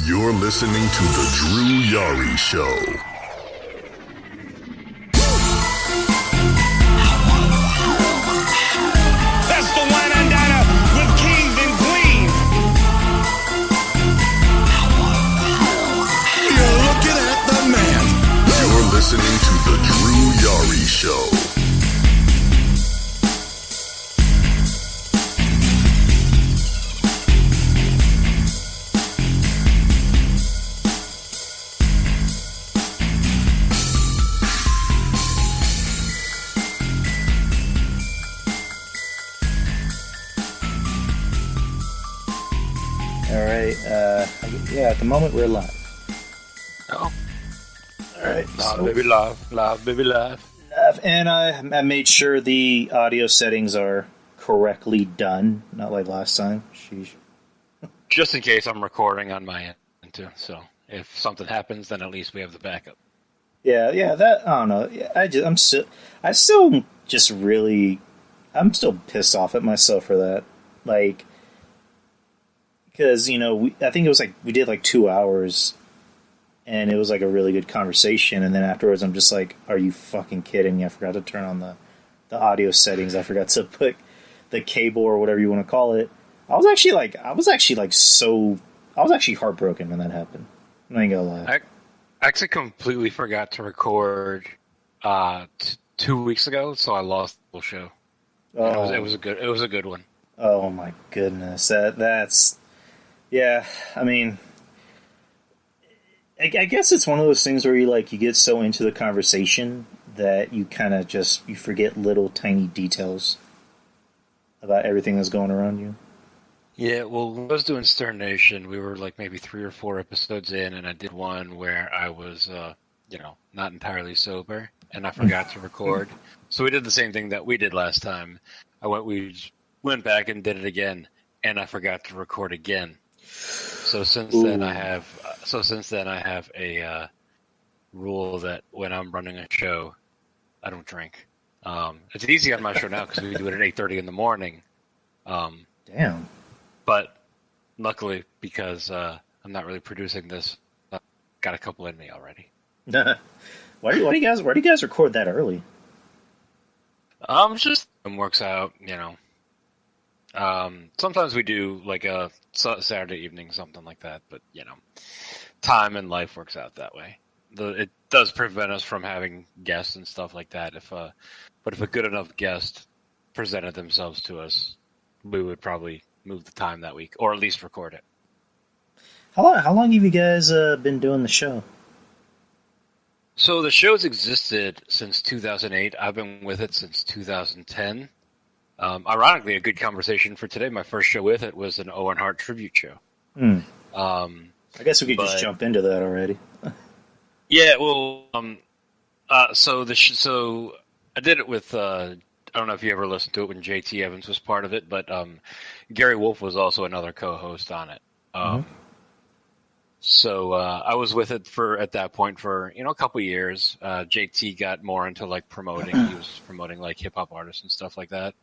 You're listening to The Drew Yari Show. That's the wine and diner with kings and queens. You're looking at the man. You're listening to The Drew Yari Show. Yeah, at the moment we're live. Oh. Alright. Baby live, baby live. And I made sure the audio settings are correctly done, not like last time. Sheesh. Just in case I'm recording on my end too, so if something happens, then at least we have the backup. Yeah, that, I don't know. I'm still pissed off at myself for that. Like, because, I think it was we did 2 hours, and it was a really good conversation, and then afterwards I'm just like, are you fucking kidding me? I forgot to turn on the audio settings. I forgot to put the cable or whatever you want to call it. I was actually heartbroken when that happened. I'm not gonna lie. I actually completely forgot to record 2 weeks ago, so I lost the whole show. Oh. It was a good one. Oh my goodness. That's yeah, I mean, I guess it's one of those things where you get so into the conversation that you kind of you forget little tiny details about everything that's going around you. Yeah, well, when I was doing Stern Nation, we were maybe 3 or 4 episodes in, and I did one where I was, not entirely sober, and I forgot to record. So we did the same thing that we did last time. We went back and did it again, and I forgot to record again. So since then I have a rule that when I'm running a show, I don't drink. It's easy on my show now because we do it at 8:30 in the morning. Damn. But luckily, because I'm not really producing this, I've got a couple in me already. Why do you guys record that early? Just it works out, Sometimes we do a Saturday evening, something like that, but time and life works out that way. It does prevent us from having guests and stuff like that. But if a good enough guest presented themselves to us, we would probably move the time that week, or at least record it. How long have you guys been doing the show? So the show's existed since 2008. I've been with it since 2010. Ironically, a good conversation for today. My first show with it was an Owen Hart tribute show. I guess we could just jump into that already. Yeah, well, so I did it with. I don't know if you ever listened to it when JT Evans was part of it, but Gary Wolf was also another co-host on it. So I was with it at that point for a couple years. JT got more into promoting. He was promoting hip hop artists and stuff like that.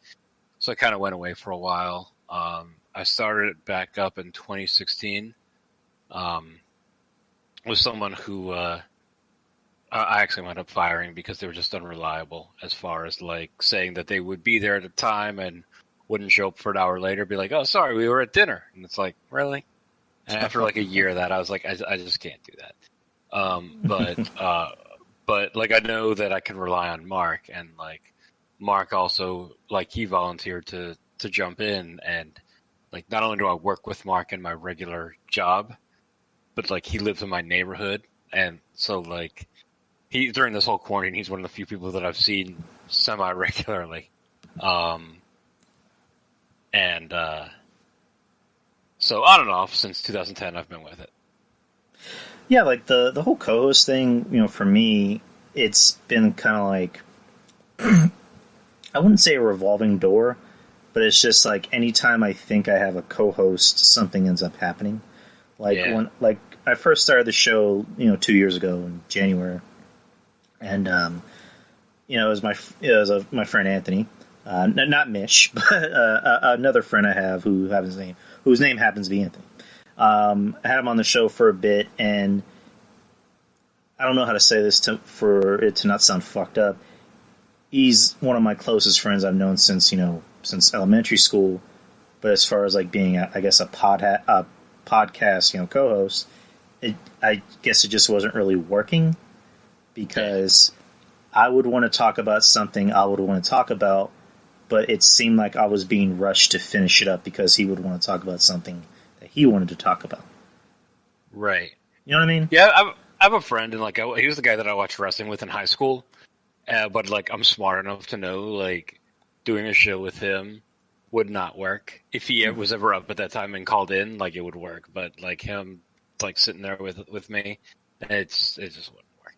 So I kind of went away for a while. I started it back up in 2016 with someone who I actually wound up firing because they were just unreliable as far as saying that they would be there at a time and wouldn't show up for an hour later. Be like, oh, sorry, we were at dinner. And it's like, really? And after a year of that, I was like, I just can't do that. But I know that I can rely on Mark, and Mark also he volunteered to jump in, and not only do I work with Mark in my regular job, but he lives in my neighborhood, and so he during this whole quarantine, he's one of the few people that I've seen semi regularly, So on and off since 2010, I've been with it. Yeah, the whole co-host thing, for me, it's been kind of I wouldn't say a revolving door, but it's just anytime I think I have a co-host, something ends up happening. When I first started the show, 2 years ago in January, and it was my friend Anthony, not Mish, but another friend I have whose name happens to be Anthony. I had him on the show for a bit, and I don't know how to say this for it to not sound fucked up. He's one of my closest friends I've known since elementary school. But as far as like being, I guess, a podcast, co-host, I guess it just wasn't really working because I would want to talk about something I would want to talk about, but it seemed like I was being rushed to finish it up because he would want to talk about something that he wanted to talk about. Right. You know what I mean? Yeah, I have a friend, and like he was the guy that I watched wrestling with in high school. But like I'm smart enough to know like doing a show with him would not work. If he was ever up at that time and called in, like it would work. But like him, like sitting there with me, it just wouldn't work.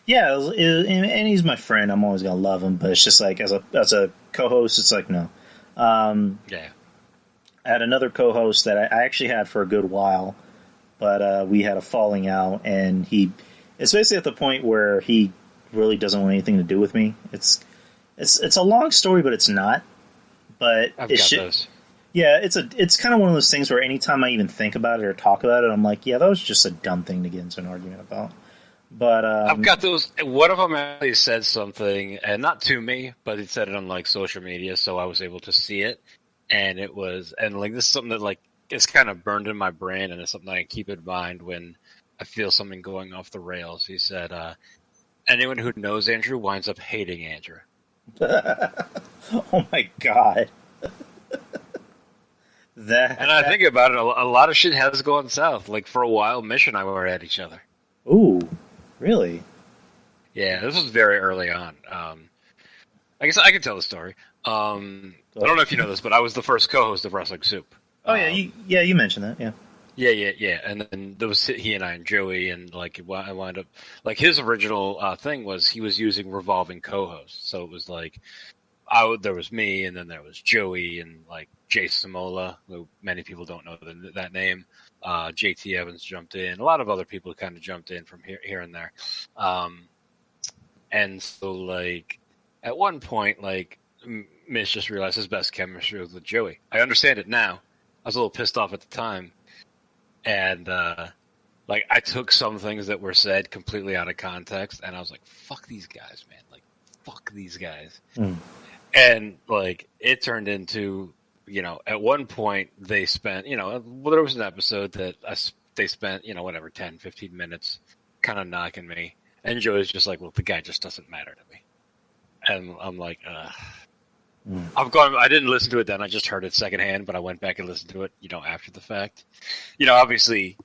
Yeah, and he's my friend. I'm always gonna love him. But it's just like as a co-host, it's like no. Yeah. I had another co-host that I actually had for a good while, but we had a falling out, and it's basically at the point where he really doesn't want anything to do with me. It's a long story, but it's not. But I've got those. Yeah, it's kind of one of those things where anytime I even think about it or talk about it, I'm like, yeah, that was just a dumb thing to get into an argument about. But I've got those. One of them actually said something, and not to me, but he said it on like social media, so I was able to see it. And like this is something that like it's kind of burned in my brain, and it's something I keep in mind when I feel something going off the rails. He said, anyone who knows Andrew winds up hating Andrew. Oh my god. And I think about it, a lot of shit has gone south. Like for a while, Mish and I were at each other. Ooh, really? Yeah, this was very early on. I guess I can tell the story. I don't know if you know this, but I was the first co-host of Wrestling Soup. Oh yeah, you mentioned that. Yeah. Yeah. And then there was he and I and Joey, and like I wound up like his original thing was he was using revolving co-hosts, so it was like there was me, and then there was Joey, and like Jay Samola, who many people don't know that name. JT Evans jumped in. A lot of other people kind of jumped in from here and there. And so like at one point, like Mitch just realized his best chemistry was with Joey. I understand it now. I was a little pissed off at the time. And, like, I took some things that were said completely out of context, and I was like, fuck these guys, man. Like, fuck these guys. And, like, it turned into, at one point they spent, there was an episode that they spent, 10, 15 minutes kind of knocking me. And Joey's just like, well, the guy just doesn't matter to me. And I'm like, I didn't listen to it then. I just heard it secondhand, but I went back and listened to it, after the fact. Obviously,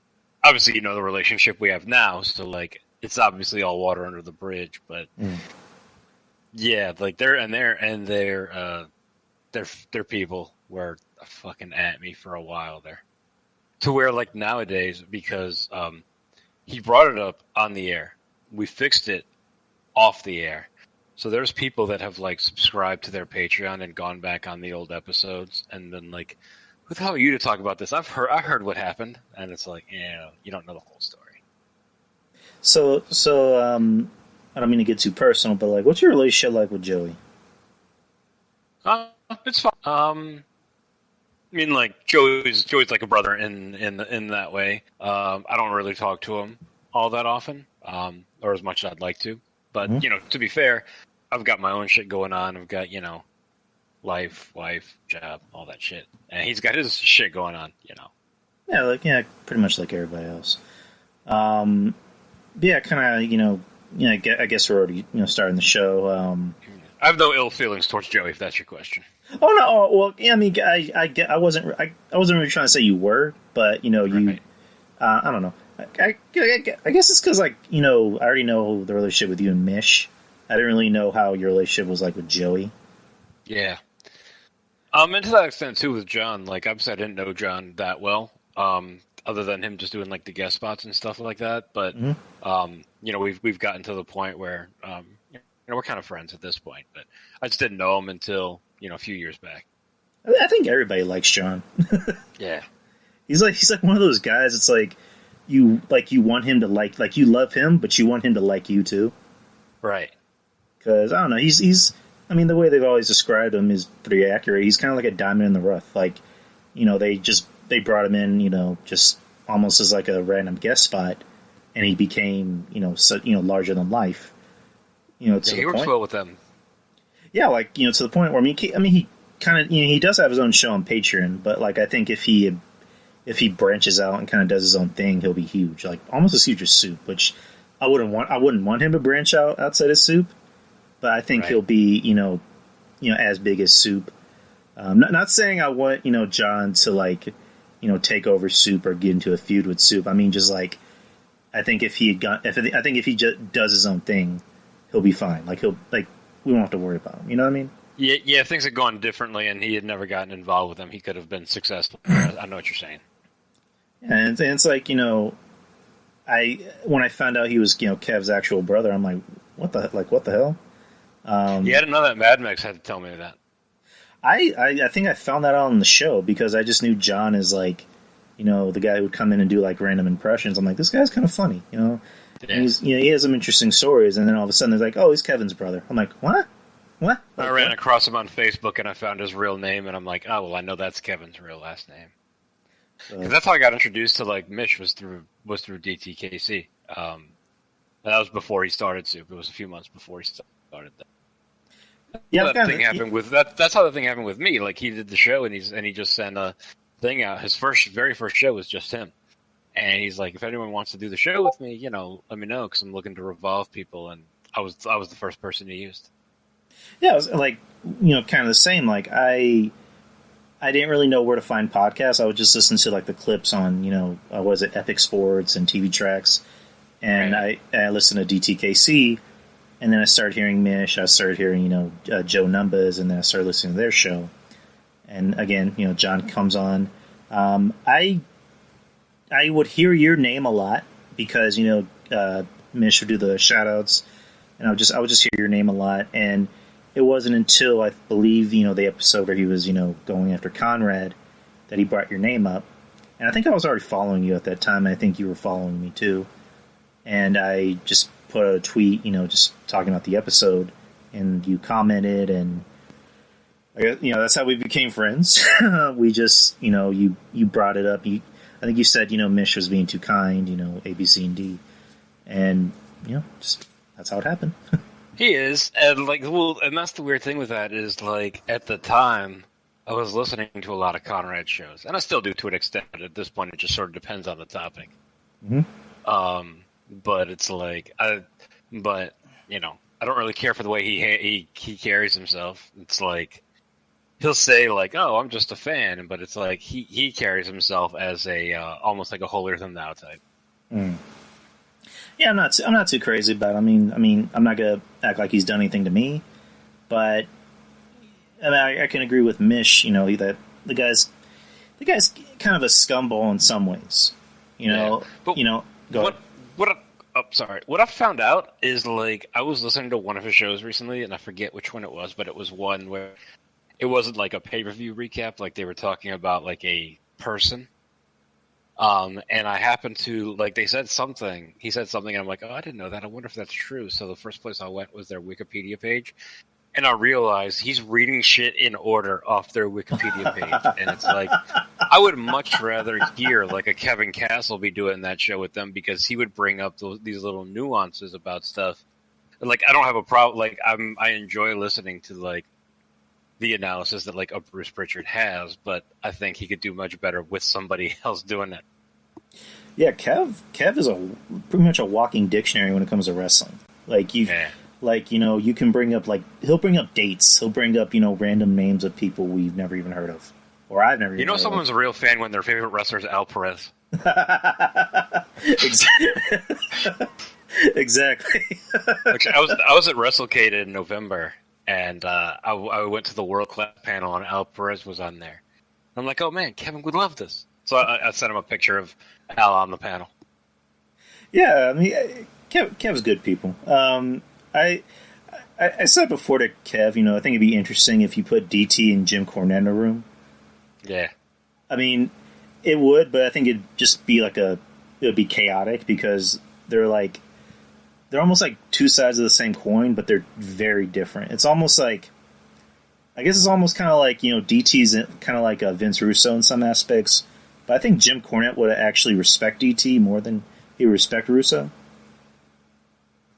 the relationship we have now, so like it's obviously all water under the bridge. But yeah, like their people were fucking at me for a while there, to where like nowadays because he brought it up on the air, we fixed it off the air. So there's people that have like subscribed to their Patreon and gone back on the old episodes and been like, "Who the hell are you to talk about this? I heard what happened," and it's like, you don't know the whole story. So I don't mean to get too personal, but like, what's your relationship like with Joey? It's fine. I mean, like Joey's like a brother in that way. I don't really talk to him all that often, or as much as I'd like to. But, to be fair, I've got my own shit going on. I've got, life, wife, job, all that shit. And he's got his shit going on, Yeah, pretty much like everybody else. Yeah, kind of, I guess we're already, starting the show. I have no ill feelings towards Joey, if that's your question. Oh, no, well, yeah, I mean, I wasn't really trying to say you were, but, you, I don't know. I guess it's because, like, I already know the relationship with you and Mish. I didn't really know how your relationship was like with Joey. Yeah. And to that extent, too, with John, like, obviously I didn't know John that well, other than him just doing, like, the guest spots and stuff like that. But, we've gotten to the point where, we're kind of friends at this point. But I just didn't know him until, a few years back. I think everybody likes John. Yeah. He's like one of those guys, it's like, you want him to like you love him, but you want him to like you too. Right. Because, I don't know, he's I mean, the way they've always described him is pretty accurate. He's kind of like a diamond in the rough. Like, they they brought him in, just almost as like a random guest spot, and he became, larger than life. To he the works point. well with them. Yeah, like to the point where he kind of he does have his own show on Patreon, but like I think if he branches out and kind of does his own thing, he'll be huge, like almost as huge as Soup, which I wouldn't want him to branch out outside of Soup, but I think he'll be as big as Soup. Not saying I want John to like take over Soup or get into a feud with Soup. I mean, just like I think if he just does his own thing, he'll be fine. Like we won't have to worry about him. You know what I mean? Yeah. If things had gone differently and he had never gotten involved with them, he could have been successful. I know what you're saying. And it's like when I found out he was Kev's actual brother, I'm like, what the hell? Yeah, I didn't know that. Mad Max had to tell me that. I think I found that out on the show because I just knew John is like, the guy who would come in and do like random impressions. I'm like, this guy's kind of funny, And he has some interesting stories. And then all of a sudden, they're like, oh, he's Kevin's brother. I'm like, what? What? I ran across him on Facebook and I found his real name, and I'm like, oh, well, I know that's Kevin's real last name. Because that's how I got introduced to like Mish was through DTKC. And that was before he started Soup. It was a few months before he started that. Yeah, that thing happened with that. That's how the thing happened with me. Like he did the show, and he just sent a thing out. His very first show was just him, and he's like, if anyone wants to do the show with me, let me know because I'm looking to revolve people. And I was the first person he used. Yeah, it was like kind of the same. Like I didn't really know where to find podcasts. I would just listen to like the clips on was it Epic Sports and TV Tracks, and I listened to DTKC. And then I started hearing Mish. I started hearing, Joe Numbers, and then I started listening to their show. And again, John comes on. I would hear your name a lot because Mish would do the shout-outs, and I would just hear your name a lot. And it wasn't until I believe the episode where he was going after Conrad that he brought your name up. And I think I was already following you at that time. I think you were following me too. And I just put a tweet, just talking about the episode, and you commented, and that's how we became friends. We just, you brought it up. I think you said, Mish was being too kind, A, B, C, and D, and just that's how it happened. He is, and and that's the weird thing with that is like at the time I was listening to a lot of Conrad shows, and I still do to an extent. But at this point, it just sort of depends on the topic. Mm-hmm. But it's like, I don't really care for the way he carries himself. It's like he'll say like, "Oh, I'm just a fan," but it's like he carries himself as a almost like a holier than thou type. Mm. Yeah, I'm not too crazy about it. I mean, I'm not gonna act like he's done anything to me, but I can agree with Mish. That the guy's kind of a scumball in some ways. Go ahead. What I found out is like I was listening to one of his shows recently, and I forget which one it was, but it was one where it wasn't like a pay-per-view recap, like they were talking about like a person. And I happened to he said something, and I'm like, oh, I didn't know that. I wonder if that's true. So the first place I went was their Wikipedia page, and I realized he's reading shit in order off their Wikipedia page, and it's like I would much rather hear like a Kevin Castle be doing that show with them because he would bring up these little nuances about stuff. Like I don't have a problem. Like I enjoy listening to like the analysis that like a Bruce Pritchard has, but I think he could do much better with somebody else doing it. Yeah, Kev is pretty much a walking dictionary when it comes to wrestling. Like you can bring up he'll bring up dates, he'll bring up random names of people we've never even heard of, or I've never. Someone's a real fan when their favorite wrestler is Al Perez. Exactly. Actually, I was at WrestleCade in November, and I went to the World Class panel, and Al Perez was on there. I'm like, oh man, Kevin would love this. So I sent him a picture of Al on the panel. Yeah, I mean, Kev's good people. I said before to Kev, I think it'd be interesting if you put DT and Jim Cornette in a room. Yeah. I mean, it would, but I think it'd just be it would be chaotic because they're almost like two sides of the same coin, but they're very different. It's almost like, I guess it's almost kind of like, DT's kind of like Vince Russo in some aspects, But I think Jim Cornette would actually respect DT more than he would respect Russo.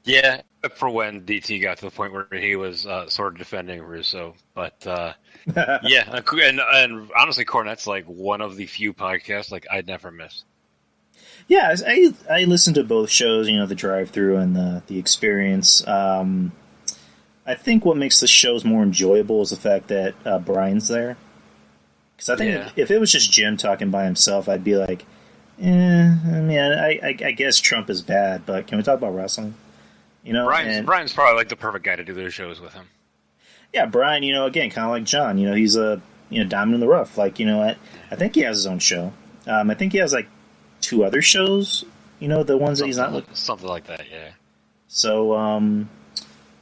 Yeah, for when DT got to the point where he was sort of defending Russo. But yeah, and honestly, Cornette's like one of the few podcasts like I'd never miss. Yeah, I listened to both shows, the drive-through and the experience. I think what makes the shows more enjoyable is the fact that Brian's there. Because I think if it was just Jim talking by himself, I'd be like, I guess Trump is bad, but can we talk about wrestling? Brian's probably like the perfect guy to do those shows with him. Yeah, Brian, again, kind of like John, he's a diamond in the rough. Like, I think he has his own show. I think he has like 2 other shows, the ones that he's not looking. Something like that, yeah. So,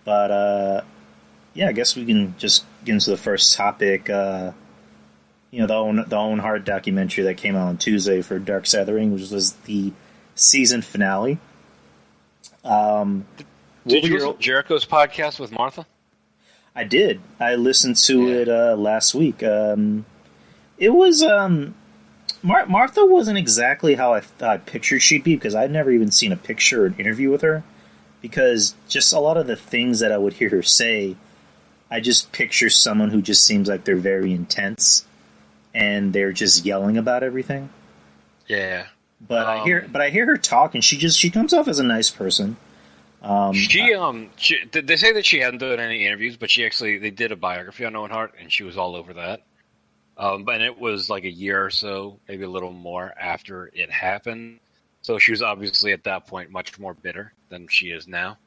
yeah, I guess we can just get into the first topic. The Owen Hart documentary that came out on Tuesday for Dark Side of the Ring, which was the season finale. Did you listen to Jericho's podcast with Martha? I did. I listened to it last week. It was Martha wasn't exactly how I pictured she'd be, because I'd never even seen a picture or an interview with her. Because just a lot of the things that I would hear her say, I just picture someone who just seems like they're very intense and they're just yelling about everything. Yeah. But I hear her talk, and she comes off as a nice person. They say that she hadn't done any interviews, but they did a biography on Owen Hart, and she was all over that. And it was like a year or so, maybe a little more after it happened. So she was obviously at that point much more bitter than she is now.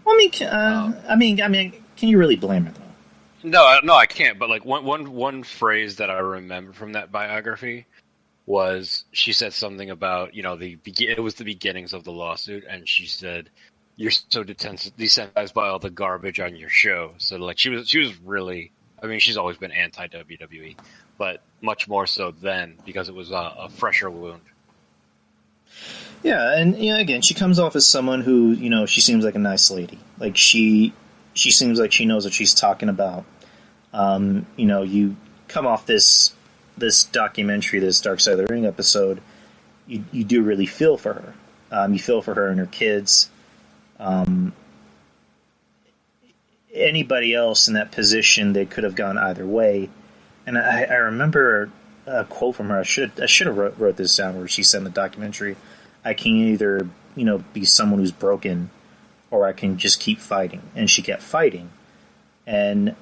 Well, I mean, can you really blame her though? No, I can't. But like one phrase that I remember from that biography was she said something about it was the beginnings of the lawsuit, and she said, "You're so desensitized by all the garbage on your show." So like she was really. I mean, she's always been anti WWE, but much more so then because it was a fresher wound. Yeah, and again, she comes off as someone who she seems like a nice lady. Like she seems like she knows what she's talking about. You come off this documentary, this Dark Side of the Ring episode, you do really feel for her. You feel for her and her kids. Anybody else in that position, they could have gone either way. And I remember a quote from her. I should have wrote this down, where she said in the documentary, "I can either be someone who's broken, or I can just keep fighting." And she kept fighting. And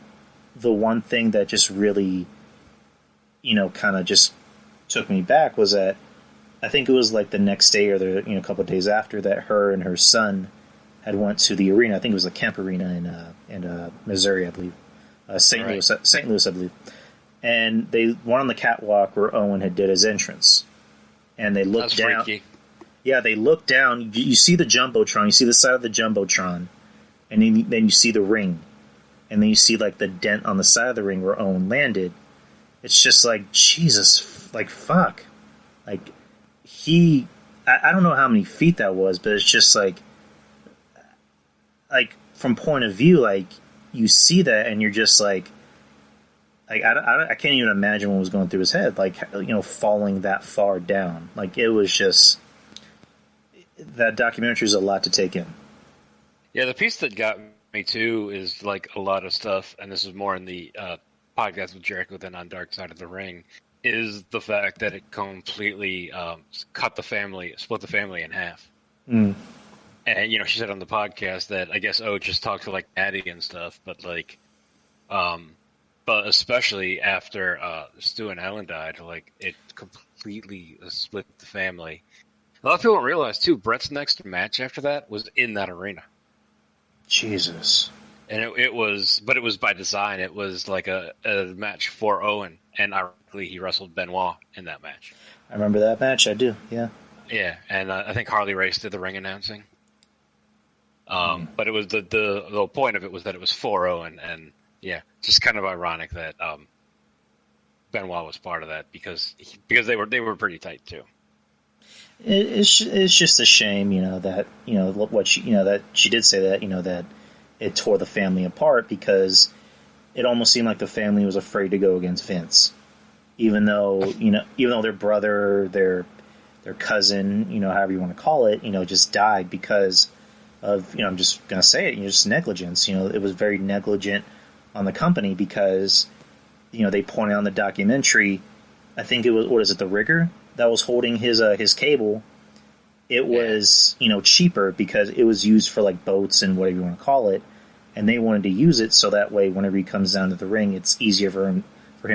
the one thing that just really kind of just took me back was that I think it was like the next day or a couple of days after that, her and her son had went to the arena. I think it was the Kemp Arena in Missouri, I believe, St. Louis, I believe. And they went on the catwalk where Owen had did his entrance, and they looked down. Freaky. Yeah, they looked down. You see the jumbotron. You see the side of the jumbotron, and then you see the ring, and then you see like the dent on the side of the ring where Owen landed. It's just like, Jesus, like, fuck. Like, I don't know how many feet that was, but it's just like from point of view, like, you see that and you're just like I can't even imagine what was going through his head, like, falling that far down. Like, it was just, that documentary is a lot to take in. Yeah, the piece that got me too is like a lot of stuff, and this is more in the podcast with Jericho than on Dark Side of the Ring, is the fact that it completely split the family in half. And she said on the podcast that I guess just talked to like Maddie and stuff, but like, but especially after Stu and Ellen died, like, it completely split the family. A lot of people don't realize too, Brett's next match after that was in that arena. Jesus. And it was by design. It was like a match for Owen, and ironically, he wrestled Benoit in that match. I remember that match. I do. Yeah. Yeah, and I think Harley Race did the ring announcing. But it was the point of it was that it was for Owen, and yeah, just kind of ironic that Benoit was part of that because they were pretty tight too. It's just a shame, that what she that she did say that that it tore the family apart, because it almost seemed like the family was afraid to go against Vince, even though their brother, their cousin, however you want to call it, just died because of, I'm just gonna say it, just negligence. It was very negligent on the company because, they pointed out in the documentary, I think it was, what is it, the rigger that was holding his cable. It was, cheaper because it was used for like boats and whatever you want to call it, and they wanted to use it so that way whenever he comes down to the ring, it's easier for him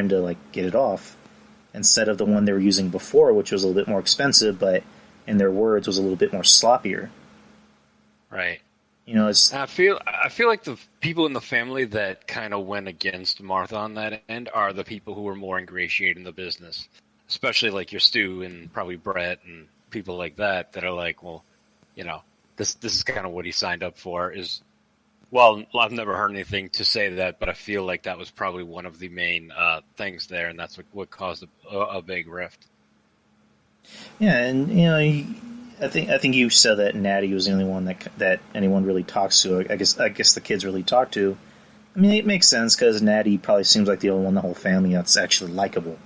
to like get it off, instead of the one they were using before, which was a little bit more expensive, but in their words was a little bit more sloppier. Right. It's. I feel like the people in the family that kind of went against Martha on that end are the people who were more ingratiated in the business, especially like your Stu and probably Brett and people like that are like, well, this is kind of what he signed up for. Well, I've never heard anything to say that, but I feel like that was probably one of the main things there, and that's what caused a big rift. Yeah, and I think you said that Natty was the only one that anyone really talks to. I guess the kids really talk to. I mean, it makes sense because Natty probably seems like the only one in the whole family that's actually likable.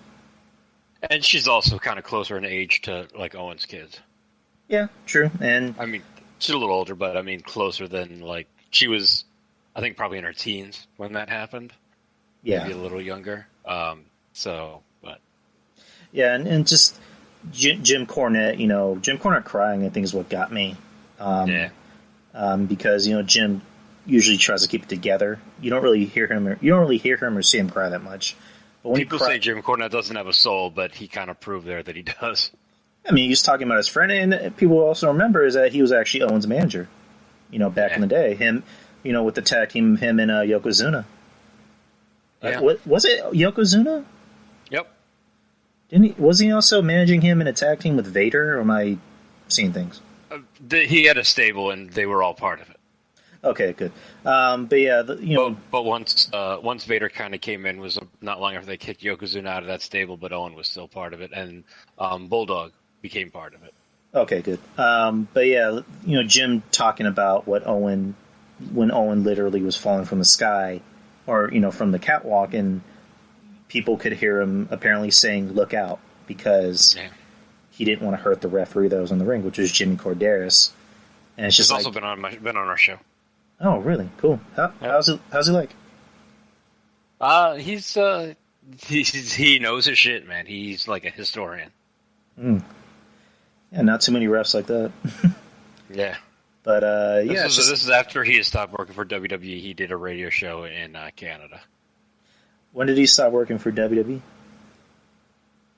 And she's also kind of closer in age to like Owen's kids. Yeah, true. And I mean, she's a little older, but I mean, closer than like she was. I think probably in her teens when that happened. Yeah, maybe a little younger. But yeah, and just Jim Cornette. Jim Cornette crying, I think, is what got me. Because Jim usually tries to keep it together. You don't really hear him or see him cry that much. But when people say Jim Cornette doesn't have a soul, but he kind of proved there that he does. I mean, he was talking about his friend, and people also remember is that he was actually Owen's manager. Back in the day, him, with the tag team, him and Yokozuna. Yeah. Was it Yokozuna? Yep. Was he also managing him in a tag team with Vader, or am I seeing things? He had a stable, and they were all part of it. Okay, good. But yeah, But once Vader kind of came in, was not long after they kicked Yokozuna out of that stable, but Owen was still part of it, and Bulldog became part of it. Okay, good. But yeah, Jim talking about when Owen literally was falling from the sky, or from the catwalk, and people could hear him apparently saying "Look out," because he didn't want to hurt the referee that was in the ring, which was Jimmy Corderas. And it's just He's also been on our show. Oh, really? Cool. How's he like? He knows his shit, man. He's like a historian. Yeah, not too many refs like that. Yeah. But this is after he had stopped working for WWE. He did a radio show in Canada. When did he stop working for WWE?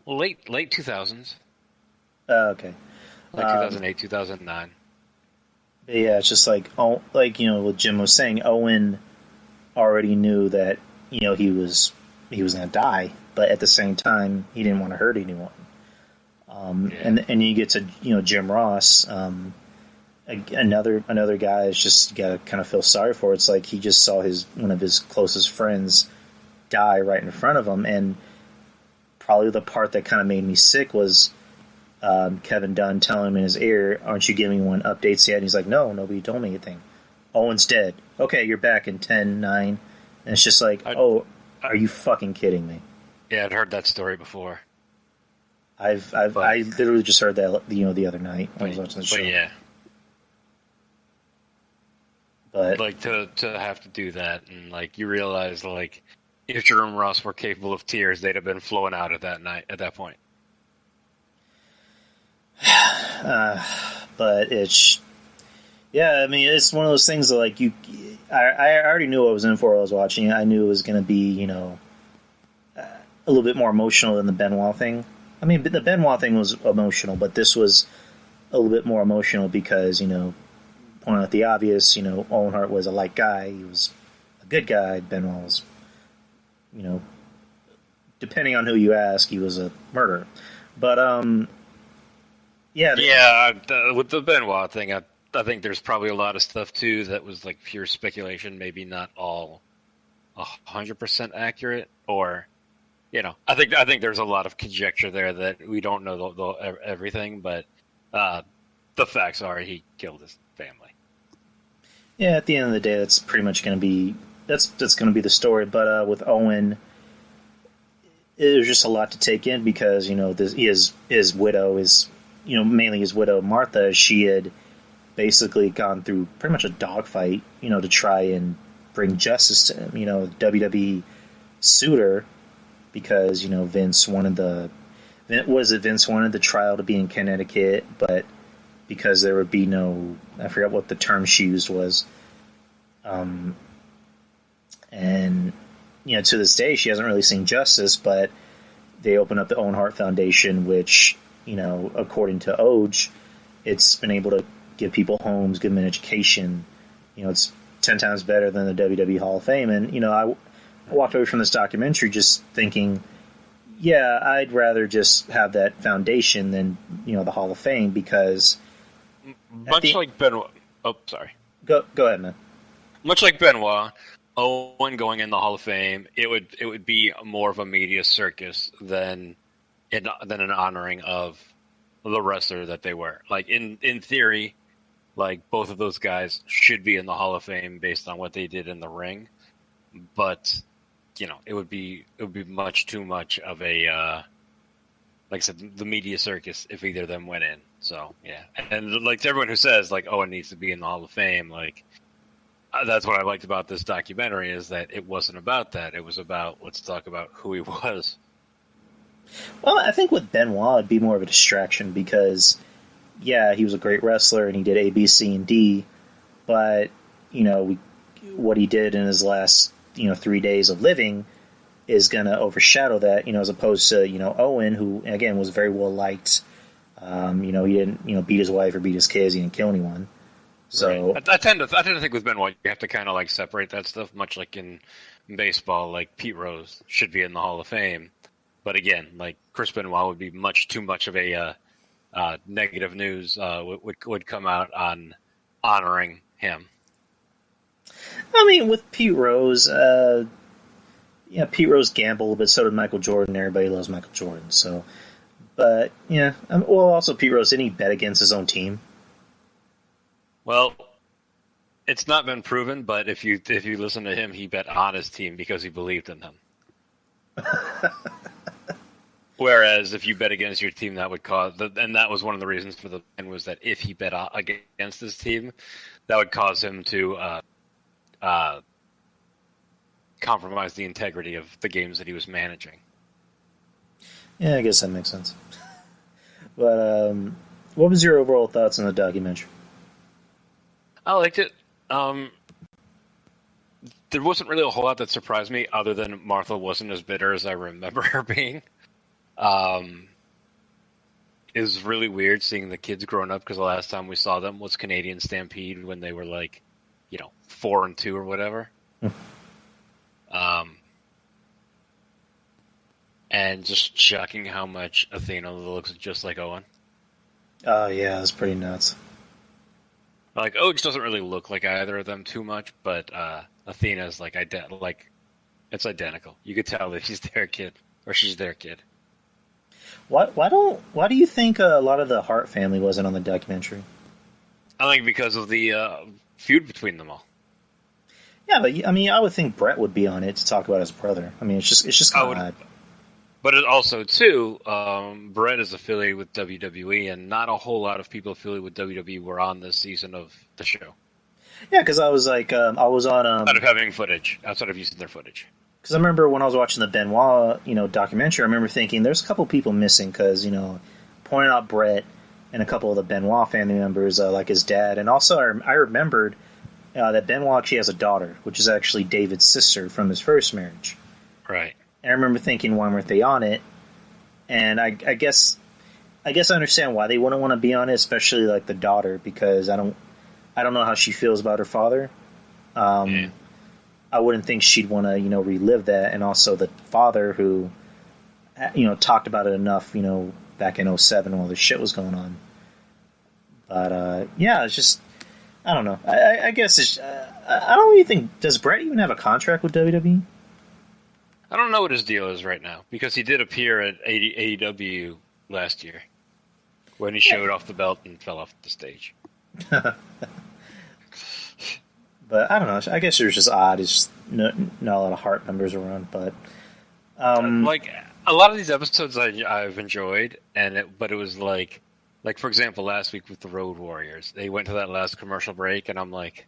Late 2000s. Okay. Like 2008, 2009. But yeah, it's just like what Jim was saying. Owen already knew that he was going to die, but at the same time, he didn't want to hurt anyone. And you get to Jim Ross. Another guy is just got to kind of feel sorry for. It's like he just saw one of his closest friends die right in front of him, and probably the part that kind of made me sick was Kevin Dunn telling him in his ear, "Aren't you giving one updates yet?" And he's like, "No, nobody told me anything. Owen's dead. Okay, you're back in 10-9." And it's just like, are you fucking kidding me? Yeah, I'd heard that story before. I literally just heard that the other night when I was watching the show. But yeah. But like to have to do that, and like you realize, like if Jerome Ross were capable of tears, they'd have been flowing out at that point. But it's I mean, it's one of those things that like I already knew what I was in for while I was watching it. I knew it was going to be a little bit more emotional than the Benoit thing. I mean, the Benoit thing was emotional, but this was a little bit more emotional because pointing out the obvious, Owen Hart was a light guy. He was a good guy. Benoit was, depending on who you ask, he was a murderer. But, with the Benoit thing, I think there's probably a lot of stuff, too, that was, like, pure speculation, maybe not all 100% accurate, or, I think there's a lot of conjecture there that we don't know everything, but the facts are he killed his family. Yeah, at the end of the day, that's pretty much going to be that's going to be the story. But with Owen, it was just a lot to take in because his widow is mainly his widow Martha. She had basically gone through pretty much a dogfight to try and bring justice to him. WWE sued her because Vince wanted the trial to be in Connecticut, but because there would be no, I forgot what the term she used was, and to this day she hasn't really seen justice. But they opened up the Owen Hart Foundation, which according to Oj, it's been able to give people homes, give them an education. It's 10 times better than the WWE Hall of Fame. And I walked away from this documentary just thinking, yeah, I'd rather just have that foundation than the Hall of Fame, because much like Benoit. Oh, sorry. Go ahead, man. Much like Benoit, Owen going in the Hall of Fame, it would be more of a media circus than an honoring of the wrestler that they were. Like in theory, like both of those guys should be in the Hall of Fame based on what they did in the ring, but it would be much too much of a like I said, the media circus if either of them went in. So yeah, and like to everyone who says like Owen needs to be in the Hall of Fame, like that's what I liked about this documentary, is that it wasn't about that. It was about, let's talk about who he was. Well, I think with Benoit, it'd be more of a distraction because, yeah, he was a great wrestler and he did A, B, C, and D, but what he did in his last 3 days of living is going to overshadow that, as opposed to Owen, who again was very well liked. He didn't beat his wife or beat his kids. He didn't kill anyone. So right. I tend to think with Benoit you have to kind of like separate that stuff, much like in baseball. Like Pete Rose should be in the Hall of Fame, but again, like Chris Benoit would be much too much of a negative news would come out on honoring him. I mean, with Pete Rose, Pete Rose gambled, but so did Michael Jordan. Everybody loves Michael Jordan. So, but yeah, also Pete Rose, didn't he bet against his own team? Well, it's not been proven, but if you listen to him, he bet on his team because he believed in them. Whereas if you bet against your team, that would cause, and that was one of the reasons for the ban, was that if he bet against his team, that would cause him to compromise the integrity of the games that he was managing. Yeah, I guess that makes sense. But what was your overall thoughts on the documentary? I liked it. There wasn't really a whole lot that surprised me, other than Martha wasn't as bitter as I remember her being. It was really weird seeing the kids growing up, because the last time we saw them was Canadian Stampede when they were like, 4 and 2 or whatever. And just shocking how much Athena looks just like Owen. Oh yeah, that's pretty nuts. Like Oj doesn't really look like either of them too much, but Athena's like it's identical. You could tell that he's their kid or she's their kid. Why do you think a lot of the Hart family wasn't on the documentary? I think because of the feud between them all. Yeah, but I mean, I would think Brett would be on it to talk about his brother. I mean, it's just kind of odd. But it also, too, Brett is affiliated with WWE, and not a whole lot of people affiliated with WWE were on this season of the show. Yeah, because I was like, I was on... outside of having footage, outside of using their footage. Because I remember when I was watching the Benoit, documentary, I remember thinking there's a couple people missing, because, pointing out Brett and a couple of the Benoit family members, like his dad. And also, I remembered that Benoit actually has a daughter, which is actually David's sister from his first marriage. Right. And I remember thinking, why weren't they on it? And I guess I understand why they wouldn't want to be on it, especially like the daughter, because I don't know how she feels about her father. I wouldn't think she'd want to relive that, and also the father who talked about it enough back in 2007 while the shit was going on. But yeah, it's just I don't know. I guess it's I don't really think, does Brett even have a contract with WWE? I don't know what his deal is right now, because he did appear at AEW last year when he showed off the belt and fell off the stage. But I don't know. I guess it was just odd. It's not a lot of Hart members around, but like a lot of these episodes I've enjoyed, but it was like for example, last week with the Road Warriors, they went to that last commercial break, and I'm like,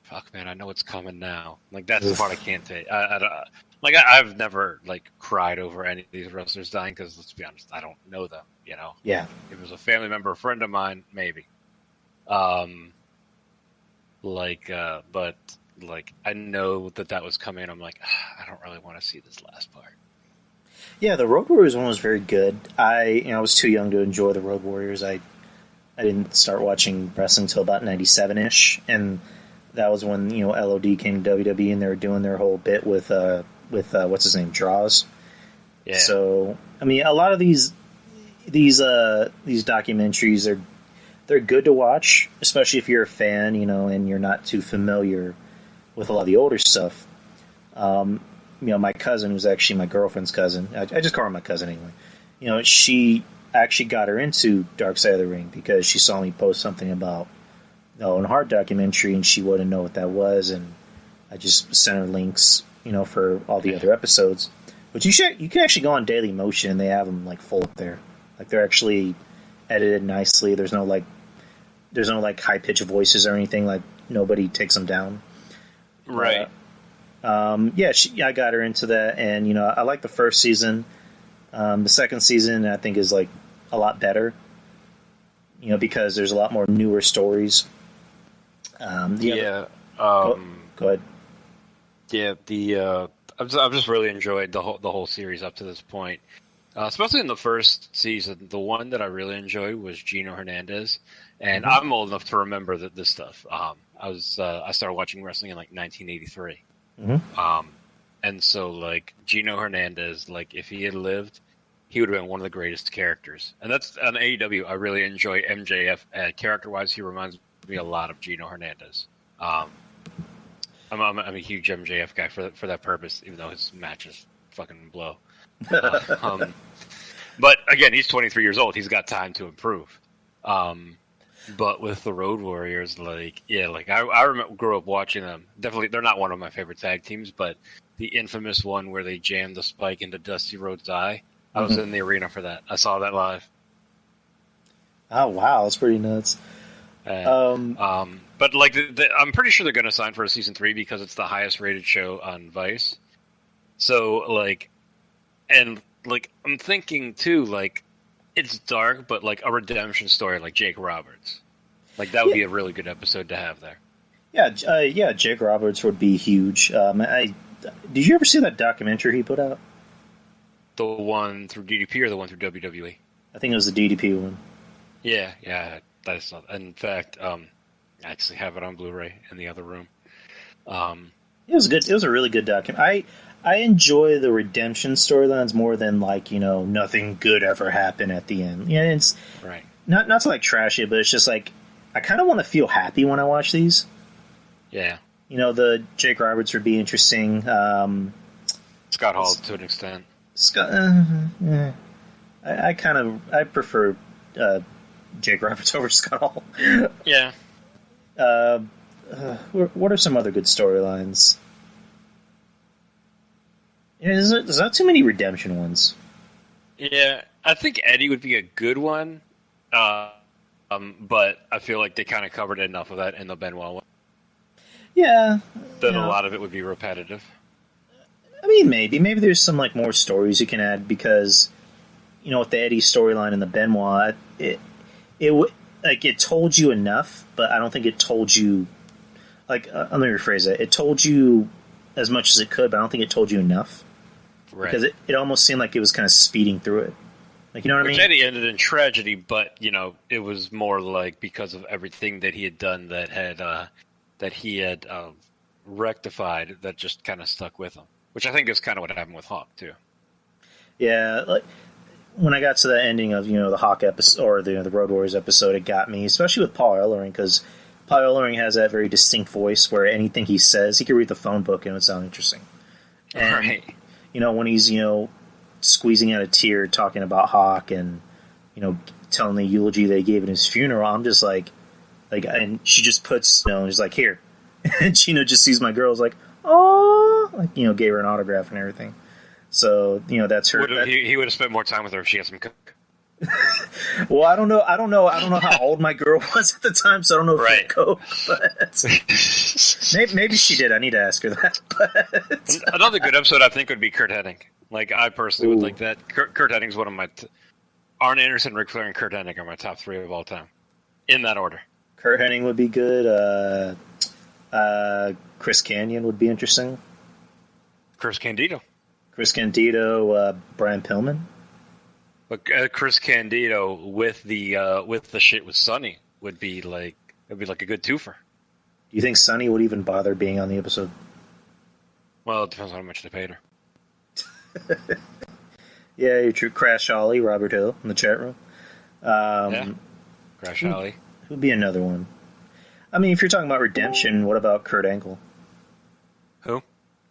fuck, man, I know it's coming now. Like, that's the part I can't take. I've never like cried over any of these wrestlers dying because, let's be honest, I don't know them. You know, Yeah. if it was a family member, a friend of mine, maybe. But like I know that was coming. I'm like, I don't really want to see this last part. Yeah, the Road Warriors one was very good. I was too young to enjoy the Road Warriors. I didn't start watching wrestling until about 97-ish, and that was when LOD came to WWE and they were doing their whole bit with what's his name, Draws. Yeah. So I mean, a lot of these documentaries they're good to watch, especially if you're a fan, and you're not too familiar with a lot of the older stuff. My cousin, who's actually my girlfriend's cousin, I just call her my cousin anyway. She actually got her into Dark Side of the Ring because she saw me post something about the Owen Hart documentary, and she wouldn't know what that was, and I just sent her links, for all the other episodes. But you can actually go on Daily Motion, and they have them like full up there. Like, they're actually edited nicely. There's no high pitched voices or anything. Like, nobody takes them down. Right. I got her into that, and I like the first season. The second season, I think, is like a lot better. Because there's a lot more newer stories. Go ahead. Yeah, I've just really enjoyed the whole series up to this point, especially in the first season. The one that I really enjoyed was Gino Hernandez, and I'm old enough to remember this stuff. I started watching wrestling in like 1983. And so like Gino Hernandez, like if he had lived, he would have been one of the greatest characters. And that's on AEW. I really enjoy MJF character wise. He reminds me a lot of Gino Hernandez. I'm a huge MJF guy for that purpose, even though his matches fucking blow. But again, he's 23 years old. He's got time to improve. But with the Road Warriors, I grew up watching them. Definitely, they're not one of my favorite tag teams, but the infamous one where they jammed the spike into Dusty Rhodes' eye, I was in the arena for that. I saw that live. Oh, wow. That's pretty nuts. But I'm pretty sure they're going to sign for a season 3 because it's the highest rated show on Vice. So, I'm thinking too, it's dark, but like a redemption story, like Jake Roberts. Like that would be a really good episode to have there. Yeah, Jake Roberts would be huge. Did you ever see that documentary he put out? The one through DDP or the one through WWE? I think it was the DDP one. Yeah, that's not. In fact, I actually have it on Blu-ray in the other room. It was good. It was a really good documentary. I enjoy the redemption storylines more than nothing good ever happened at the end. Yeah, it's right. Not to trash it, but it's just like I kind of want to feel happy when I watch these. Yeah. The Jake Roberts would be interesting. Scott Hall to an extent. Scott, I prefer Jake Roberts over Scott Hall. Yeah. What are some other good storylines? Yeah, there's not too many redemption ones. Yeah, I think Eddie would be a good one, but I feel like they kind of covered enough of that in the Benoit one. Yeah. That a lot of it would be repetitive. I mean, maybe there's some more stories you can add because, with the Eddie storyline and the Benoit, it told you enough, but I don't think it told you. Let me rephrase that. It told you as much as it could, but I don't think it told you enough. Right. Because it almost seemed like it was kind of speeding through it. What I mean? Which Eddie ended in tragedy, but it was more because of everything that he had done that he had rectified that just kind of stuck with him. Which I think is kind of what happened with Hawk too. Yeah, when I got to the ending of the Hawk episode or the Road Warriors episode, it got me, especially with Paul Ellering, because Paul Ellering has that very distinct voice where anything he says, he could read the phone book and it would sound interesting. And, right. When he's squeezing out a tear talking about Hawk and telling the eulogy they gave at his funeral, I'm just and she just puts she's like, here, and Gino just sees my girl's like, oh, gave her an autograph and everything. So that's her. He would have spent more time with her if she had some cook. Well, I don't know how old my girl was at the time, so I don't know if she coke. But maybe she did. I need to ask her that. But another good episode, I think, would be Kurt Hennig. Like, I personally would like that. Kurt Hennig's one of my... Arn Anderson, Ric Flair, and Kurt Hennig are my top 3 of all time. In that order. Kurt Hennig would be good. Chris Kanyon would be interesting. Chris Candido, Brian Pillman. But Chris Candido with the shit with Sonny would be like a good twofer. Do you think Sonny would even bother being on the episode? Well, it depends on how much they paid her. Yeah, you're true. Crash Ollie, Robert Hill in the chat room. Crash Ollie. Who'd be another one? I mean, if you're talking about redemption, what about Kurt Angle? Who?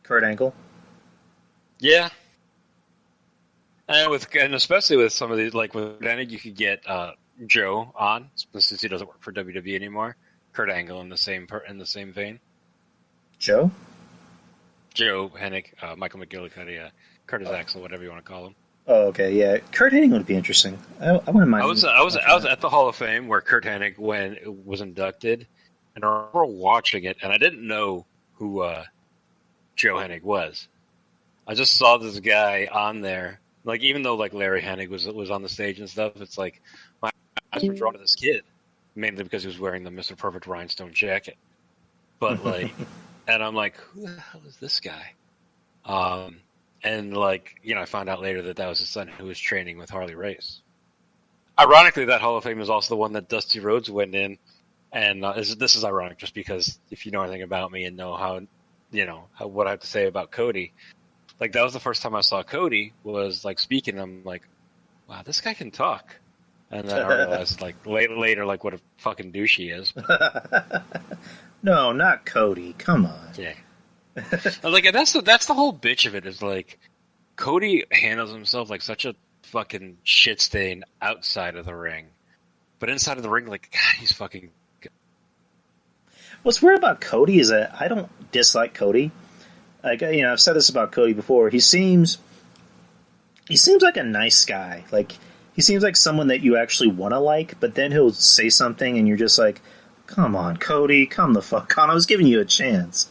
Kurt Angle. Yeah. And especially with some of these, like with Hennig, you could get Joe on, since he doesn't work for WWE anymore. Kurt Angle in the same vein. Joe Hennig, Michael McGillicuddy, Curtis Axel, whatever you want to call him. Oh, okay, yeah. Kurt Hennig would be interesting. I wouldn't mind. I was at the Hall of Fame where Kurt Hennig was inducted, and I remember watching it, and I didn't know who Joe Hennig was. I just saw this guy on there. Like, even though like Larry Hennig was on the stage and stuff, it's like my eyes were drawn to this kid, mainly because he was wearing the Mr. Perfect rhinestone jacket. But like, and I'm like, who the hell is this guy? And like, I found out later that was his son who was training with Harley Race. Ironically, that Hall of Fame is also the one that Dusty Rhodes went in, and this is ironic just because if you know anything about me and know how what I have to say about Cody. Like, that was the first time I saw Cody, was, like, speaking. I'm like, wow, this guy can talk. And then I realized, like, later, like, what a fucking douche he is. No, not Cody. Come on. Yeah. Like, and that's the whole bitch of it, is, like, Cody handles himself like such a fucking shit stain outside of the ring. But inside of the ring, like, God, he's fucking good. What's weird about Cody is that I don't dislike Cody. Like, I've said this about Cody before. He seems like a nice guy. Like, he seems like someone that you actually want to like, but then he'll say something and you're just like, come on, Cody, come the fuck on. I was giving you a chance.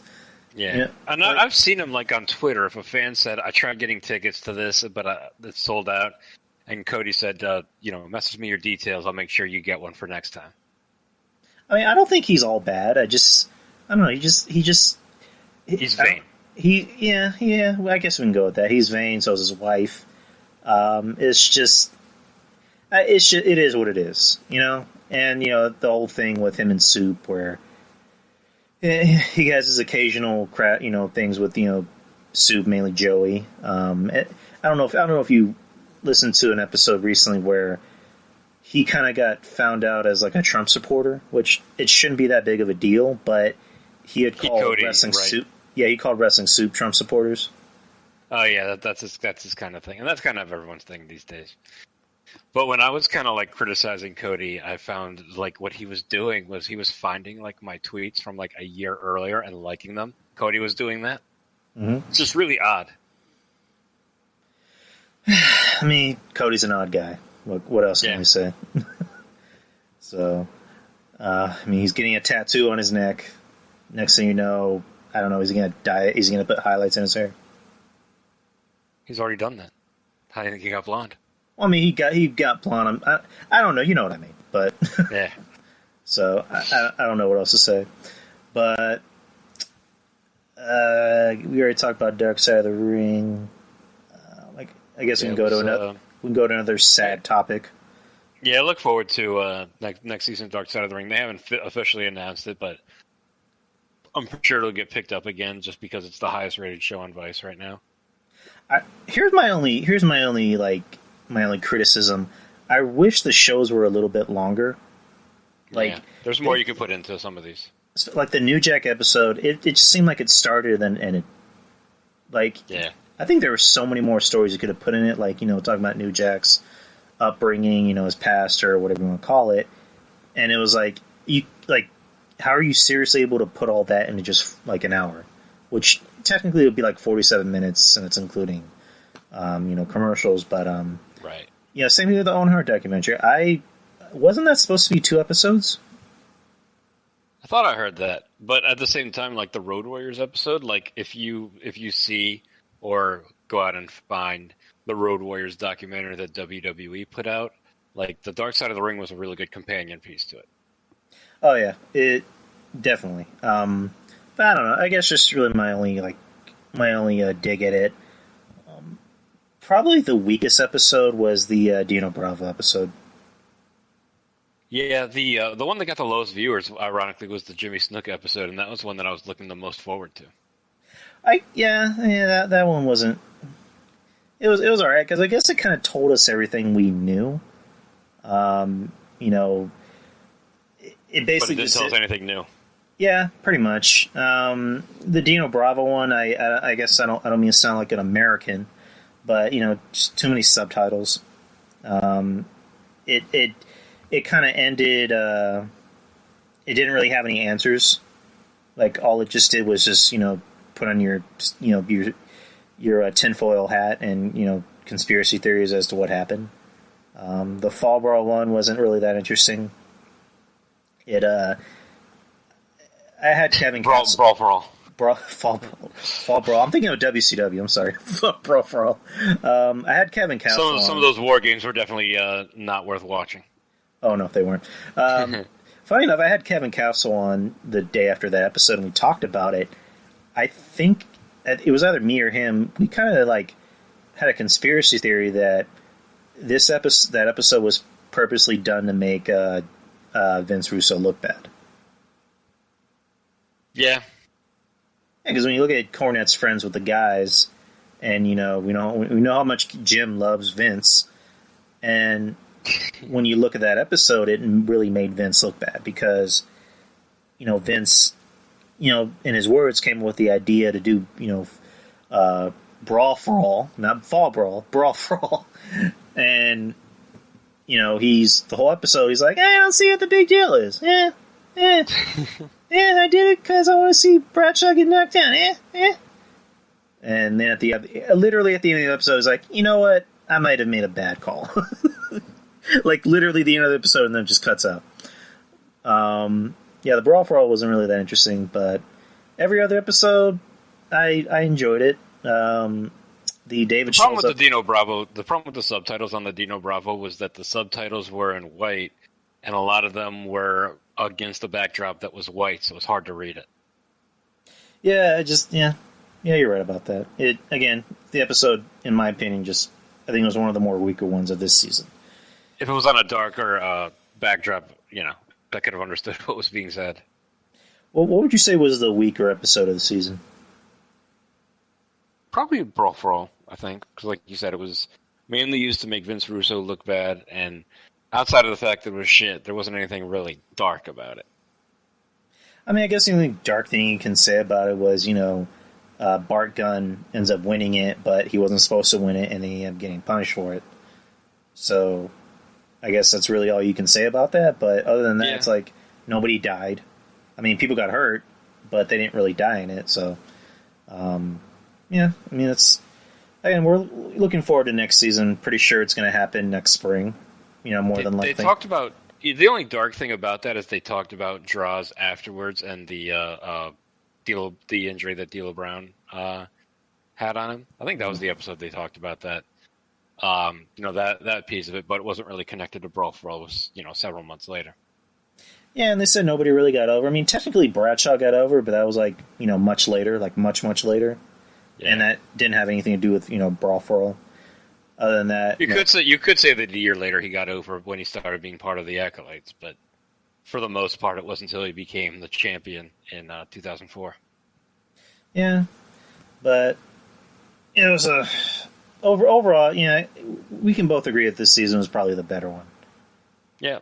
Yeah. And I've seen him, like, on Twitter. If a fan said, I tried getting tickets to this, but it's sold out. And Cody said, message me your details. I'll make sure you get one for next time. I mean, I don't think he's all bad. I don't know. He's vain. Well, I guess we can go with that. He's vain, so is his wife. It is what it is, And, the whole thing with him and Soup, where he has his occasional things with, Soup, mainly Joey. I don't know if you listened to an episode recently where he kind of got found out as like a Trump supporter, which it shouldn't be that big of a deal, but he had called wrestling Soup. Yeah, he called wrestling Soup Trump supporters. Oh yeah, that's his kind of thing, and that's kind of everyone's thing these days. But when I was kind of like criticizing Cody, I found like what he was doing was he was finding like my tweets from like a year earlier and liking them. Cody was doing that. Mm-hmm. It's just really odd. I mean, Cody's an odd guy. What else can we say? So, he's getting a tattoo on his neck. Next thing you know, I don't know, he's going to dye it. He's going to put highlights in his hair. He's already done that. How do you think he got blonde? Well, I mean, he got blonde. I don't know. You know what I mean. But yeah. So I don't know what else to say. But we already talked about Dark Side of the Ring. I guess we can go to another sad topic. Yeah, I look forward to next season of Dark Side of the Ring. They haven't officially announced it, but I'm pretty sure it'll get picked up again just because it's the highest rated show on Vice right now. Here's my only criticism. I wish the shows were a little bit longer. Like, there's more you could put into some of these. Like the New Jack episode, it just seemed like it started and ended. Like, I think there were so many more stories you could have put in it. Like, talking about New Jack's upbringing, his past or whatever you want to call it. And it was like, how are you seriously able to put all that into just like an hour? Which technically would be like 47 minutes, and it's including commercials. But Right. yeah, same with the Owen Hart documentary. Wasn't that supposed to be 2 episodes? I thought I heard that, but at the same time, like the Road Warriors episode, like if you see or go out and find the Road Warriors documentary that WWE put out, like the Dark Side of the Ring was a really good companion piece to it. Oh yeah, it definitely. But I don't know. I guess just really my only dig at it. Probably the weakest episode was the Dino Bravo episode. Yeah, the one that got the lowest viewers, ironically, was the Jimmy Snook episode, and that was one that I was looking the most forward to. That one wasn't. It was alright because I guess it kind of told us everything we knew. It basically But it didn't tell us anything new. Yeah, pretty much. The Dino Bravo one, I guess I don't mean to sound like an American, but just too many subtitles. It kind of ended. It didn't really have any answers. Like all it just did was just put on your tinfoil hat and conspiracy theories as to what happened. The Fall Brawl one wasn't really that interesting. I had Kevin Brawl for all. Fall Brawl. I'm thinking of WCW. I'm sorry. Brawl for all. I had Kevin Castle. Some of those war games were definitely not worth watching. Oh no, they weren't. Funny enough, I had Kevin Castle on the day after that episode, and we talked about it. I think it was either me or him. We kind of had a conspiracy theory that that episode was purposely done to make Vince Russo look bad. Yeah. Because when you look at Cornette's friends with the guys, and we know how much Jim loves Vince, and when you look at that episode, it really made Vince look bad because Vince, in his words, came up with the idea to do brawl for all, not fall brawl, brawl for all, and he's the whole episode. He's like, I don't see what the big deal is. Yeah, I did it because I want to see Bradshaw get knocked down. And then literally at the end of the episode, he's like, you know what? I might have made a bad call. Like literally the end of the episode, and then it just cuts out. The Brawl for All wasn't really that interesting, but every other episode, I enjoyed it. The problem with the Dino Bravo, the problem with the subtitles on the Dino Bravo was that the subtitles were in white, and a lot of them were against the backdrop that was white, so it was hard to read it. Yeah, you're right about that. The episode, in my opinion, I think it was one of the more weaker ones of this season. If it was on a darker backdrop, I could have understood what was being said. Well, what would you say was the weaker episode of the season? Probably Brawl for All, I think, because like you said, it was mainly used to make Vince Russo look bad, and outside of the fact that it was shit, there wasn't anything really dark about it. I mean, I guess the only dark thing you can say about it was, Bart Gunn ends up winning it, but he wasn't supposed to win it, and he ended up getting punished for it. So, I guess that's really all you can say about that, but other than that, It's like, nobody died. I mean, people got hurt, but they didn't really die in it, so... we're looking forward to next season. Pretty sure it's going to happen next spring. More than likely. They talked about the only dark thing about that is they talked about draws afterwards and the injury that D'Lo Brown had on him. I think that was the episode they talked about that. That piece of it, but it wasn't really connected to Brawl for All. It was several months later. Yeah, and they said nobody really got over. I mean, technically Bradshaw got over, but that was much later, much later. Yeah. And that didn't have anything to do with Brawl for All. Other than that, you could say that a year later he got over when he started being part of the Acolytes, but for the most part, it wasn't until he became the champion in 2004. Yeah, but it was overall. We can both agree that this season was probably the better one. Yeah,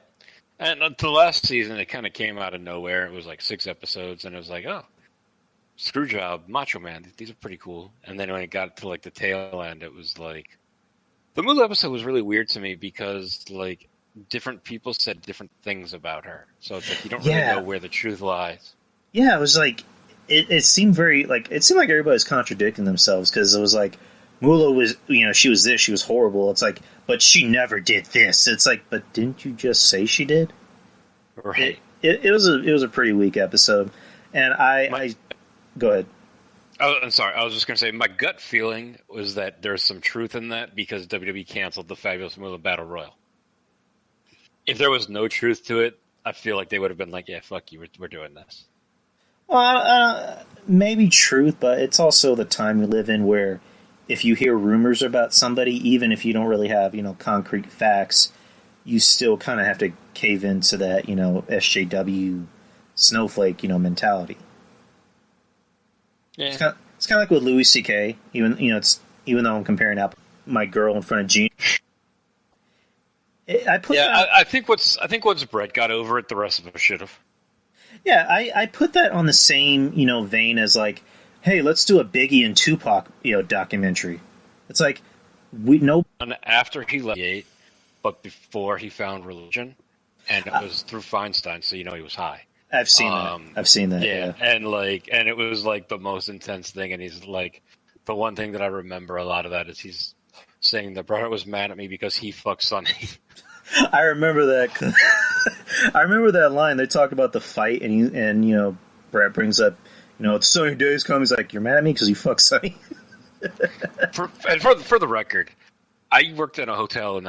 and the last season it kind of came out of nowhere. It was like 6 episodes, and it was like, oh. Screwjob, Macho Man, these are pretty cool. And then when it got to the tail end, it was like the Mulu episode was really weird to me because different people said different things about her. So it's you don't really know where the truth lies. Yeah, it was it seemed very it seemed like everybody was contradicting themselves because it was Moolah was, she was this, she was horrible. It's like, but she never did this. It's like, but didn't you just say she did? Right. It was a pretty weak episode, and I go ahead. Oh, I'm sorry. I was just going to say my gut feeling was that there's some truth in that because WWE canceled the Fabulous Moolah Battle Royal. If there was no truth to it, I feel like they would have been like, "Yeah, fuck you, we're doing this." Well, maybe truth, but it's also the time we live in where if you hear rumors about somebody, even if you don't really have concrete facts, you still kind of have to cave into that SJW snowflake mentality. Yeah. It's kind of like with Louis C.K. Even though I'm comparing out my girl in front of Gene. I think once Brett got over it, the rest of us should have. Yeah, I put that on the same vein as like, hey, let's do a Biggie and Tupac documentary. It's like we know. And after he left, but before he found religion, and it was through Feinstein, so he was high. I've seen that. I've seen that. Yeah, and it was like the most intense thing. And he's like, the one thing that I remember a lot of that is he's saying that Brett was mad at me because he fucked Sonny. I remember that. I remember that line. They talk about the fight, and Brett brings up, it's Sonny Days come. He's like, you're mad at me because you fucked Sonny. for the record, I worked in a hotel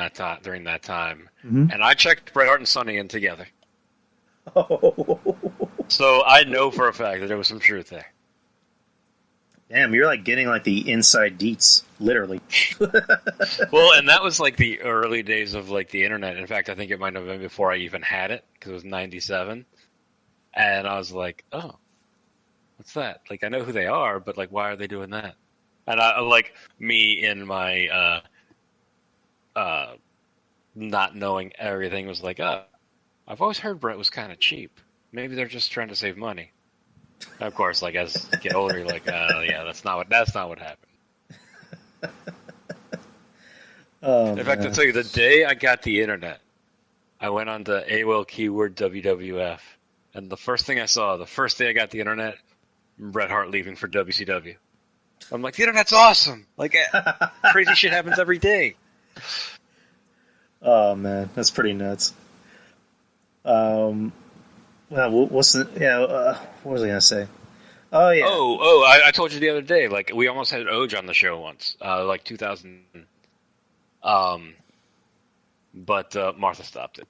during that time, and I checked Bret Hart and Sonny in together. Oh. So I know for a fact that there was some truth there. Damn, you're like getting like the inside deets, literally. Well, and that was like the early days of like the internet. In fact, I think it might have been before I even had it because it was '97, and I was like, "Oh, what's that?" Like, I know who they are, but like, why are they doing that? And I like me in my not knowing everything was like, "Oh, I've always heard Brett was kind of cheap. Maybe they're just trying to save money." And of course, like as you get older, you're like, yeah, that's not what happened. In fact, I'll tell you, the day I got the internet, I went on to AOL keyword WWF, and the first thing I saw, the first day I got the internet, Bret Hart leaving for WCW. I'm like, the internet's awesome. Like, crazy shit happens every day. Oh man, that's pretty nuts. Well, what was I gonna say? Oh yeah. I told you the other day. Like, we almost had Oj on the show once, like 2000. But Martha stopped it.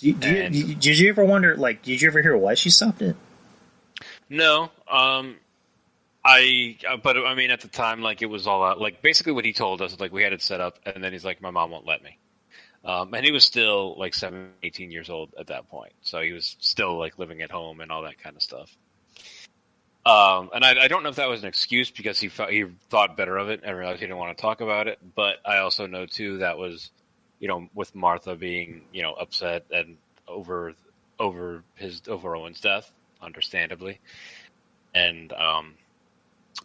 Did you ever wonder? Like, did you ever hear why she stopped it? No. But I mean, at the time, like, it was all out. Like, basically, what he told us, like, we had it set up, and then he's like, "My mom won't let me." And he was still like 18 years old at that point. So he was still like living at home and all that kind of stuff. And I don't know if that was an excuse because he thought better of it and realized he didn't want to talk about it. But I also know too, that was, with Martha being, upset and over Owen's death, understandably. And,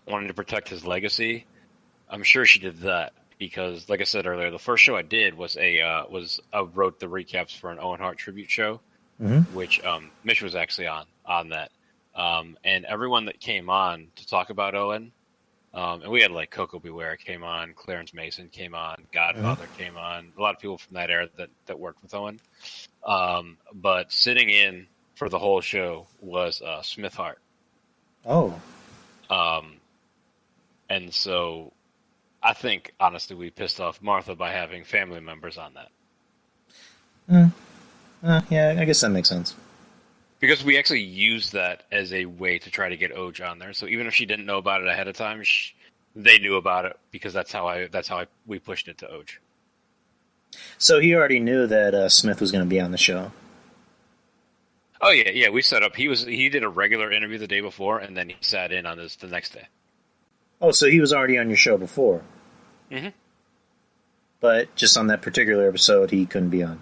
wanting to protect his legacy. I'm sure she did that. Because, like I said earlier, the first show I did was I wrote the recaps for an Owen Hart tribute show, which Mish was actually on that, and everyone that came on to talk about Owen, and we had like Coco Beware came on, Clarence Mason came on, Godfather came on, a lot of people from that era that worked with Owen, but sitting in for the whole show was Smith Hart. Oh, and so. I think, honestly, we pissed off Martha by having family members on that. Yeah, I guess that makes sense. Because we actually used that as a way to try to get Oj on there. So even if she didn't know about it ahead of time, they knew about it because that's how we pushed it to Oj. So he already knew that Smith was going to be on the show. Oh yeah. We set up. He did a regular interview the day before, and then he sat in on this the next day. Oh, so he was already on your show before. Mm-hmm. But just on that particular episode, he couldn't be on.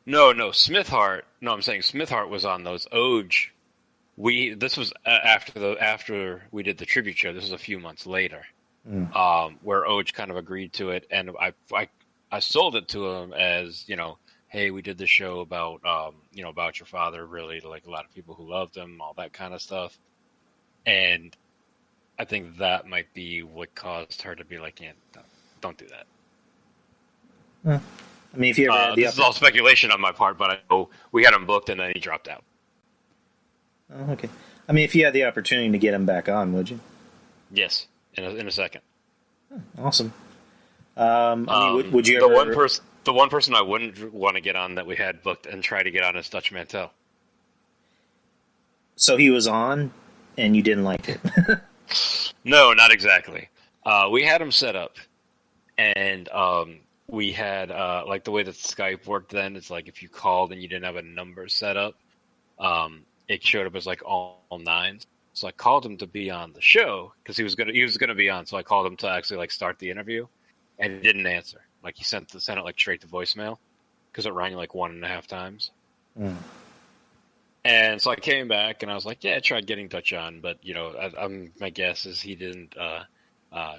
No, Smith Hart. No, I'm saying Smith Hart was on those. Oj, this was after we did the tribute show. This was a few months later, where Oj kind of agreed to it, and I sold it to him as hey, we did this show about about your father, really, like a lot of people who loved him, all that kind of stuff, and I think that might be what caused her to be like, yeah, don't do that. I mean, if you ever had the This is all speculation on my part, but I know we had him booked and then he dropped out. Oh, okay. I mean, if you had the opportunity to get him back on, would you? Yes, in a second. Awesome. I mean, would you the ever... the one person I wouldn't want to get on that we had booked and try to get on is Dutch Mantel. So he was on, and you didn't like it. No, not exactly. We had him set up, and we had like the way that Skype worked then. It's like if you called and you didn't have a number set up, it showed up as like all nines. So I called him to be on the show because he was gonna be on. So I called him to actually like start the interview, and he didn't answer. Like he sent it like straight to voicemail because it rang like 1.5 times. Mm. And so I came back and I was like, yeah, I tried getting Dutch on, but my guess is he didn't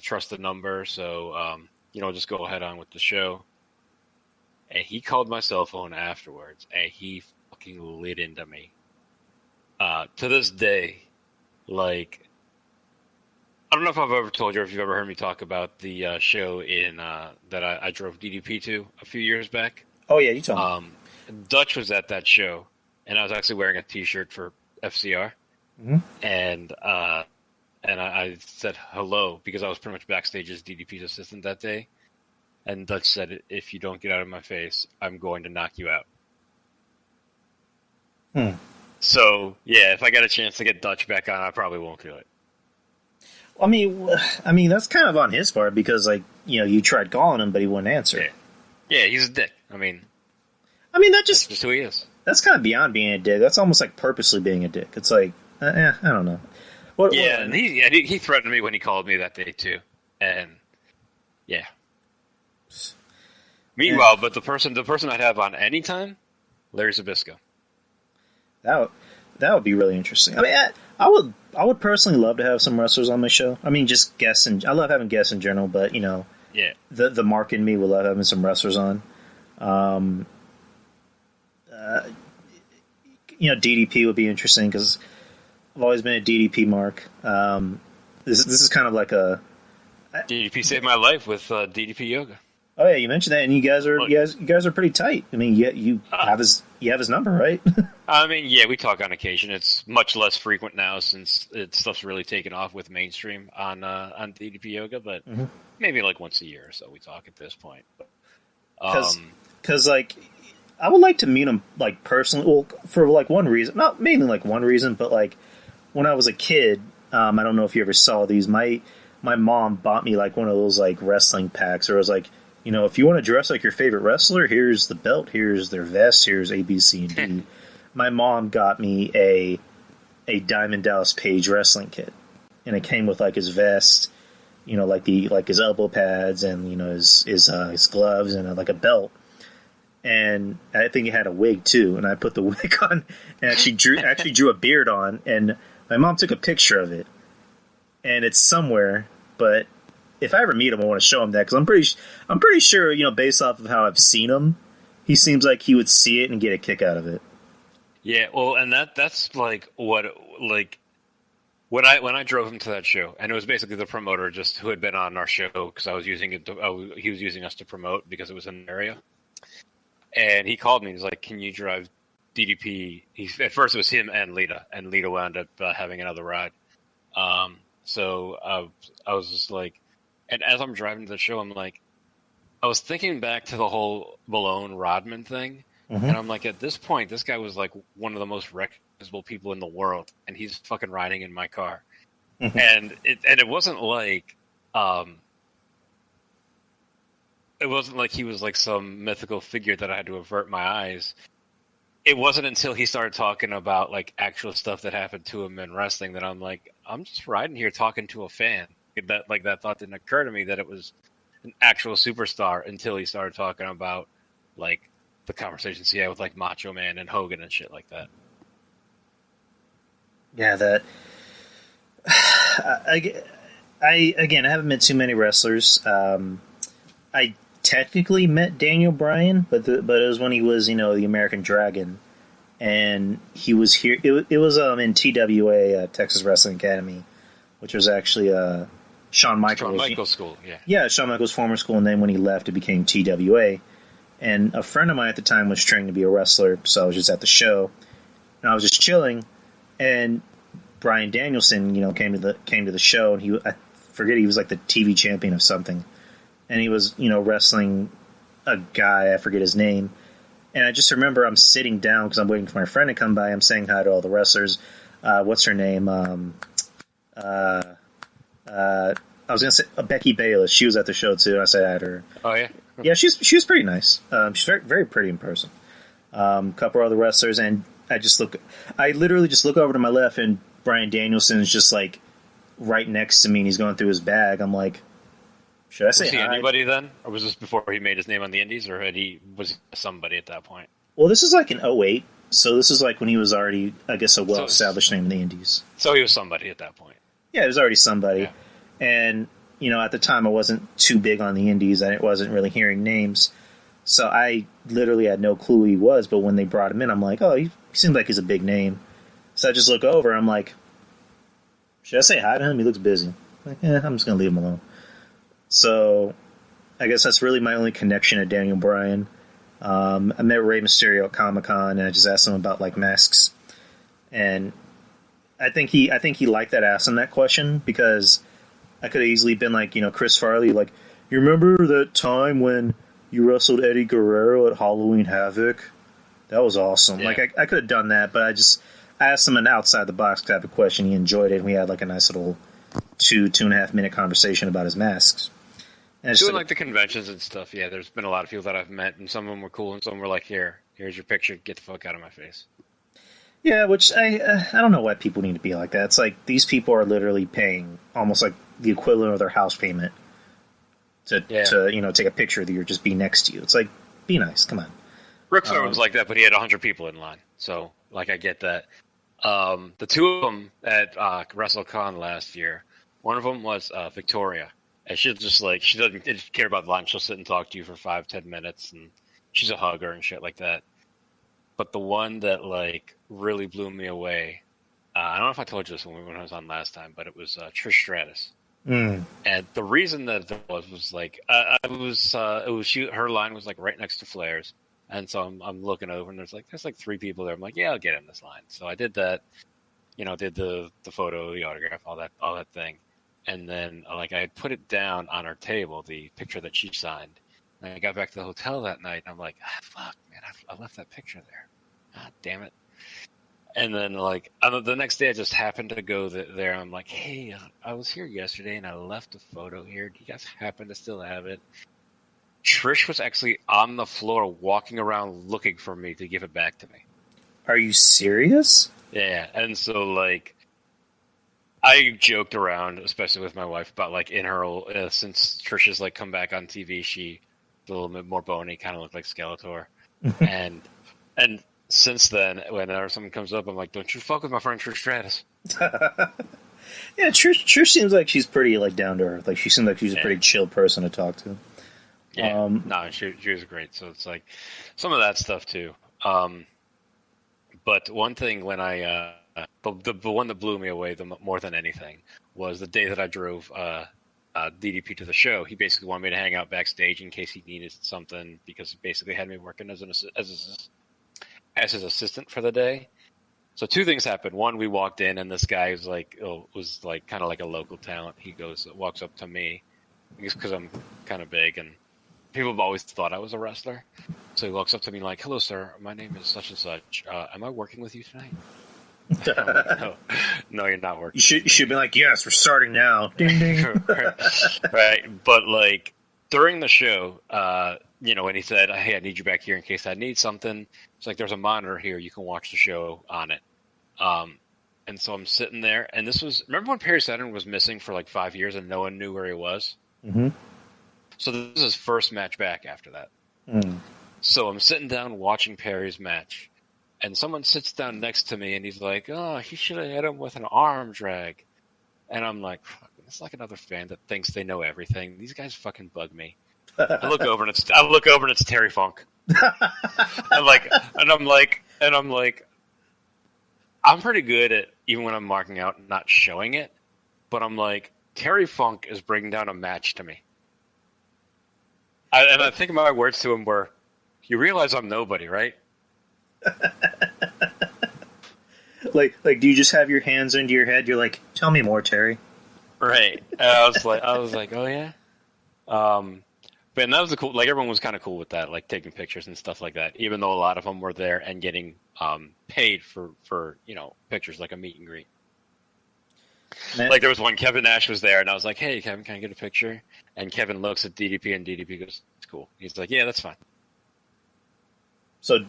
trust the number. So just go ahead on with the show. And he called my cell phone afterwards, and he fucking lit into me. To this day, like, I don't know if I've ever told you or if you've ever heard me talk about the show in that I drove DDP to a few years back. Oh, yeah, you told me. Dutch was at that show, and I was actually wearing a T-shirt for FCR. Mm-hmm. And I said hello because I was pretty much backstage as DDP's assistant that day. And Dutch said, if you don't get out of my face, I'm going to knock you out. So, yeah, if I got a chance to get Dutch back on, I probably won't do it. I mean, that's kind of on his part because, like, you tried calling him, but he wouldn't answer. Yeah, he's a dick. I mean, that's just who he is. That's kind of beyond being a dick. That's almost like purposely being a dick. It's like, I don't know. And he threatened me when he called me that day too, and yeah. Meanwhile, but the person I'd have on any time, Larry Zbyszko. That would be really interesting. I mean, I would personally love to have some wrestlers on my show. I mean, just guests, I love having guests in general, but the mark in me would love having some wrestlers on. DDP would be interesting because I've always been a DDP mark. This is kind of like a DDP saved my life with DDP yoga. Oh yeah, you mentioned that, and you guys are pretty tight. I mean, you have his number, right? I mean, yeah, we talk on occasion. It's much less frequent now since stuff's really taken off with mainstream on DDP yoga, but maybe like once a year or so we talk at this point. Because like, I would like to meet him like personally. Well, for like one reason, not mainly like one reason, but like when I was a kid, I don't know if you ever saw these. My mom bought me like one of those like wrestling packs, or it was like, if you want to dress like your favorite wrestler, here's the belt, here's their vest, here's A, B, C, and D. My mom got me a Diamond Dallas Page wrestling kit, and it came with like his vest, like his elbow pads, and his gloves, and like a belt. And I think it had a wig too, and I put the wig on, and actually drew a beard on, and my mom took a picture of it, and it's somewhere, but if I ever meet him, I want to show him that, because I'm pretty sure, based off of how I've seen him, he seems like he would see it and get a kick out of it. Yeah, well, and that's like what, like, when I drove him to that show, and it was basically the promoter just who had been on our show because I was using it. He was using us to promote because it was in an area, and he called me. He's like, "Can you drive DDP?" At first it was him and Lita wound up having another ride. So I was just like. And as I'm driving to the show, I'm like, I was thinking back to the whole Malone Rodman thing, and I'm like, at this point, this guy was like one of the most recognizable people in the world, and he's fucking riding in my car, and it wasn't like, he was like some mythical figure that I had to avert my eyes. It wasn't until he started talking about like actual stuff that happened to him in wrestling that I'm like, I'm just riding here talking to a fan. That thought didn't occur to me that it was an actual superstar until he started talking about like the conversations he had with like Macho Man and Hogan and shit like that. Yeah, I haven't met too many wrestlers. I technically met Daniel Bryan, but it was when he was the American Dragon, and he was here. It was in TWA, Texas Wrestling Academy. which was actually Shawn Michaels' school, yeah. Yeah, Shawn Michaels' former school, and then when he left, it became TWA. And a friend of mine at the time was training to be a wrestler, so I was just at the show, and I was just chilling, and Bryan Danielson, came to the show, and I forget, he was like the TV champion of something, and he was, wrestling a guy, I forget his name, and I just remember I'm sitting down because I'm waiting for my friend to come by. I'm saying hi to all the wrestlers. What's her name? I was gonna say Becky Bayless. She was at the show too. And I said hi to her. Oh yeah, yeah. She was pretty nice. She's very, very pretty in person. Couple other wrestlers, and I literally just look over to my left, and Bryan Danielson is just like right next to me, and he's going through his bag. I'm like, should I say was he hi? anybody then, or was this before he made his name on the Indies, or was he somebody at that point? Well, this is like in 2008, so this is like when he was already, I guess, a well-established name in the Indies. So he was somebody at that point. Yeah, he was already somebody. Yeah. And, at the time I wasn't too big on the Indies. I wasn't really hearing names. So I literally had no clue who he was, but when they brought him in, I'm like, oh, he seems like he's a big name. So I just look over, I'm like, should I say hi to him? He looks busy. I'm like, I'm just going to leave him alone. So I guess that's really my only connection to Daniel Bryan. I met Rey Mysterio at Comic-Con, and I just asked him about, like, masks. And I think he liked that asking that question, because I could have easily been like, Chris Farley, like, you remember that time when you wrestled Eddie Guerrero at Halloween Havoc? That was awesome. Yeah. Like, I could have done that, but I asked him an outside-the-box type of question. He enjoyed it, and we had, like, a nice little 2.5 minute conversation about his masks. And doing, like, the conventions and stuff, yeah, there's been a lot of people that I've met, and some of them were cool, and some were like, here's your picture, get the fuck out of my face. Yeah, which I don't know why people need to be like that. It's like these people are literally paying almost like the equivalent of their house payment to take a picture of you or just be next to you. It's like, be nice, come on. Ric Flair was like that, but he had 100 people in line, so like I get that. The two of them at WrestleCon last year, one of them was Victoria, and she doesn't care about the line. She'll sit and talk to you for 5-10 minutes, and she's a hugger and shit like that. But the one that like really blew me away, I don't know if I told you this when I was on last time, but it was Trish Stratus. And the reason that it was like her line was like right next to Flair's, and so I'm looking over, and there's like 3 people there. I'm like, yeah, I'll get in this line. So I did that, did the photo, the autograph, all that thing, and then like I had put it down on our table, the picture that she signed. And I got back to the hotel that night, and I'm like, fuck, man, I left that picture there. God damn it. And then, like, the next day I just happened to go there. I'm like, hey, I was here yesterday, and I left a photo here. Do you guys happen to still have it? Trish was actually on the floor walking around looking for me to give it back to me. Are you serious? Yeah, and so, like, I joked around, especially with my wife, about, like, in her, since Trish has, like, come back on TV, she's a little bit more bony, kind of look like Skeletor. and since then, whenever someone comes up, I'm like, don't you fuck with my friend Trish Stratus. Yeah, Trish seems like she's pretty, like, down to earth. Like, she seems like she's a pretty chill person to talk to. Yeah, no, she was great. So it's like some of that stuff too. But one thing when I the one that blew me away more than anything was the day that I drove DDP to the show. He basically wanted me to hang out backstage in case he needed something, because he basically had me working as his assistant for the day. So 2 things happened. One, we walked in, and this guy was like kind of like a local talent. He walks up to me, because I'm kind of big, and people have always thought I was a wrestler. So he walks up to me like, hello, sir. My name is such and such. Am I working with you tonight? Like, no, you're not working. You should be like, yes, we're starting now. Ding, ding. Right. But, like, during the show, when he said, hey, I need you back here in case I need something, it's like, there's a monitor here. You can watch the show on it. And so I'm sitting there, and remember when Perry Saturn was missing for like 5 years and no one knew where he was? Mm-hmm. So this is his first match back after that. Mm. So I'm sitting down watching Perry's match, and someone sits down next to me, and he's like, oh, he should have hit him with an arm drag. And I'm like, it's like another fan that thinks they know everything. These guys fucking bug me. I look over and it's Terry Funk. I'm like, I'm pretty good at, even when I'm marking out, not showing it. but I'm like, Terry Funk is bringing down a match to me. I think my words to him were, "You realize I'm nobody, right?" Like, do you just have your hands under your head? You're like, tell me more, Terry. Right. I was like, oh yeah. But that was cool. Like everyone was kind of cool with that, like taking pictures and stuff like that. Even though a lot of them were there and getting paid for pictures, like a meet and greet. Man. Like there was one, Kevin Nash was there, and I was like, "Hey, Kevin, can I get a picture?" And Kevin looks at DDP, and DDP goes, "It's cool." He's like, "Yeah, that's fine." So,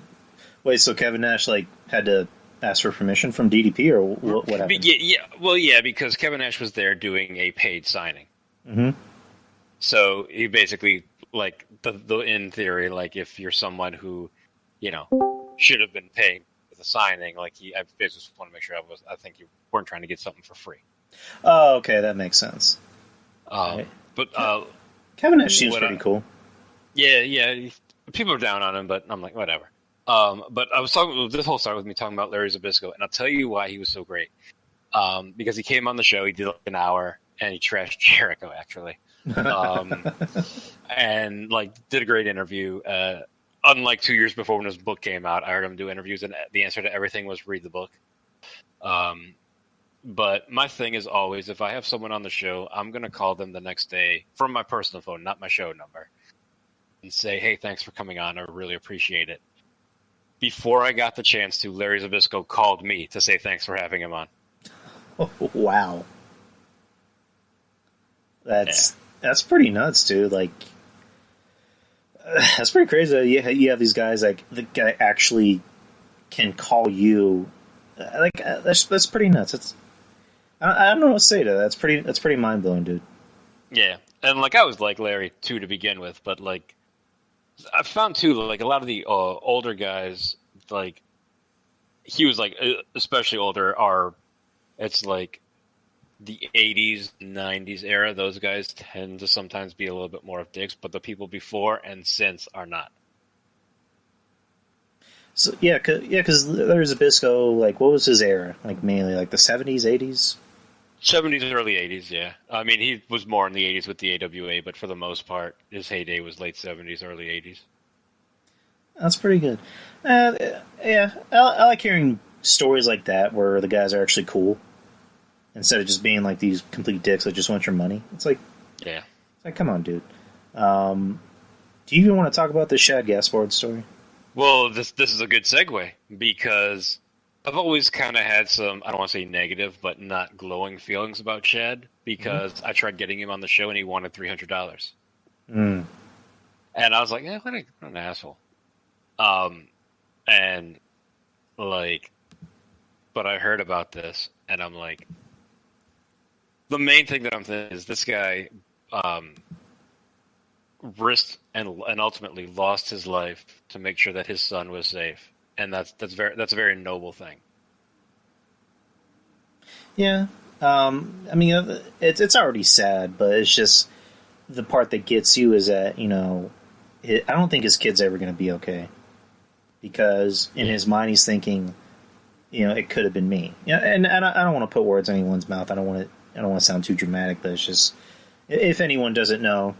wait, so Kevin Nash like had to ask for permission from DDP, or what happened? Yeah, because Kevin Nash was there doing a paid signing. Mm-hmm. So he basically, like, the in theory, like if you're someone who, should have been paying for the signing, like I just want to make sure I think you weren't trying to get something for free. Oh, okay, that makes sense. But Kevin Nash seems pretty cool. Yeah, people are down on him, but I'm like, whatever. But I was talking. This whole started with me talking about Larry Zbyszko, and I'll tell you why he was so great. Because he came on the show, he did like an hour, and he trashed Jericho actually, and like did a great interview. Unlike 2 years before when his book came out, I heard him do interviews, and the answer to everything was read the book. But my thing is always, if I have someone on the show, I'm going to call them the next day from my personal phone, not my show number, and say, "Hey, thanks for coming on. I really appreciate it." Before I got the chance to, Larry Zbyszko called me to say thanks for having him on. Oh, wow. That's pretty nuts, dude. Like, that's pretty crazy. You have these guys, like, the guy actually can call you. Like, that's pretty nuts. I don't know what to say to that. That's pretty mind-blowing, dude. Yeah. And, like, I was like Larry, too, to begin with, but, like, I found, too, like, a lot of the older guys, like, he was, like, especially older, it's, like, the 80s, 90s era, those guys tend to sometimes be a little bit more of dicks, but the people before and since are not. So, because Larry Zbyszko, like, what was his era? Like, mainly, like, the 70s, 80s? 70s, early 80s, yeah. I mean, he was more in the 80s with the AWA, but for the most part, his heyday was late 70s, early 80s. That's pretty good. Yeah, I like hearing stories like that where the guys are actually cool instead of just being like these complete dicks that just want your money. It's like, come on, dude. Do you even want to talk about the Shad Gaspard story? Well, this is a good segue because I've always kind of had some, I don't want to say negative, but not glowing feelings about Shad because I tried getting him on the show and he wanted $300. And I was like, what an asshole. And like, but I heard about this and I'm like, the main thing that I'm thinking is this guy risked and ultimately lost his life to make sure that his son was safe. And that's a very noble thing. Yeah. I mean, it's already sad, but it's just the part that gets you is that, I don't think his kid's ever going to be okay. Because in his mind, he's thinking, it could have been me. And I don't want to put words in anyone's mouth. I don't want to sound too dramatic, but it's just, if anyone doesn't know,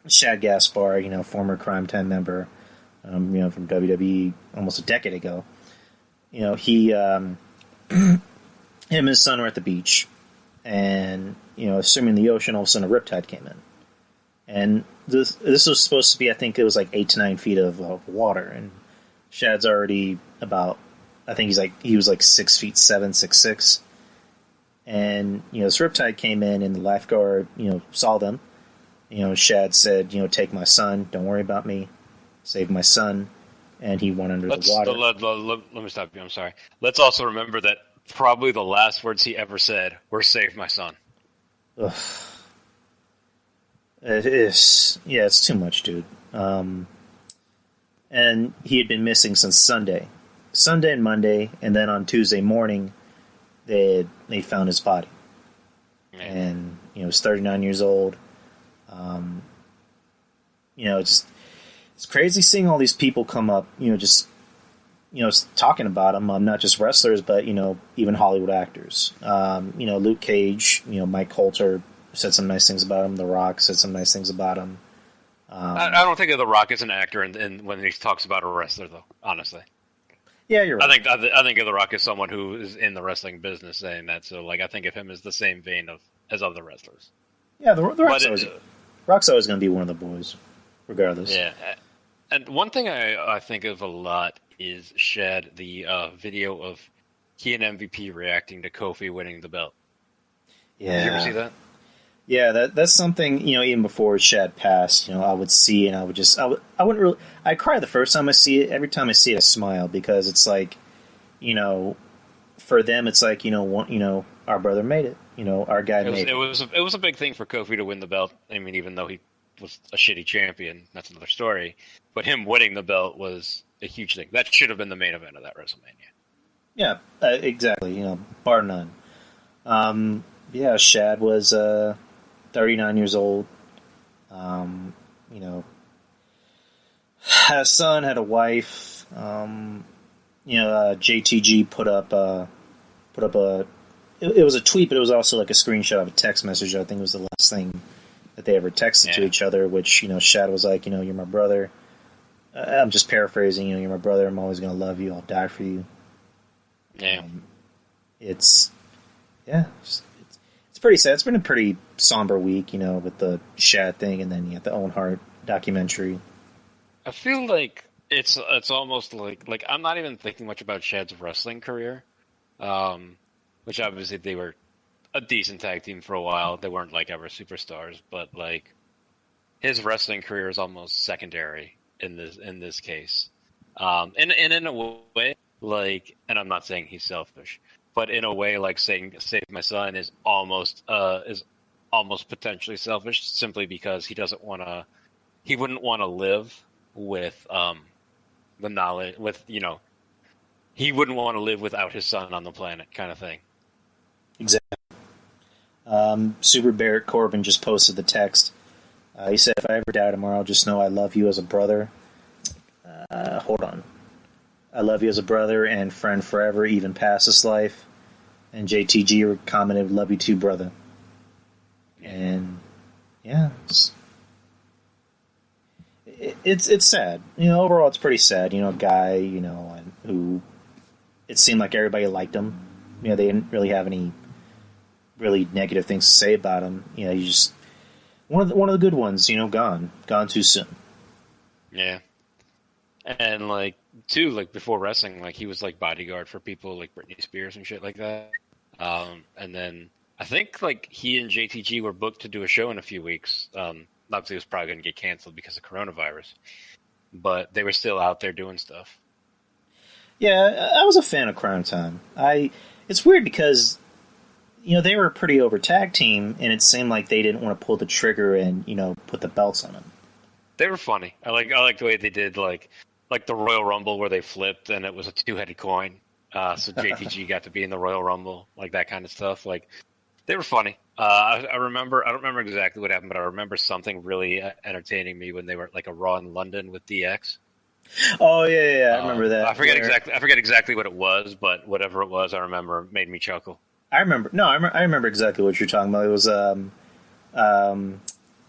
Shad Gaspard, former Crime Time member, from WWE almost a decade ago. He, him and his son were at the beach, and swimming in the ocean, all of a sudden a riptide came in, and this was supposed to be, I think it was like 8 to 9 feet of water, and Shad's already about, I think he was like 6'7", 6'6", and this riptide came in, and the lifeguard saw them. Shad said, take my son, don't worry about me. Save my son, and he went under the water. Let me stop you. I'm sorry. Let's also remember that probably the last words he ever said were "Save my son." Ugh. It is, it's too much, dude. And he had been missing since Sunday and Monday, and then on Tuesday morning, they found his body. Man. And he was 39 years old. It's crazy seeing all these people come up, just talking about them, not just wrestlers, but even Hollywood actors. Luke Cage, Mike Coulter said some nice things about him. The Rock said some nice things about him. I don't think of The Rock as an actor when he talks about a wrestler, though. Honestly, yeah, you're right. I think of The Rock as someone who is in the wrestling business saying that. So, I think of him as the same vein as other wrestlers. Yeah, the Rock's always going to be one of the boys, regardless. Yeah, and one thing I think of a lot is Shad, the video of he and MVP reacting to Kofi winning the belt. Yeah, did you ever see that? Yeah, that's something, even before Shad passed, I would see, and I wouldn't really, I cry the first time I see it. Every time I see it, I smile, because it's like, for them, it's like, our brother made it, our guy made it. It was a big thing for Kofi to win the belt. I mean, even though he was a shitty champion, that's another story, but him winning the belt was a huge thing. That should have been the main event of that WrestleMania. Yeah, exactly, bar none. Yeah, Shad was, 39 years old, had a son, had a wife. JTG put up it was a tweet, but it was also like a screenshot of a text message. I think it was the last thing that they ever texted to each other, which, Shad was like, you're my brother. I'm just paraphrasing, you're my brother. I'm always going to love you. I'll die for you. Yeah. It's pretty sad. It's been a pretty somber week, with the Shad thing, and then the Owen Hart documentary. I feel like it's almost like I'm not even thinking much about Shad's wrestling career, which obviously they were a decent tag team for a while. They weren't ever superstars, but his wrestling career is almost secondary in this case. And in a way, and I'm not saying he's selfish, but in a way, saying "save my son" is almost potentially selfish, simply because he wouldn't want to live with the knowledge, he wouldn't want to live without his son on the planet, kind of thing. Exactly. Super Barrett Corbin just posted the text. He said, "If I ever die tomorrow, just know I love you as a brother." Hold on. "I love you as a brother and friend forever, even past this life." And JTG commented, "Love you too, brother." And yeah, it's sad. Overall, it's pretty sad. A guy, who it seemed like everybody liked him. They didn't really have any really negative things to say about him. You just one of the good ones. Gone too soon. Yeah, and before wrestling, he was bodyguard for people like Britney Spears and shit like that. And then I think he and JTG were booked to do a show in a few weeks. Obviously, it was probably going to get canceled because of coronavirus, but they were still out there doing stuff. Yeah, I was a fan of Crime Time. It's weird because they were a pretty over tag team, and it seemed like they didn't want to pull the trigger and put the belts on them. They were funny. I like the way they did like the Royal Rumble where they flipped and it was a two-headed coin. So JTG got to be in the Royal Rumble, that kind of stuff. They were funny. I don't remember exactly what happened, but I remember something really entertaining me when they were a Raw in London with DX. Oh yeah, I remember that. I forget exactly what it was, but whatever it was, I remember made me chuckle. I remember exactly what you're talking about. It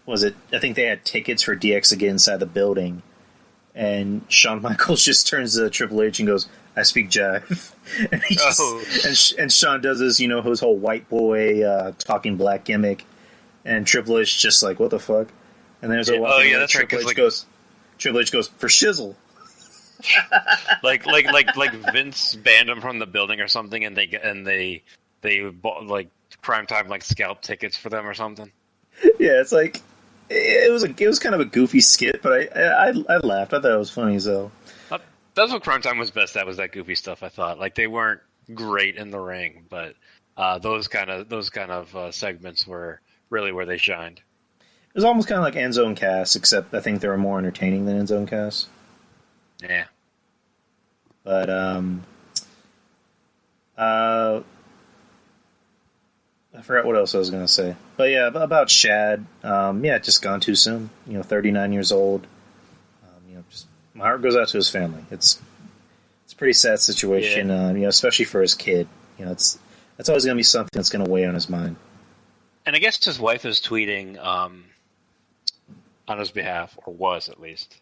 was I think they had tickets for DX to get inside the building, and Shawn Michaels just turns to Triple H and goes, "I speak jive," and Shawn does his his whole white boy talking black gimmick, and Triple H just what the fuck, and there's that's Triple H goes, "For shizzle." like Vince banned him from the building or something, and they bought Crime Time scalp tickets for them or something. Yeah, it's it was kind of a goofy skit, but I laughed. I thought it was funny. So that's what Crime Time was best at, was that goofy stuff. I thought they weren't great in the ring, but those kind of segments were really where they shined. It was almost kind of like End Zone Cast, except I think they were more entertaining than End Zone Cast. Yeah. But I forgot what else I was going to say. But yeah, about Shad, just gone too soon. 39 years old. Just my heart goes out to his family. It's a pretty sad situation, especially for his kid. That's always going to be something that's going to weigh on his mind. And I guess his wife is tweeting on his behalf, or was at least.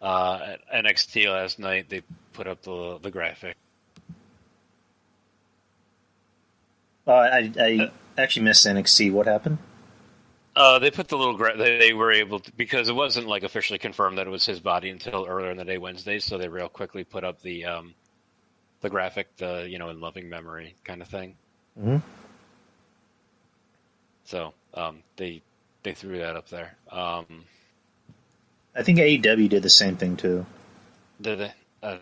At NXT last night, they put up the graphic. I actually missed NXT. What happened? They put the little they were able to, because it wasn't like officially confirmed that it was his body until earlier in the day Wednesday, so they real quickly put up the graphic, in loving memory kind of thing. Mm-hmm. So they threw that up there. I think AEW did the same thing too. Did they? I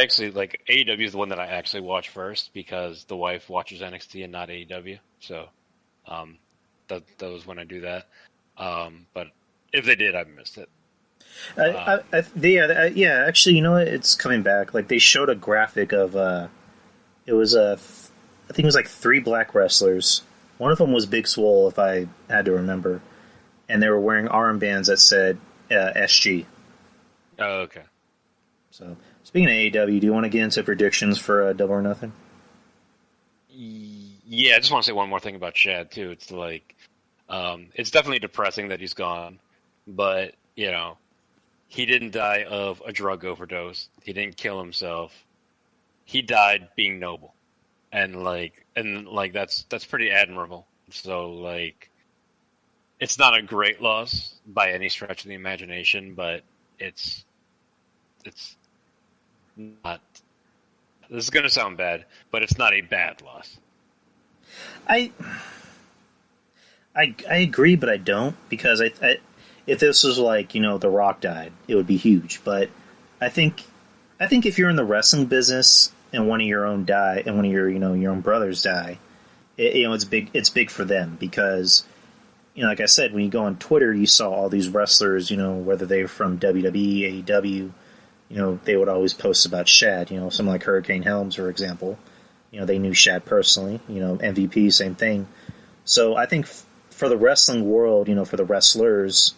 actually AEW is the one that I actually watch first because the wife watches NXT and not AEW. So that was when I do that. But if they did, I missed it. Actually, you know what? It's coming back. Like they showed a graphic of it was I think it was like 3 black wrestlers. One of them was Big Swole, if I had to remember, and they were wearing armbands that said SG. Oh, okay. So, speaking of AEW, do you want to get into predictions for Double or Nothing? Yeah, I just want to say one more thing about Shad, too. It's it's definitely depressing that he's gone, but, he didn't die of a drug overdose. He didn't kill himself. He died being noble. And that's pretty admirable. So, it's not a great loss by any stretch of the imagination, but it's not. This is going to sound bad, but it's not a bad loss. I agree, but I don't, because I if this was The Rock died, it would be huge. But I think if you're in the wrestling business and one of your own die and one of your your own brothers die, it's big. It's big for them because like I said, when you go on Twitter, you saw all these wrestlers, whether they were from WWE, AEW. They would always post about Shad. Someone like Hurricane Helms, for example. They knew Shad personally. MVP, same thing. So I think for the wrestling world, for the wrestlers,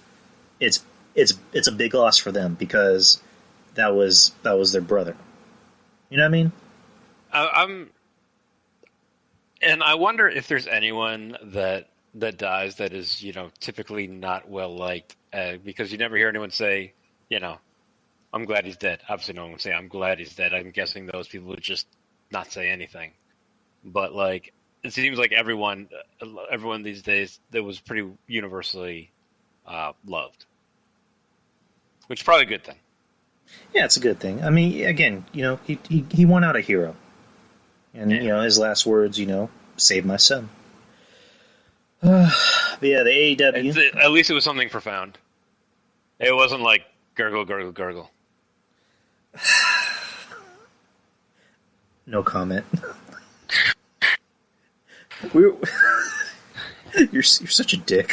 it's a big loss for them because that was their brother. You know what I mean? And I wonder if there's anyone that dies that is typically not well liked because you never hear anyone say I'm glad he's dead. Obviously, no one would say, I'm glad he's dead. I'm guessing those people would just not say anything. But, it seems like everyone these days that was pretty universally loved. Which is probably a good thing. Yeah, it's a good thing. I mean, again, he won out a hero. And, his last words, save my son. But yeah, the AEW... At least it was something profound. It wasn't like, gurgle, gurgle, gurgle. No comment. You're such a dick.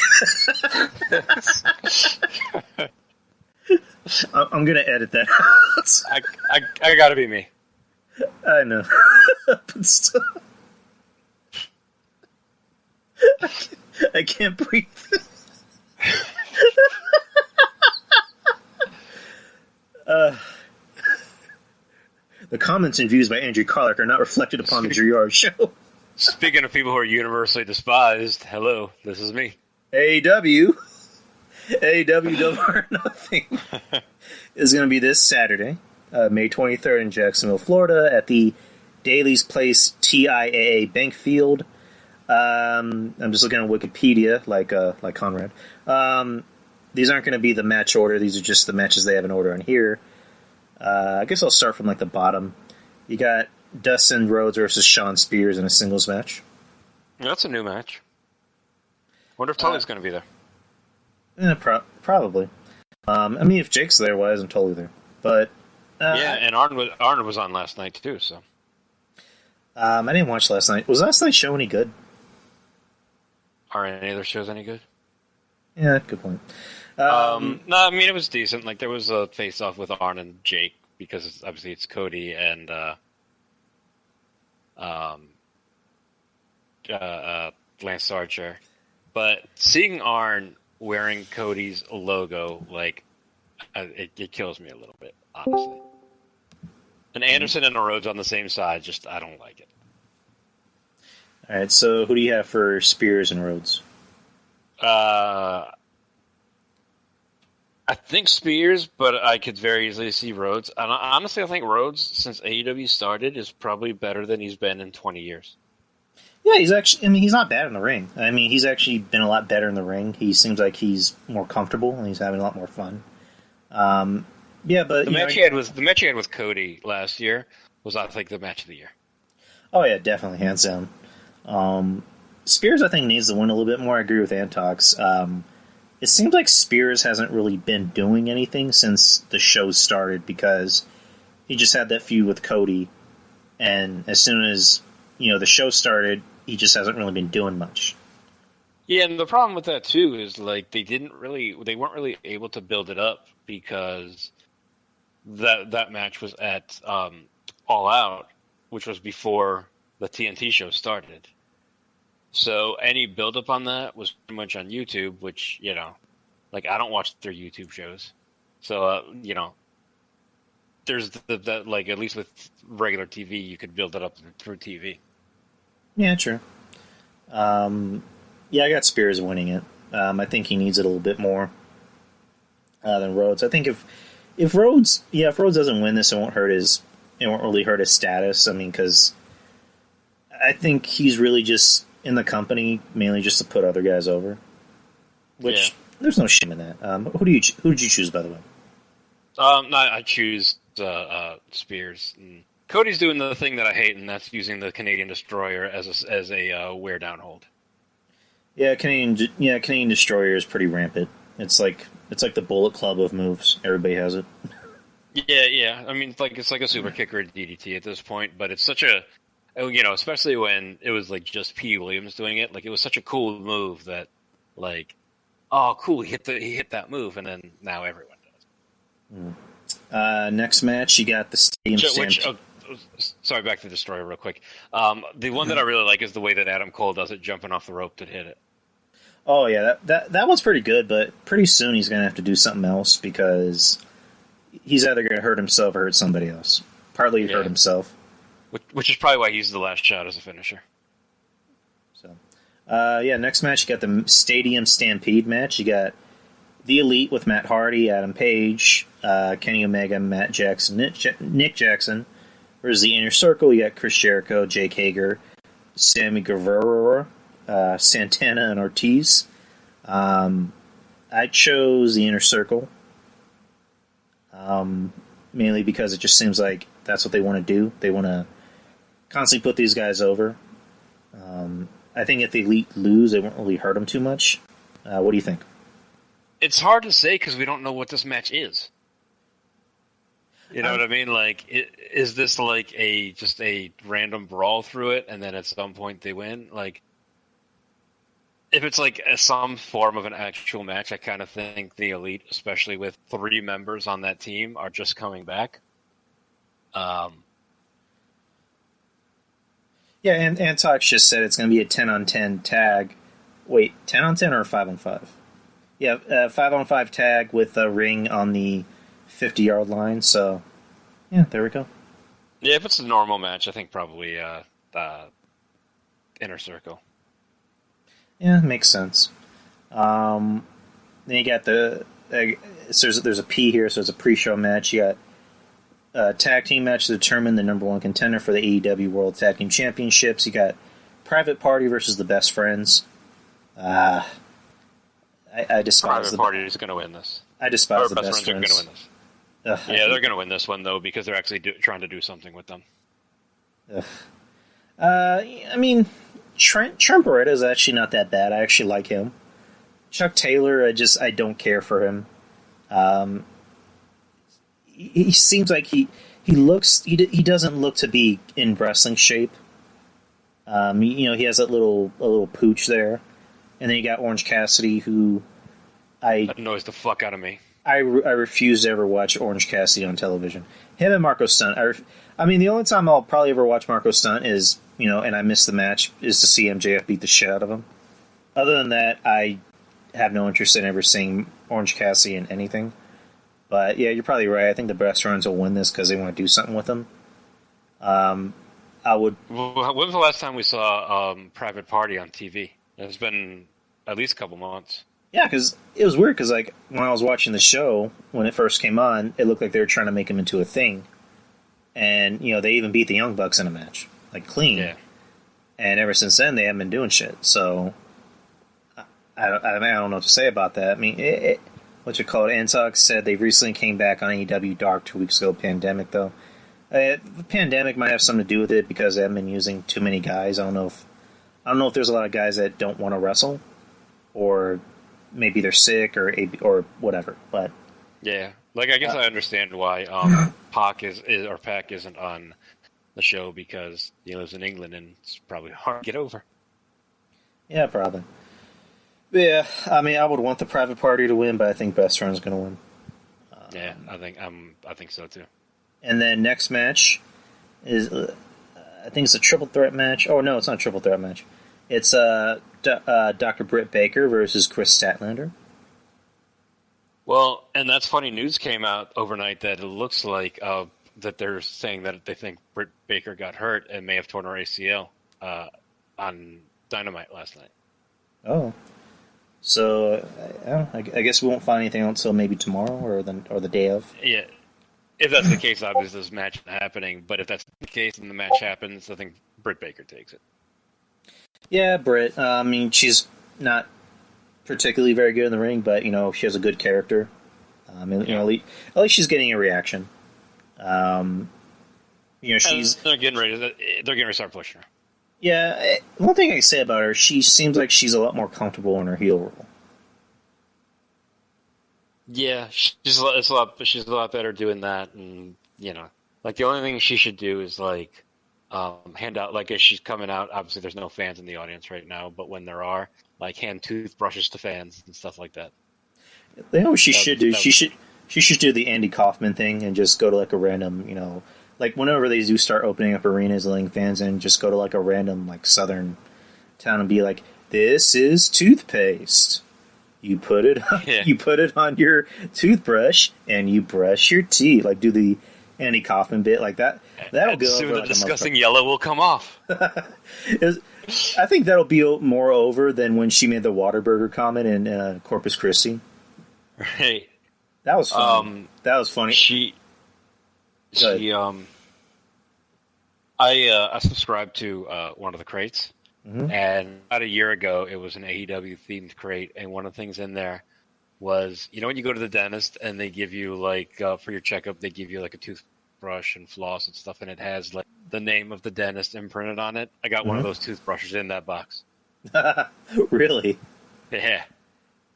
I'm gonna edit that out. I gotta be me. I know. But still, I can't breathe. The comments and views by Andrew Karluk are not reflected upon the Drew Yard Show. Speaking of people who are universally despised, hello, this is me. AEW Double or Nothing is going to be this Saturday, May 23rd in Jacksonville, Florida, at the Daly's Place TIAA Bank Field. I'm just looking at Wikipedia, like Conrad. These aren't going to be the match order. These are just the matches they have in order on here. I guess I'll start from the bottom. You got Dustin Rhodes versus Shawn Spears in a singles match. That's a new match. Wonder if Tully's going to be there. Probably. I mean, if Jake's there, why isn't Tully there? But yeah, and Arn was on last night too. So I didn't watch last night. Was last night's show any good? Are any other shows any good? Yeah, good point. No, I mean it was decent. There was a face-off with Arn and Jake because obviously it's Cody and Lance Archer. But seeing Arn wearing Cody's logo, it kills me a little bit, honestly. An Anderson and a Rhodes on the same side, I don't like it. All right, so who do you have for Spears and Rhodes? I think Spears, but I could very easily see Rhodes. And honestly, I think Rhodes, since AEW started, is probably better than he's been in 20 years. Yeah, he's actually. I mean, he's not bad in the ring. I mean, he's actually been a lot better in the ring. He seems like he's more comfortable and he's having a lot more fun. Yeah, but the match he had with Cody last year was, I think, the match of the year. Oh yeah, definitely, hands down. Spears, I think, needs to win a little bit more. I agree with Antox. It seems like Spears hasn't really been doing anything since the show started because he just had that feud with Cody, and as soon as the show started, he just hasn't really been doing much. Yeah, and the problem with that too is they weren't really able to build it up because that match was at All Out, which was before the TNT show started. So any build up on that was pretty much on YouTube, which I don't watch their YouTube shows. So there's that at least with regular TV, you could build it up through TV. Yeah, true. Yeah, I got Spears winning it. I think he needs it a little bit more than Rhodes. I think if Rhodes doesn't win this, it won't really hurt his status. I mean, because I think he's really just in the company mainly just to put other guys over. Which there's no shame in that. Who did you choose, by the way? I choose Spears. Cody's doing the thing that I hate, and that's using the Canadian Destroyer as a wear down hold. Yeah, Canadian Destroyer is pretty rampant. It's like the Bullet Club of moves. Everybody has it. Yeah. I mean, it's like a super kicker at DDT at this point, but it's such a especially when it was just P. Williams doing it. It was such a cool move that oh, cool, he hit that move, and then now everyone does. Next match, you got the Stadium sorry, back to Destroyer real quick. The one that I really like is the way that Adam Cole does it, jumping off the rope to hit it. Oh yeah, that one's pretty good, but pretty soon he's going to have to do something else because he's either going to hurt himself or hurt somebody else. Partly hurt himself. Which is probably why he's the last shot as a finisher. So, next match, you got the Stadium Stampede match. You got The Elite with Matt Hardy, Adam Page, Kenny Omega, Matt Jackson, Nick Jackson. Versus the Inner Circle, you got Chris Jericho, Jake Hager, Sammy Guevara, Santana, and Ortiz. I chose the Inner Circle. Mainly because it just seems like that's what they want to do. They want to constantly put these guys over. I think if the Elite lose, it won't really hurt them too much. What do you think? It's hard to say because we don't know what this match is. You know what I mean? Is this just a random brawl through it, and then at some point they win? If it's some form of an actual match, I kind of think the Elite, especially with 3 members on that team, are just coming back. Yeah, and Antox just said it's going to be a 10-on-10 tag. Wait, 10-on-10 or 5-on-5? Yeah, 5-on-5 tag with a ring on the 50-yard line, so yeah, there we go. Yeah, if it's a normal match, I think probably Inner Circle. Yeah, makes sense. Then you got so there's a P here, so it's a pre-show match. You got a tag team match to determine the number 1 contender for the AEW World Tag Team Championships. You got Private Party versus the Best Friends. I despise Private Party is going to win this. I despise the Best Friends. Are going to win this. They're going to win this one, though, because they're actually trying to do something with them. I mean, Trent Beretta is actually not that bad. I actually like him. Chuck Taylor, I don't care for him. He seems like he doesn't look to be in wrestling shape. He has that little pooch there, and then you got Orange Cassidy, who that annoys the fuck out of me. I refuse to ever watch Orange Cassidy on television. Him and Marco Stunt. I mean, the only time I'll probably ever watch Marco Stunt is, and I miss the match, is to see MJF beat the shit out of him. Other than that, I have no interest in ever seeing Orange Cassidy in anything. But yeah, you're probably right. I think the Best Friends will win this because they want to do something with him. I would. When was the last time we saw Private Party on TV? It's been at least a couple months. Yeah, because it was weird. Because like when I was watching the show when it first came on, it looked like they were trying to make him into a thing, and they even beat the Young Bucks in a match, like clean. Yeah. And ever since then, they haven't been doing shit. So I don't know what to say about that. I mean, what you call it? Antox said they recently came back on AEW Dark 2 weeks ago. Pandemic though, the pandemic might have something to do with it because they haven't been using too many guys. I don't know if there's a lot of guys that don't want to wrestle, or maybe they're sick or whatever. But yeah, like I guess I understand why Pac isn't on the show because he lives in England and it's probably hard to get over. Yeah, probably. But yeah, I mean, I would want the Private Party to win, but I think Best Friend's going to win. Yeah, I think so too. And then next match is, I think it's a triple threat match. Oh no, it's not a triple threat match. It's Dr. Britt Baker versus Chris Statlander. Well, and that's funny. News came out overnight that it looks like that they're saying that they think Britt Baker got hurt and may have torn her ACL on Dynamite last night. Oh, so I guess we won't find anything else until maybe tomorrow or the day of. Yeah, if that's the case, obviously this match is happening. But if that's the case and the match happens, I think Britt Baker takes it. Yeah, Britt. I mean, she's not particularly very good in the ring, but she has a good character. At least she's getting a reaction. She's they're getting ready to start pushing her. Yeah, one thing I can say about her, she seems like she's a lot more comfortable in her heel role. Yeah, she's a lot better doing that, and like the only thing she should do is like hand out, like as she's coming out. Obviously, there's no fans in the audience right now, but when there are, like hand toothbrushes to fans and stuff like that. You know what she should do? She should do the Andy Kaufman thing and just go to like a random, like whenever they do start opening up arenas, letting fans in, just go to like a random like southern town and be like, "This is toothpaste. You put it on your toothbrush and you brush your teeth." Like do the Andy Kaufman bit like that. That'll go soon. Over The like disgusting yellow will come off. I think that'll be more over than when she made the Whataburger comment in Corpus Christi. Right. That was funny. I subscribed to one of the crates, Mm-hmm. and about a year ago, it was an AEW themed crate, and one of the things in there was, when you go to the dentist and they give you like for your checkup, they give you like a toothbrush and floss and stuff, and it has like the name of the dentist imprinted on it. I got one of those toothbrushes in that box. Really? Yeah.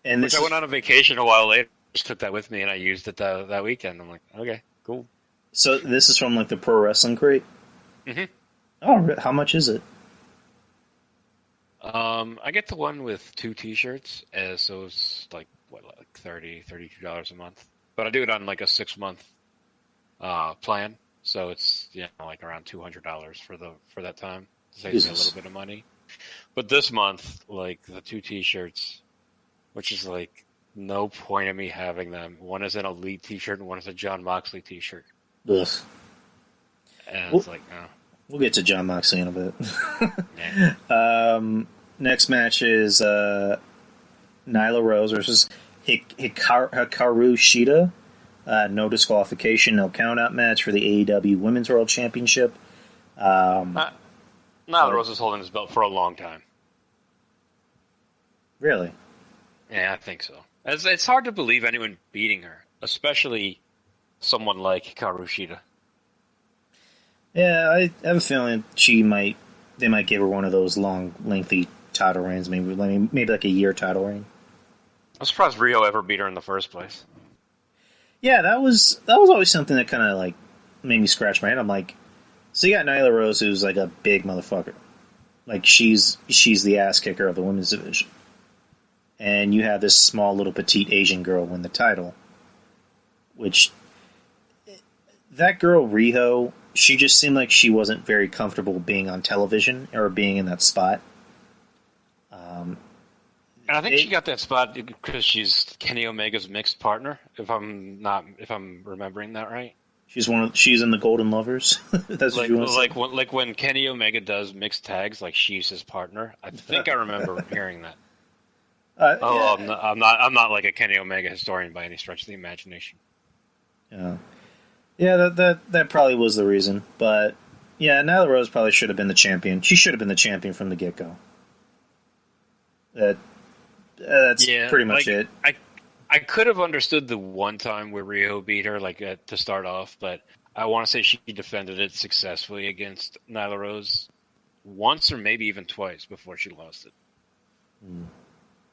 And I went on a vacation a while later. Just took that with me, and I used it that weekend. I'm like, okay, cool. So this is from like the Pro Wrestling crate? Mm-hmm. Oh, how much is it? I get the one with 2 T-shirts, so it's like $32 a month. But I do it on like a 6-month plan, so it's like around $200 for that time. Saves me a little bit of money. But this month, like the 2 T-shirts, which is like no point in me having them. One is an Elite T-shirt and one is a John Moxley T-shirt. Ugh. And it's like, oh. We'll get to John Moxley in a bit. Yeah. Next match is Nyla Rose versus Hikaru Shida. No disqualification, no count-out match for the AEW Women's World Championship. Nyla Rose is holding his belt for a long time. Really? Yeah, I think so. It's hard to believe anyone beating her, especially someone like Hikaru Shida. Yeah, I have a feeling they might give her one of those long, lengthy title reigns, maybe like a year title reign. I'm surprised Rio ever beat her in the first place. Yeah, that was always something that kind of like made me scratch my head. I'm like, so you got Nyla Rose, who's like a big motherfucker, like she's the ass kicker of the women's division, and you have this small little petite Asian girl win the title, which that girl Riho. She just seemed like she wasn't very comfortable being on television or being in that spot. And I think she got that spot because she's Kenny Omega's mixed partner, if I'm remembering that right. She's in the Golden Lovers. That's what you want to say. Like when Kenny Omega does mixed tags, like she's his partner. I think I remember hearing that. Yeah. I'm not like a Kenny Omega historian by any stretch of the imagination. Yeah, yeah, that probably was the reason. But yeah, Nyla Rose probably should have been the champion. She should have been the champion from the get go. That's pretty much it. I could have understood the one time where Riho beat her, to start off, but I want to say she defended it successfully against Nyla Rose once or maybe even twice before she lost it.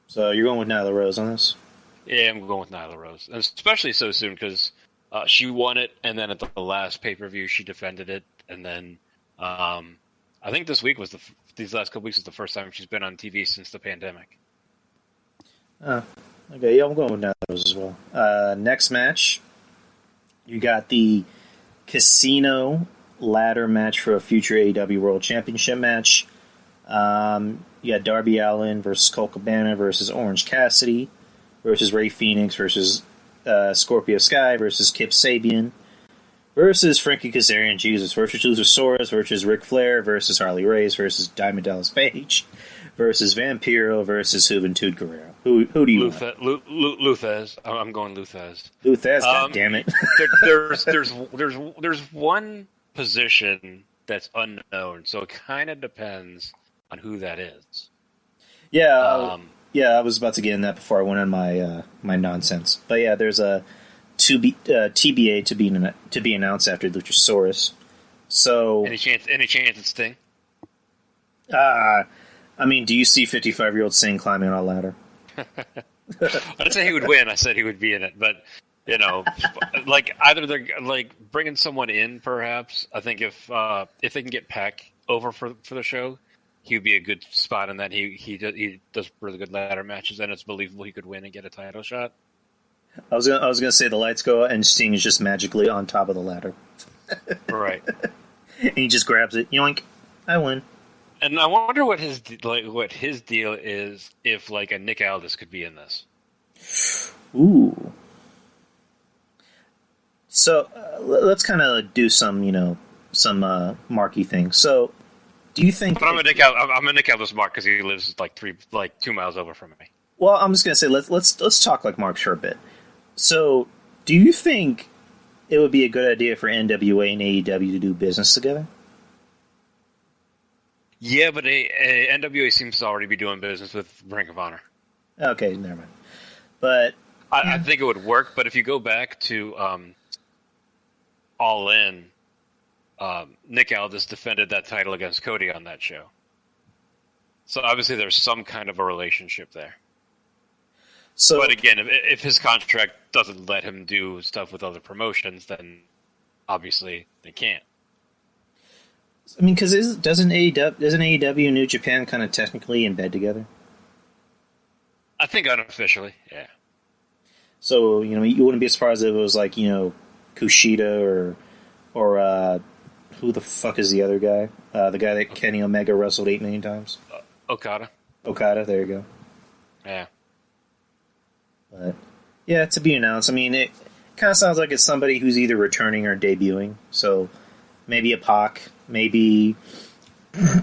So you're going with Nyla Rose on this? Yeah, I'm going with Nyla Rose, and especially so soon because she won it, and then at the last pay-per-view she defended it, and then I think this week was these last couple weeks was the first time she's been on TV since the pandemic. Okay, yeah, I'm going with Nyla Rose as well. Next match, you got the Casino ladder match for a future AEW World Championship match. You got Darby Allin versus Colt Cabana versus Orange Cassidy versus Rey Fenix versus Scorpio Sky versus Kip Sabian versus Frankie Kazarian Jesus versus Luchasaurus versus Ric Flair versus Harley Race versus Diamond Dallas Page versus Vampiro versus Juventud Guerrero. Who do you want? Luthez. I'm going Luthez. Luthez, God damn it. There's one position that's unknown, so it kind of depends on who that is. Yeah, I was about to get in that before I went on my my nonsense. But yeah, there's a TBA to be announced after Luchasaurus. So any chance it's Sting? I mean, do you see 55-year-old Sting climbing on a ladder? I didn't say he would win. I said he would be in it, but either they're bringing someone in, perhaps. I think if they can get Peck over for the show, he would be a good spot in that. He does really good ladder matches, and it's believable he could win and get a title shot. I was gonna say the lights go out and Sting is just magically on top of the ladder, right? And he just grabs it. Yoink! I win. And I wonder what his deal is if a Nick Aldis could be in this. Ooh. So let's kind of do some marky things. So, do you think? But I'm a Nick Aldis mark because he lives 2 miles over from me. Well, I'm just gonna say let's talk like Mark for a bit. So, do you think it would be a good idea for NWA and AEW to do business together? Yeah, but NWA seems to already be doing business with Ring of Honor. Okay, never mind. But I think it would work. But if you go back to All In, Nick Aldis defended that title against Cody on that show. So obviously there's some kind of a relationship there. So, but again, if his contract doesn't let him do stuff with other promotions, then obviously they can't. I mean, because doesn't AEW and New Japan kind of technically embed together? I think unofficially, yeah. So you wouldn't be surprised if it was Kushida or who the fuck is the other guy? The guy that Kenny Omega wrestled 8 million times. Okada. There you go. Yeah. But yeah, to be announced. I mean, it kind of sounds like it's somebody who's either returning or debuting. So maybe a Pac, maybe I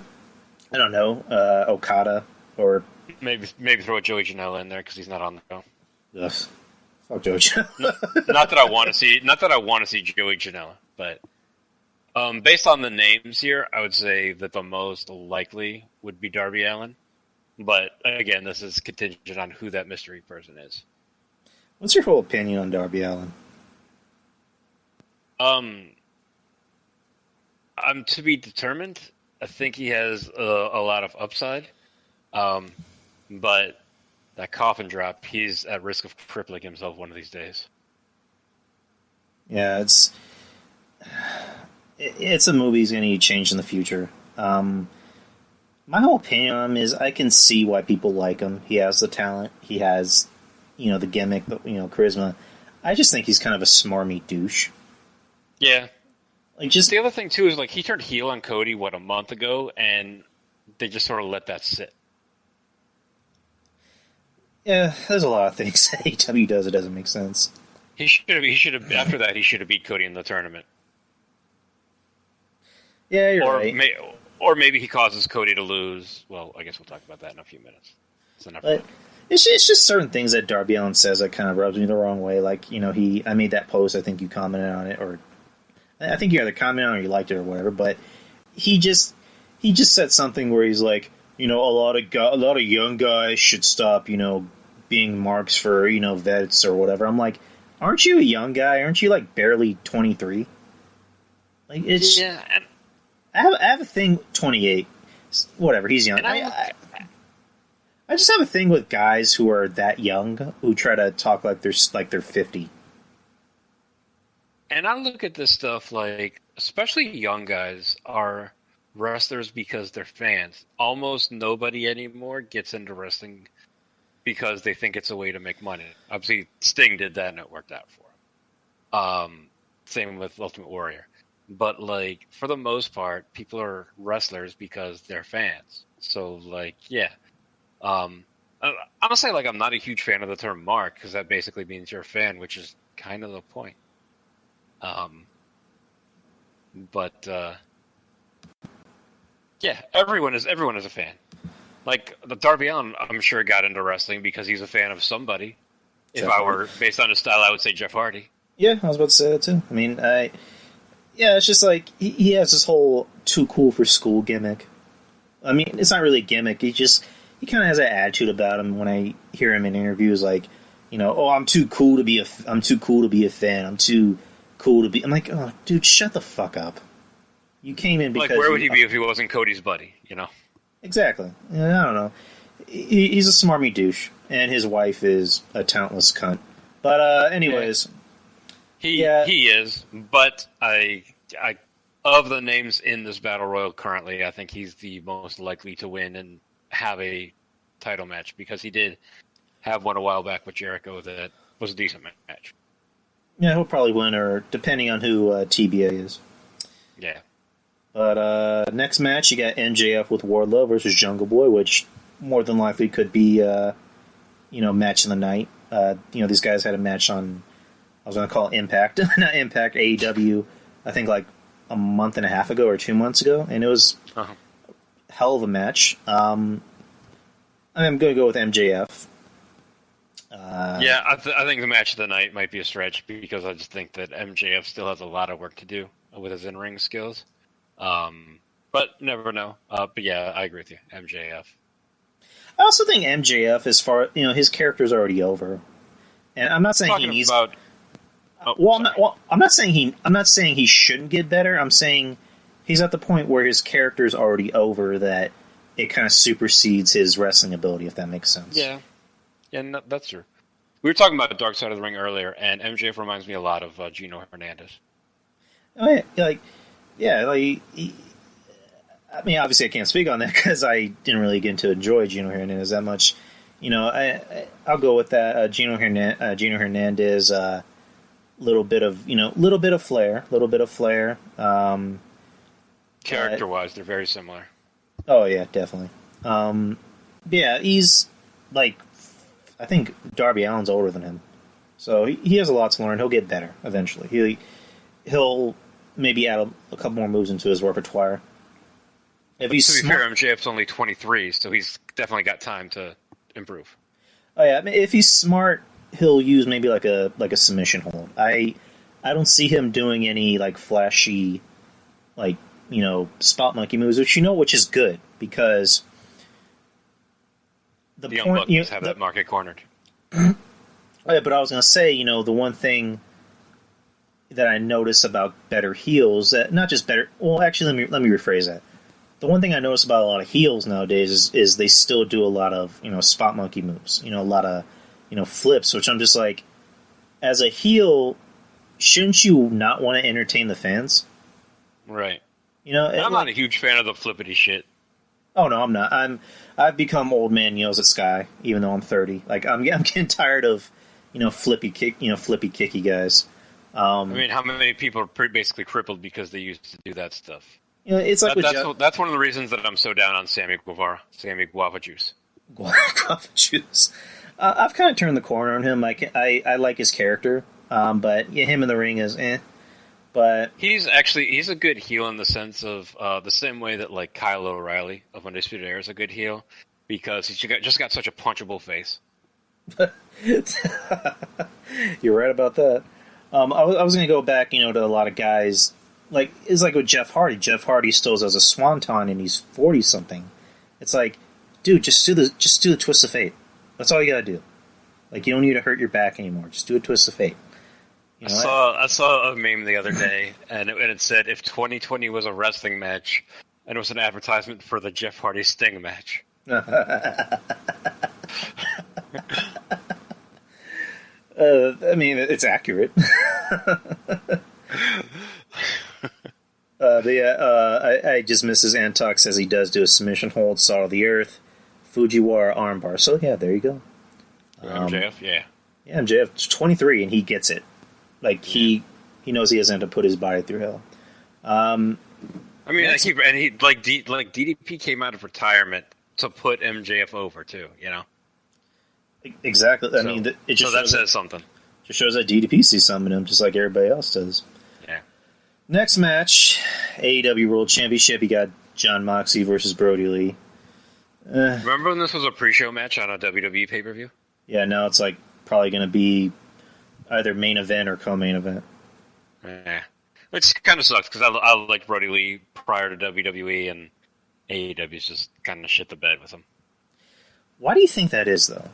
don't know, Okada, or maybe throw a Joey Janela in there because he's not on the show. Ugh. Fuck Joey Janela. Not that I want to see Joey Janela, but based on the names here, I would say that the most likely would be Darby Allin. But again, this is contingent on who that mystery person is. What's your whole opinion on Darby Allin? I'm to be determined. I think he has a lot of upside. But that coffin drop, he's at risk of crippling himself one of these days. Yeah, it's a movie he's going to need change in the future. My whole opinion on him is I can see why people like him. He has the talent. He has, the gimmick, charisma. I just think he's kind of a smarmy douche. Yeah. The other thing, too, is he turned heel on Cody, a month ago, and they just sort of let that sit. Yeah, there's a lot of things AEW does that doesn't make sense. He should have. After that, he should have beat Cody in the tournament. Yeah, you're right. Or maybe he causes Cody to lose. Well, I guess we'll talk about that in a few minutes. It's just certain things that Darby Allin says that kind of rubs me the wrong way. Like, I made that post. I think you commented on it, or I think you either commented on it or you liked it or whatever. But he just said something where he's like, a lot of young guys should stop, being marks for vets or whatever. I'm like, aren't you a young guy? Aren't you like barely 23? Like it's yeah. I have a thing. 28, whatever. He's young. I just have a thing with guys who are that young who try to talk like they're 50. And I look at this stuff like, especially young guys are wrestlers because they're fans. Almost nobody anymore gets into wrestling because they think it's a way to make money. Obviously, Sting did that and it worked out for him. Same with Ultimate Warrior. But, like, for the most part, people are wrestlers because they're fans. So, like, yeah. I'm gonna say, like, I'm not a huge fan of the term mark because that basically means you're a fan, which is kind of the point. Yeah, everyone is a fan. Like the Darby Allin, I'm sure got into wrestling because he's a fan of somebody. If I were based on his style, I would say Jeff Hardy. Yeah, I was about to say that too. I mean, it's just like he has this whole too cool for school gimmick. I mean, it's not really a gimmick. He kind of has that attitude about him when I hear him in interviews, like, I'm too cool to be a fan. I'm too cool to be. I'm like, oh, dude, shut the fuck up. You came in because where would he be if he wasn't Cody's buddy? Exactly. I don't know. He's a smarmy douche, and his wife is a talentless cunt. But anyways, he is. But I of the names in this battle royal currently, I think he's the most likely to win and have a title match because he did have one a while back with Jericho that was a decent match. Yeah, he'll probably win, or depending on who TBA is. Yeah. But next match, you got MJF with Wardlow versus Jungle Boy, which more than likely could be, match of the night. These guys had a match on, I was going to call it Impact, not Impact, AEW, I think like a month and a half ago or 2 months ago, and it was a hell of a match. I'm going to go with MJF. I think the match of the night might be a stretch because I just think that MJF still has a lot of work to do with his in-ring skills. But never know. But yeah, I agree with you. MJF. I also think MJF, as far his character's already over, and I'm not saying he needs. I'm not saying he shouldn't get better. I'm saying he's at the point where his character's already over that it kind of supersedes his wrestling ability, if that makes sense. Yeah, no, that's true. We were talking about the Dark Side of the Ring earlier, and MJF reminds me a lot of Gino Hernandez. Oh yeah, I mean, obviously I can't speak on that because I didn't really get to enjoy Gino Hernandez that much. I'll go with that. Gino Hernandez, little bit of flair. Character-wise, they're very similar. Oh yeah, definitely. Yeah, he's like, I think Darby Allin's older than him, so he has a lot to learn. He'll get better eventually. He'll maybe add a couple more moves into his repertoire. If he's to be fair, MJF's only 23, so he's definitely got time to improve. Oh yeah, I mean, if he's smart, he'll use maybe like a submission hold. I don't see him doing any like flashy, like spot monkey moves, which is good because the Young Bucks have that market cornered. Oh yeah, but I was gonna say, the one thing that I notice about better heels, that not just better. Well, actually, let me rephrase that. The one thing I notice about a lot of heels nowadays is they still do a lot of spot monkey moves. A lot of flips, which I'm just like, as a heel, shouldn't you not want to entertain the fans? Right. I'm not a huge fan of the flippity shit. Oh no, I'm not. I've become old man yells at Sky, even though I'm 30. Like I'm getting tired of flippy kicky guys. I mean, how many people are basically crippled because they used to do that stuff? It's like that's one of the reasons that I'm so down on Sammy Guava Juice. Guava Juice. I've kind of turned the corner on him. I like his character. But yeah, him in the ring is But He's a good heel in the sense of the same way that like Kyle O'Reilly of Undisputed Era is a good heel because he's just got such a punchable face. you're right about that. I was going to go back, to a lot of guys. Like it's like with Jeff Hardy. Jeff Hardy still has a swanton, and he's 40 something. It's like, dude, just do the twist of fate. That's all you got to do. Like you don't need to hurt your back anymore. Just do a twist of fate. I saw a meme the other day, and it said if 2020 was a wrestling match, and it was an advertisement for the Jeff Hardy Sting match. It's accurate. I just miss his Antok says he does do a submission hold, Salt of the Earth, Fujiwara armbar. So yeah, there you go. MJF, yeah. Yeah, MJF 23 and he gets it. Like he knows he hasn't had to put his body through hell. DDP came out of retirement to put MJF over too. Exactly. It just says something. Just shows that DDP sees something in him, just like everybody else does. Yeah. Next match, AEW World Championship. You got Jon Moxley versus Brody Lee. Remember when this was a pre-show match on a WWE pay-per-view? Yeah. Now it's like probably going to be either main event or co-main event. Yeah. Which kind of sucks because I liked Brody Lee prior to WWE, and AEW's just kind of shit the bed with him. Why do you think that is, though?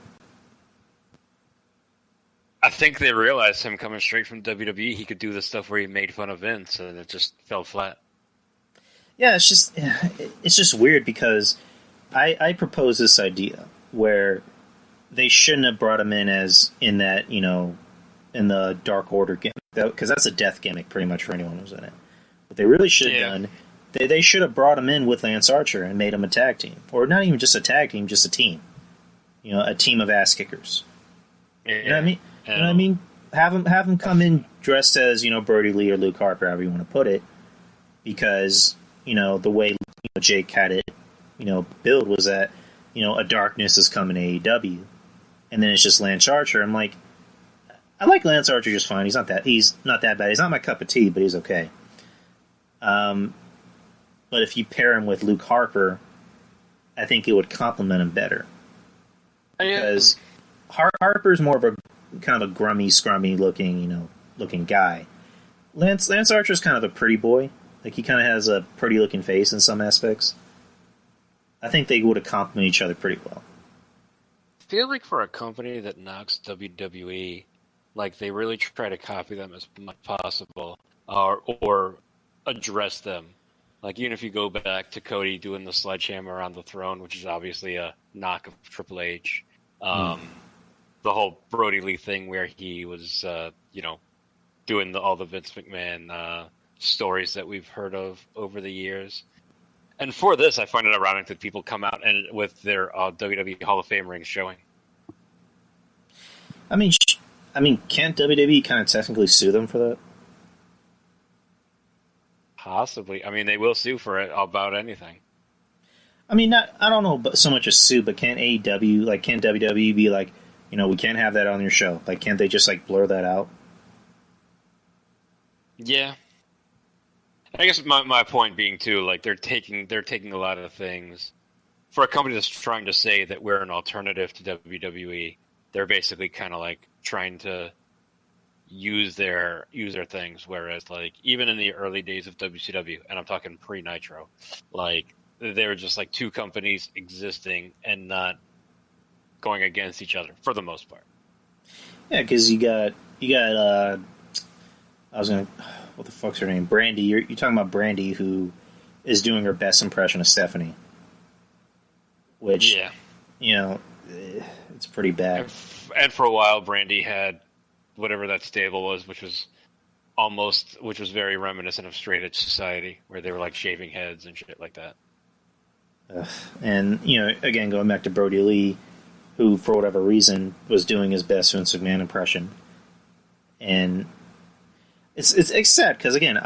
I think they realized him coming straight from WWE, he could do the stuff where he made fun of Vince, and it just fell flat. Yeah, it's just weird because I propose this idea where they shouldn't have brought him in as in that, in the Dark Order gimmick, because that's a death gimmick pretty much for anyone who's in it. What they really should have done, they should have brought him in with Lance Archer and made him a tag team. Or not even just a tag team, just a team. A team of ass kickers. Yeah. You know what I mean? You know what I mean? Have him come in dressed as, Brody Lee or Luke Harper, however you want to put it, because, the way Jake had it, billed was that, a darkness is coming to AEW, and then it's just Lance Archer. I'm like, I like Lance Archer just fine. He's not that bad. He's not my cup of tea, but he's okay. But if you pair him with Luke Harper, I think it would complement him better. Because Harper's more of a kind of a grummy, scrummy looking guy. Lance Archer's kind of a pretty boy. Like he kind of has a pretty looking face in some aspects. I think they would have complemented each other pretty well. I feel like for a company that knocks WWE, like they really try to copy them as much as possible, or address them. Like even if you go back to Cody doing the sledgehammer on the throne, which is obviously a knock of Triple H. The whole Brody Lee thing where he was, doing all the Vince McMahon stories that we've heard of over the years. And for this, I find it ironic that people come out and with their WWE Hall of Fame rings showing. I mean, can't WWE kind of technically sue them for that? Possibly. I mean, they will sue for it about anything. I mean, I don't know so much as sue, but can't AEW, can't WWE be like, we can't have that on your show? Like, can't they just, blur that out? Yeah. I guess my point being, too, they're taking a lot of things. For a company that's trying to say that we're an alternative to WWE, they're basically kind of, trying to use their things, whereas, even in the early days of WCW, and I'm talking pre-Nitro, they were just, two companies existing and not going against each other for the most part. Yeah, because you got what the fuck's her name? Brandy. You're talking about Brandy, who is doing her best impression of Stephanie, which it's pretty bad. And for a while, Brandy had whatever that stable was, which was very reminiscent of Straight Edge Society, where they were shaving heads and shit like that. And again, going back to Brody Lee, who for whatever reason was doing his best Vince McMahon impression, and it's sad because again,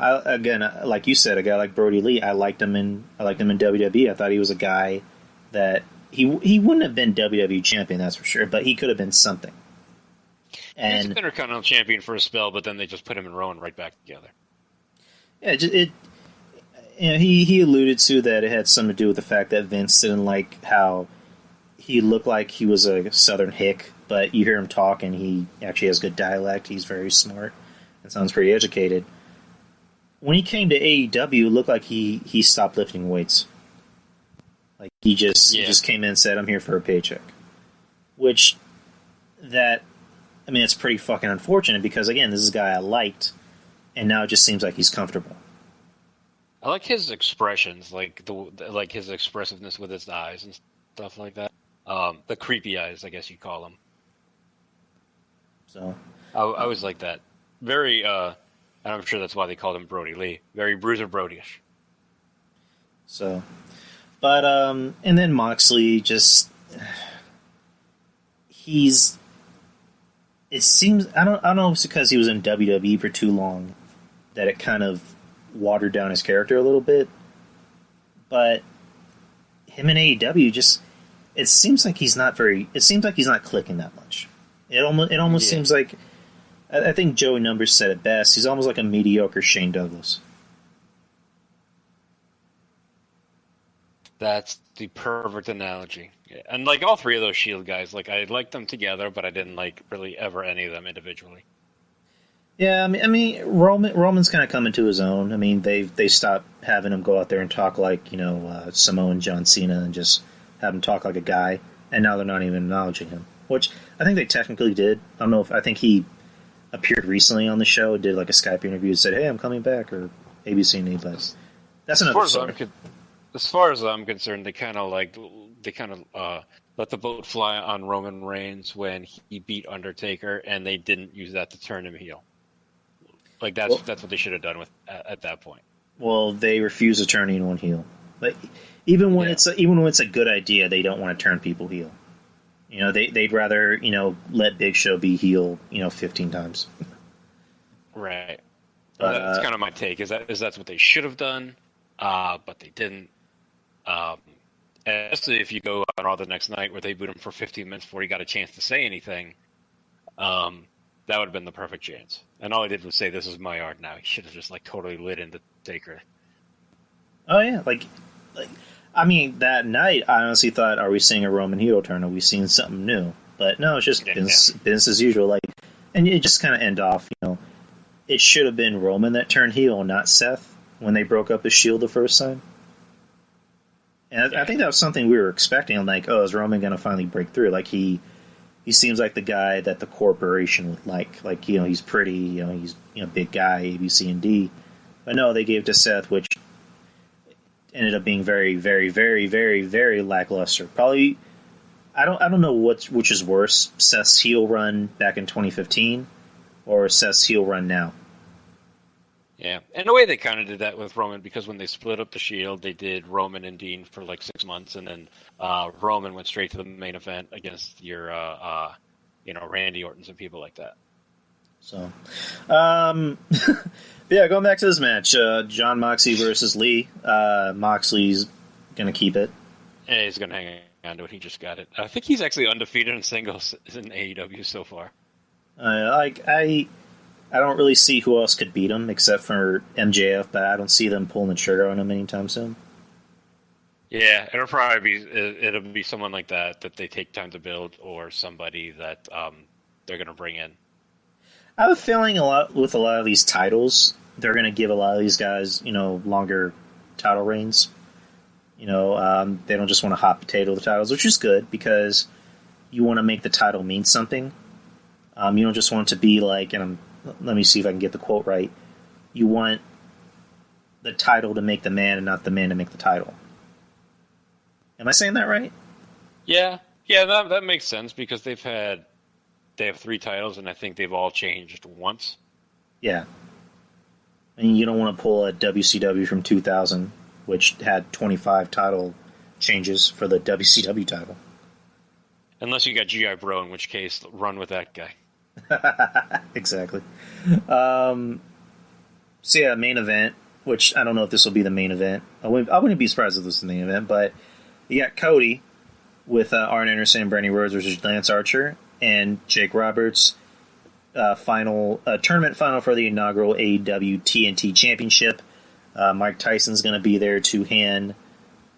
like you said, a guy like Brody Lee, I liked him in WWE. I thought he was a guy that he wouldn't have been WWE champion, that's for sure, but he could have been something. And he's Intercontinental Champion for a spell, but then they just put him and Rowan right back together. Yeah, he alluded to that it had something to do with the fact that Vince didn't like how he looked like he was a Southern hick, but you hear him talk and he actually has good dialect. He's very smart and sounds pretty educated. When he came to AEW, it looked like he stopped lifting weights. Like he just came in and said, "I'm here for a paycheck," which it's pretty fucking unfortunate because again, this is a guy I liked, and now it just seems like he's comfortable. I like his expressions, like his expressiveness with his eyes and stuff like that. The creepy eyes, I guess you call them. So, I always like that. Very, and I'm sure that's why they called him Brody Lee. Very Bruiser Brody-ish. So, but and then Moxley just it seems I don't know if it's because he was in WWE for too long that it kind of watered down his character a little bit, but him in AEW it seems like he's not clicking that much. It almost seems like I think Joey Numbers said it best. He's almost like a mediocre Shane Douglas. That's the perfect analogy. And like all three of those Shield guys, like I liked them together, but I didn't like really ever any of them individually. Yeah, I mean, Roman's kind of coming to his own. I mean, they stopped having him go out there and talk like Samoan John Cena and just have him talk like a guy, and now they're not even acknowledging him, which I think they technically did. I think he appeared recently on the show, did like a Skype interview, and said, "Hey, I'm coming back," or ABC and but that's another story. As far as I'm concerned, they kind of let the boat fly on Roman Reigns when he beat Undertaker, and they didn't use that to turn him heel. Like that's what they should have done at that point. Well, they refuse to turn anyone heel. But even when it's a good idea, they don't want to turn people heel. They'd rather let Big Show be heel 15 times. Right. That's kind of my take. That's what they should have done, but they didn't. Especially if you go on Raw the next night where they boot him for 15 minutes before he got a chance to say anything, that would have been the perfect chance. And all he did was say, "This is my art now." He should have just totally lit into Taker. Oh yeah, that night I honestly thought, are we seeing a Roman heel turn? Are we seeing something new? But no, it's just business as usual. And it just kind of end off. It should have been Roman that turned heel, not Seth, when they broke up the Shield the first time. And I think that was something we were expecting. Is Roman going to finally break through? He seems like the guy that the corporation would like. He's pretty. He's big guy, A, B, C, and D. But no, they gave it to Seth, which ended up being very, very, very, very, very lackluster. Probably, I don't know which is worse: Seth's heel run back in 2015, or Seth's heel run now. Yeah, in a way they kind of did that with Roman, because when they split up the Shield, they did Roman and Dean for 6 months, and then Roman went straight to the main event against your, Randy Ortons and people like that. So, yeah, going back to this match, John Moxley versus Lee. Moxley's gonna keep it. Yeah, he's gonna hang on to it. He just got it. I think he's actually undefeated in singles in AEW so far. I don't really see who else could beat him except for MJF, but I don't see them pulling the trigger on him anytime soon. Yeah, it'll be someone like that they take time to build, or somebody that they're going to bring in. I have a feeling with a lot of these titles, they're going to give a lot of these guys, longer title reigns. They don't just want to hot potato the titles, which is good because you want to make the title mean something. You don't just want it to be let me see if I can get the quote right. You want the title to make the man and not the man to make the title. Am I saying that right? Yeah, that makes sense because they have 3 titles, and I think they've all changed once. Yeah. You don't want to pull a WCW from 2000, which had 25 title changes for the WCW title. Unless you got G.I. Bro, in which case, run with that guy. Exactly. So yeah, main event, which I don't know if this will be the main event. I wouldn't be surprised if this is the main event, but you got Cody with Arn Anderson and Brandi Rhodes versus Lance Archer and Jake Roberts. tournament final for the inaugural AEW TNT Championship. Mike Tyson's going to be there to hand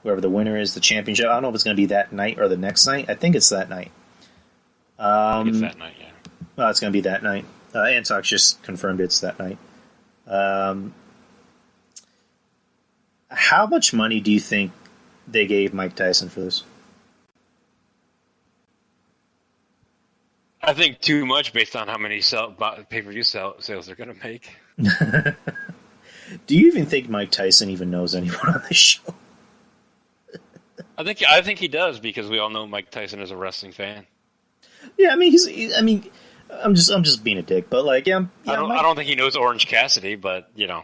whoever the winner is the championship. I don't know if it's going to be that night or the next night. I think it's that night. I think it's that night, yeah. Well, it's going to be that night. Antox just confirmed it's that night. How much money do you think they gave Mike Tyson for this? I think too much based on how many pay-per-view sales they're going to make. Do you even think Mike Tyson even knows anyone on this show? I think he does, because we all know Mike Tyson is a wrestling fan. Yeah, I mean, I'm just being a dick, but like, yeah. I don't think he knows Orange Cassidy, but you know.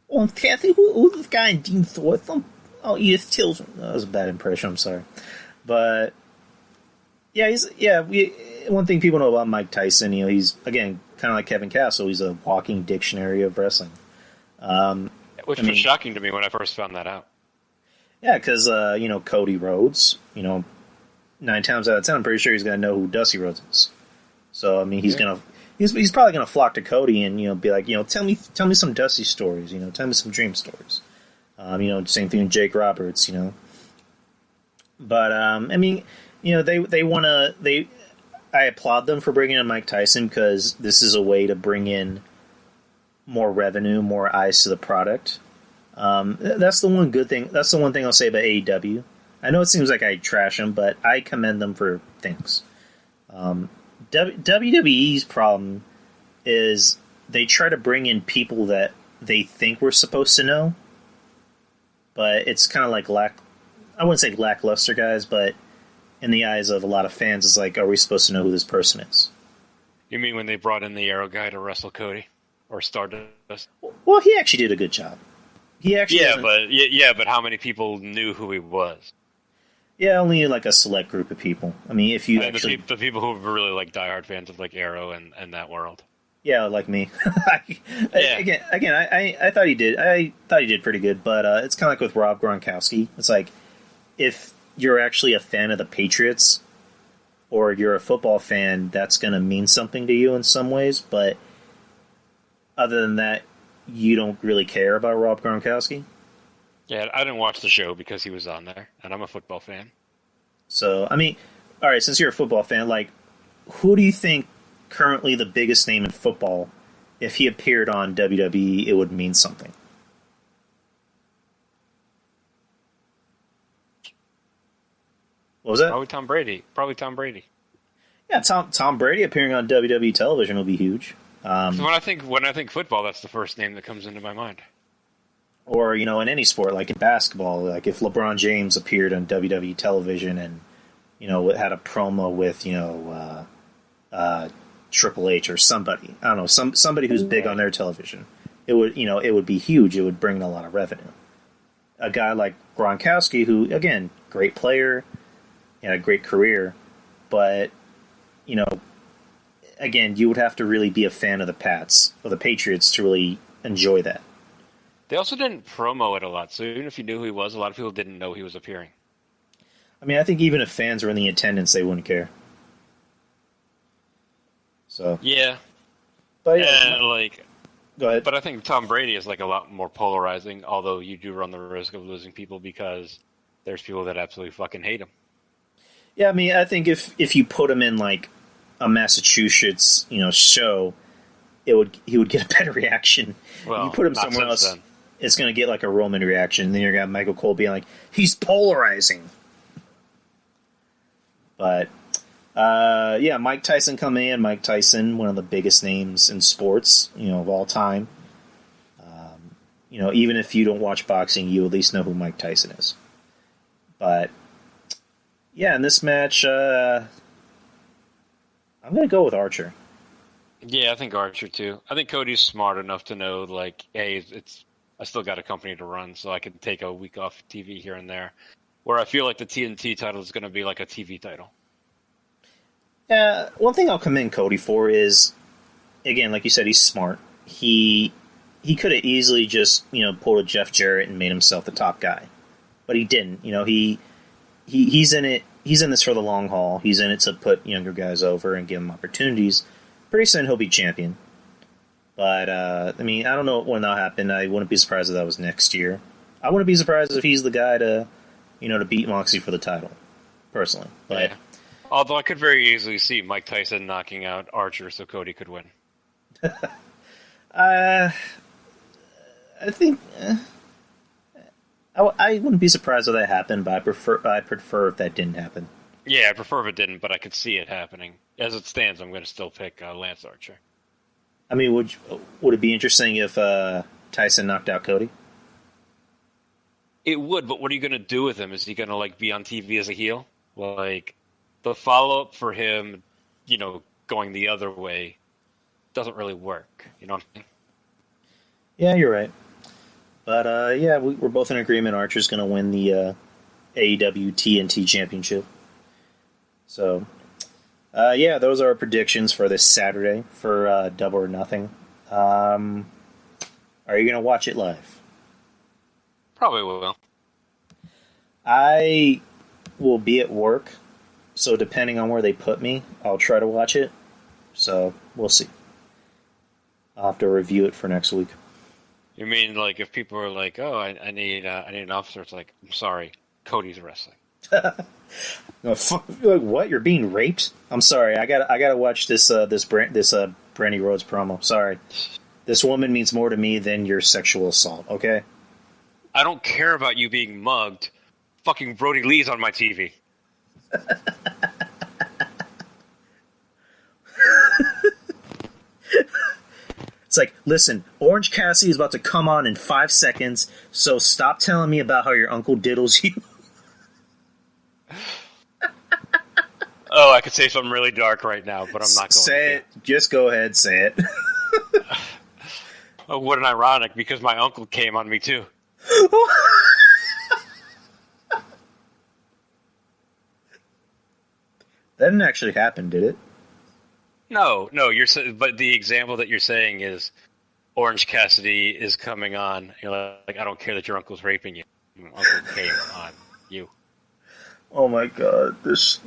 Orange Cassidy, who's this guy in Dean Thornton? Oh, Edith Tilson. That was a bad impression. I'm sorry, but yeah, one thing people know about Mike Tyson, you know, he's again kind of like Kevin Castle. He's a walking dictionary of wrestling. Which was shocking to me when I first found that out. Yeah, because Cody Rhodes, 9 times out of 10, I'm pretty sure he's going to know who Dusty Rhodes is. So I mean, he's probably going to flock to Cody and be like, tell me some Dusty stories, tell me some Dream stories. Same thing with Jake Roberts, But I mean, they want to. I applaud them for bringing in Mike Tyson, because this is a way to bring in more revenue, more eyes to the product. That's the one good thing. That's the one thing I'll say about AEW. I know it seems like I trash them, but I commend them for things. WWE's problem is they try to bring in people that they think we're supposed to know, but it's kind of like I wouldn't say lackluster guys, but in the eyes of a lot of fans, it's like, are we supposed to know who this person is? You mean when they brought in the Arrow guy to wrestle Cody or Stardust? Well, he actually did a good job. He actually but how many people knew who he was? Yeah, only like a select group of people. I mean, if you actually... the people who were really like diehard fans of like Arrow and that world. Yeah, like me. Again, I thought he did. I thought he did pretty good, but it's kind of like with Rob Gronkowski. It's like, if you're actually a fan of the Patriots, or you're a football fan, that's going to mean something to you in some ways. But other than that, you don't really care about Rob Gronkowski. Yeah, I didn't watch the show because he was on there, and I'm a football fan. So, I mean, all right, since you're a football fan, like, who do you think currently the biggest name in football, if he appeared on WWE, it would mean something? What was that? Probably Tom Brady. Yeah, Tom Brady appearing on WWE television will be huge. So when I think football, that's the first name that comes into my mind. Or, in any sport, like in basketball, like if LeBron James appeared on WWE television and, had a promo with, Triple H or somebody. I don't know, somebody who's big on their television. It would be huge. It would bring in a lot of revenue. A guy like Gronkowski, who, again, great player, had a great career, but, again, you would have to really be a fan of the Pats or the Patriots to really enjoy that. They also didn't promo it a lot, so even if you knew who he was, a lot of people didn't know he was appearing. I mean, I think even if fans were in the attendance, they wouldn't care. So yeah, but yeah, go ahead. But I think Tom Brady is like a lot more polarizing, although you do run the risk of losing people because there's people that absolutely fucking hate him. Yeah, I mean, I think if you put him in like a Massachusetts, show, he would get a better reaction. Well, you put him somewhere else, then it's going to get like a Roman reaction. And then you're going to have Michael Cole being like, he's polarizing. But yeah, Mike Tyson coming in. Mike Tyson, one of the biggest names in sports, of all time. Even if you don't watch boxing, you at least know who Mike Tyson is. But yeah, in this match, I'm going to go with Archer. Yeah, I think Archer too. I think Cody's smart enough to know, like, hey, I still got a company to run, so I can take a week off TV here and there. Where I feel like the TNT title is going to be like a TV title. Yeah, one thing I'll commend Cody for is, again, like you said, he's smart. He could have easily just, pulled a Jeff Jarrett and made himself the top guy, but he didn't. He's in it. He's in this for the long haul. He's in it to put younger guys over and give them opportunities. pretty soon he'll be champion. But, I mean, I don't know when that'll happen. I wouldn't be surprised if that was next year. I wouldn't be surprised if he's the guy to beat Moxley for the title, personally. But, yeah. Although I could very easily see Mike Tyson knocking out Archer so Cody could win. I think I wouldn't be surprised if that happened, but I prefer if that didn't happen. Yeah, I prefer if it didn't, but I could see it happening. As it stands, I'm going to still pick Lance Archer. I mean, would it be interesting if Tyson knocked out Cody? It would, but what are you going to do with him? Is he going to be on TV as a heel? Like, the follow-up for him, going the other way doesn't really work. You know what I mean? Yeah, you're right. But, yeah, we're both in agreement. Archer's going to win the AEW TNT Championship. So, yeah, those are our predictions for this Saturday for Double or Nothing. Are you going to watch it live? Probably will. I will be at work, so depending on where they put me, I'll try to watch it. So, we'll see. I'll have to review it for next week. You mean, if people are like, oh, I need an officer, it's like, I'm sorry, Cody's wrestling. No, what? You're being raped? I'm sorry. I gotta watch this Brandy Rhodes promo. Sorry, this woman means more to me than your sexual assault. Okay. I don't care about you being mugged. Fucking Brody Lee's on my TV. It's like, listen, Orange Cassidy is about to come on in 5 seconds, so stop telling me about how your uncle diddles you. Oh, I could say something really dark right now, but I'm not going to. Say it. Just go ahead, say it. Oh, what an ironic, because my uncle came on me too. That didn't actually happen, did it? No, but the example that you're saying is Orange Cassidy is coming on. You're like, I don't care that your uncle's raping you. Your uncle came on you. Oh my god, this...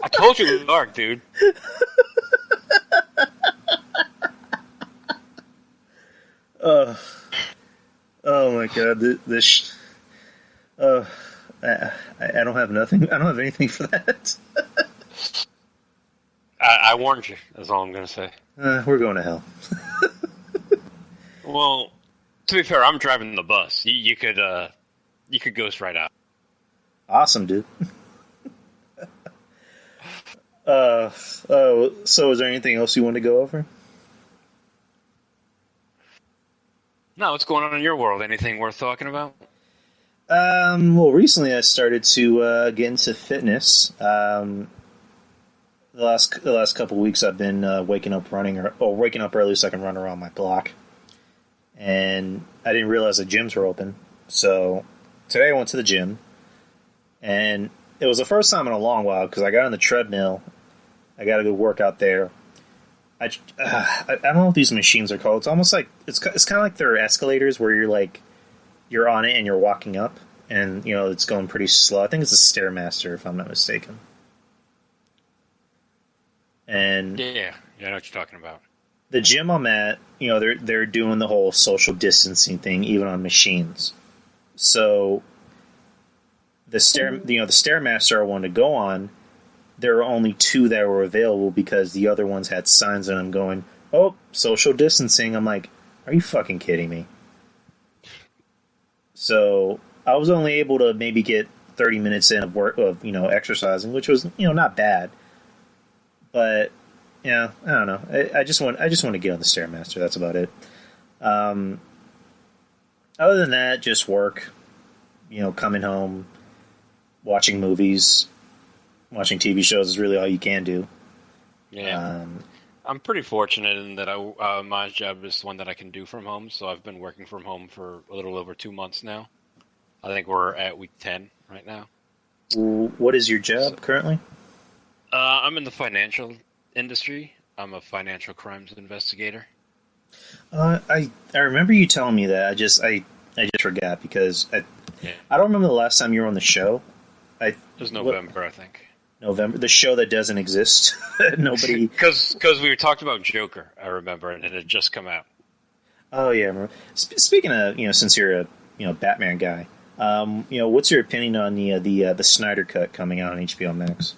I told you it was dark, dude. Oh my god, this... I don't have nothing. I don't have anything for that. I warned you. That's all I'm going to say. We're going to hell. Well, to be fair, I'm driving the bus. You could ghost right out. Awesome, dude. So is there anything else you want to go over? No, what's going on in your world? Anything worth talking about? Well, recently I started to get into fitness. The last couple weeks I've been waking up early so I can run around my block. And I didn't realize the gyms were open. So today I went to the gym, and it was the first time in a long while because I got on the treadmill. I got a good workout there. I don't know what these machines are called. It's almost like it's kind of like they're escalators where you're on it and you're walking up, and it's going pretty slow. I think it's a Stairmaster if I'm not mistaken. And yeah, I know what you're talking about. The gym I'm at, they're doing the whole social distancing thing even on machines. So the Stairmaster I wanted to go on, there were only 2 that were available because the other ones had signs on them going, "Oh, social distancing." I'm like, are you fucking kidding me? So I was only able to maybe get 30 minutes in of exercising, which was not bad. But yeah, I don't know. I just want to get on the Stairmaster. That's about it. Other than that, just work. Coming home, watching movies, watching TV shows is really all you can do. Yeah. I'm pretty fortunate in that my job is one that I can do from home, so I've been working from home for a little over 2 months now. I think we're at week 10 right now. What is your job currently? I'm in the financial industry. I'm a financial crimes investigator. I remember you telling me that. I just forgot because I don't remember the last time you were on the show. It was November, I think. November, the show that doesn't exist. Nobody. Because we were talking about Joker, I remember, and it had just come out. Oh yeah. I remember. Speaking of, since you're a Batman guy, what's your opinion on the Snyder Cut coming out on HBO Max?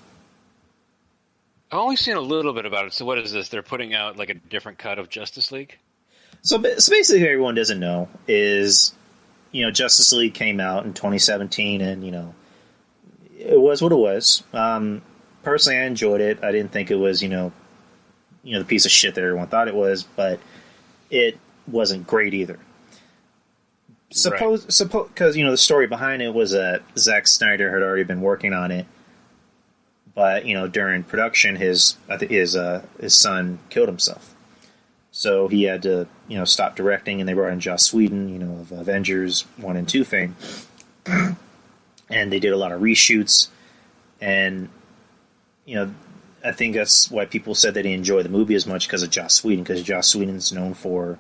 I've only seen a little bit about it. So what is this? They're putting out like a different cut of Justice League? So basically, everyone doesn't know is, Justice League came out in 2017, and it was what it was. Personally, I enjoyed it. I didn't think it was, the piece of shit that everyone thought it was, but it wasn't great either. Suppose because the story behind it was that Zack Snyder had already been working on it, but during production, his son killed himself, so he had to stop directing, and they brought in Joss Whedon, of Avengers 1 and 2 fame, and they did a lot of reshoots, and I think that's why people said they didn't enjoy the movie as much because of Joss Whedon, because Joss Whedon's known for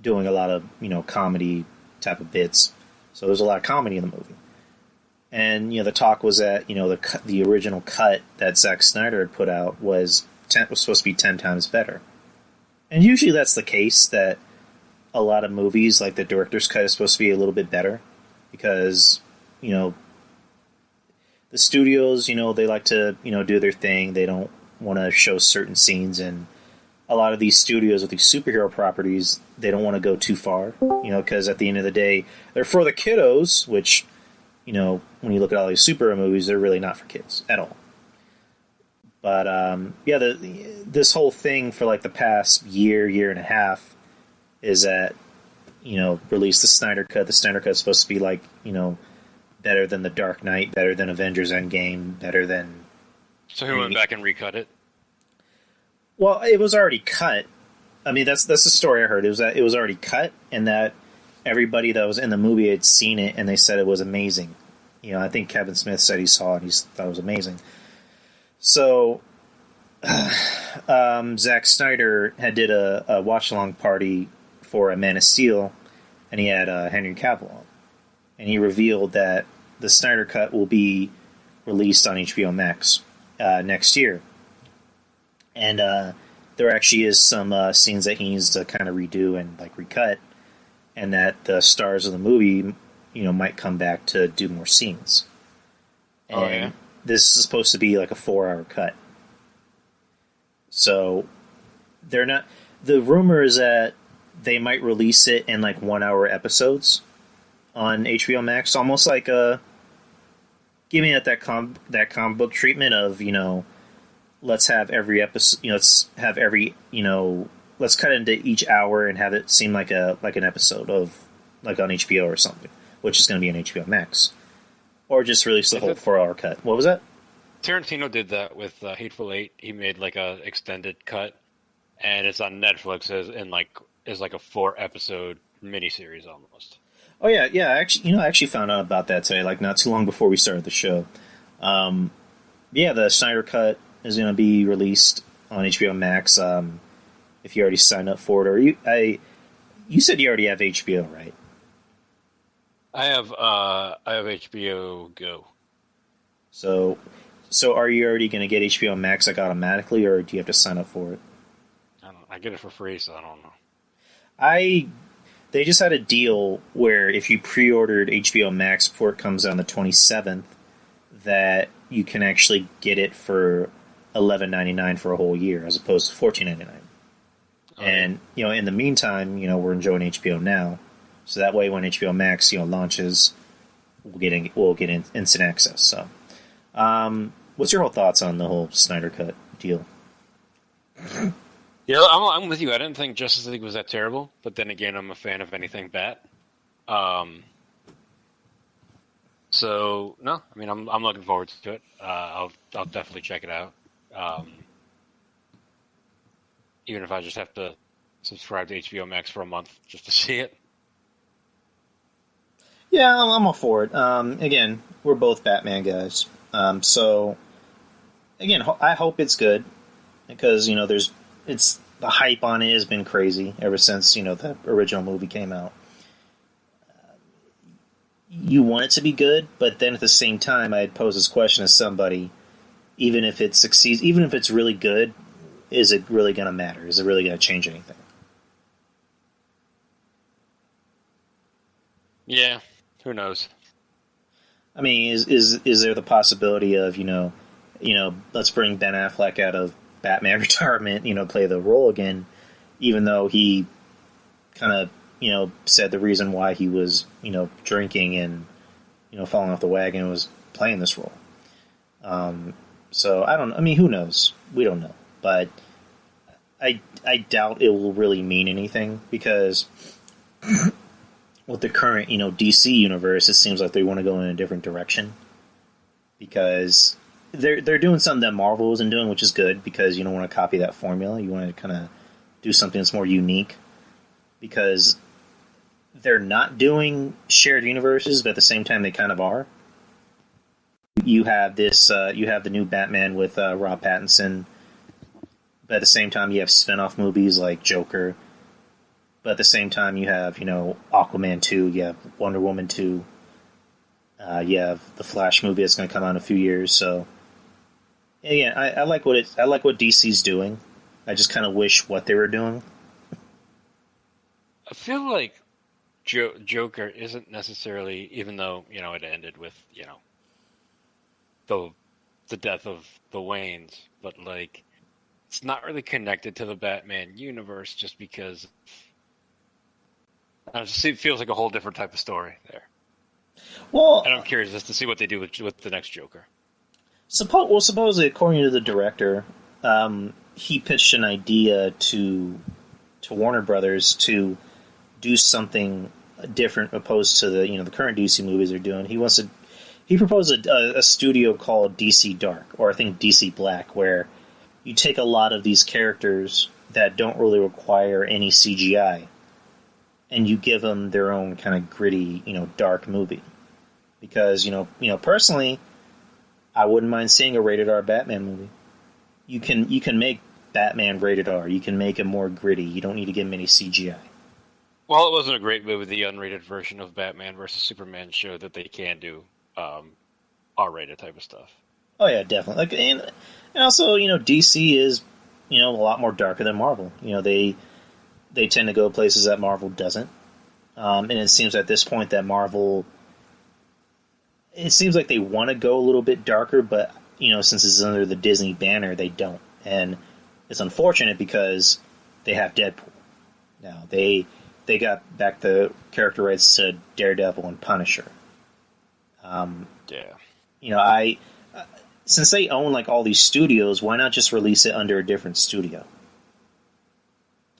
doing a lot of comedy type of bits, so there's a lot of comedy in the movie. And the talk was that the original cut that Zack Snyder had put out was supposed to be 10 times better. And usually that's the case, that a lot of movies, like the director's cut, is supposed to be a little bit better because the studios they like to do their thing. They don't want to show certain scenes, and a lot of these studios with these superhero properties, they don't want to go too far, because at the end of the day, they're for the kiddos, which, when you look at all these superhero movies, they're really not for kids at all. But, this whole thing for, like, the past year and a half is that, release the Snyder Cut. The Snyder Cut is supposed to be, like, better than The Dark Knight, better than Avengers Endgame, better than... So he went back and recut it? Well, it was already cut. I mean, that's the story I heard. It was that it was already cut, and that everybody that was in the movie had seen it, and they said it was amazing. I think Kevin Smith said he saw it, and he thought it was amazing. So, Zack Snyder did a watch-along party for a Man of Steel, and he had Henry Cavill on. And he revealed that the Snyder Cut will be released on HBO Max next year. And there actually is some scenes that he needs to kind of redo and recut, and that the stars of the movie, might come back to do more scenes. And this is supposed to be like a 4-hour cut. So they're not. The rumor is that they might release it in 1-hour episodes on HBO Max, almost like giving it that comic book treatment of let's have every episode. Let's have every. Let's cut into each hour and have it seem like an episode of on HBO or something, which is going to be on HBO Max, or just release the whole 4-hour cut. What was that? Tarantino did that with Hateful Eight. He made a extended cut, and it's on Netflix as a 4-episode miniseries almost. Oh yeah. I actually found out about that today, not too long before we started the show. The Snyder Cut is going to be released on HBO Max. If you already signed up for it, or you said you already have HBO, right? I have HBO Go. So are you already going to get HBO Max automatically, or do you have to sign up for it? I get it for free, so I don't know. They just had a deal where if you pre-ordered HBO Max before it comes out on the 27th, that you can actually get it for $11.99 for a whole year, as opposed to $14.99. And in the meantime, we're enjoying HBO Now, so that way when HBO Max launches, we'll get instant access. So, what's your whole thoughts on the whole Snyder Cut deal? Yeah, I'm with you. I didn't think Justice League was that terrible, but then again, I'm a fan of anything Bat. So no, I mean, I'm looking forward to it. I'll definitely check it out. Even if I just have to subscribe to HBO Max for a month just to see it. Yeah, I'm all for it. Again, we're both Batman guys. So, again, I hope it's good, because, the hype on it has been crazy ever since, the original movie came out. You want it to be good, but then at the same time, I'd pose this question to somebody, even if it succeeds, even if it's really good, is it really going to matter? Is it really going to change anything? Yeah, who knows? I mean, is there the possibility of let's bring Ben Affleck out of Batman retirement, play the role again, even though he kind of said the reason why he was drinking and falling off the wagon was playing this role. So I don't. I mean, who knows? We don't know, but I doubt it will really mean anything because with the current DC universe, it seems like they want to go in a different direction because they're doing something that Marvel isn't doing, which is good because you don't want to copy that formula. You want to kind of do something that's more unique because they're not doing shared universes, but at the same time they kind of are. You have this. You have the new Batman with Rob Pattinson, but at the same time you have spin-off movies like Joker. But at the same time you have Aquaman 2, you have Wonder Woman 2, you have the Flash movie that's going to come out in a few years. So yeah, I like what DC's doing. I just kind of wish what they were doing. I feel like Joker isn't necessarily, even though it ended with the death of the Waynes, but like it's not really connected to the Batman universe just because it feels like a whole different type of story there. Well, and I'm curious as to see what they do with the next Joker. Supposedly, according to the director, he pitched an idea to Warner Brothers to do something different opposed to the current DC movies they're doing. He proposed a studio called DC Dark, or I think DC Black, where you take a lot of these characters that don't really require any CGI, and you give them their own kind of gritty, dark movie. Because personally, I wouldn't mind seeing a rated R Batman movie. You can make Batman rated R. You can make it more gritty. You don't need to give him any CGI. Well, it wasn't a great movie. The unrated version of Batman versus Superman showed that they can do R-rated type of stuff. Oh yeah, definitely. And also, DC is a lot more darker than Marvel. They tend to go places that Marvel doesn't. And it seems at this point that Marvel, it seems like they want to go a little bit darker, but since it's under the Disney banner, they don't. And it's unfortunate because they have Deadpool. Now they got back the character rights to Daredevil and Punisher. Yeah. Since they own like all these studios, why not just release it under a different studio?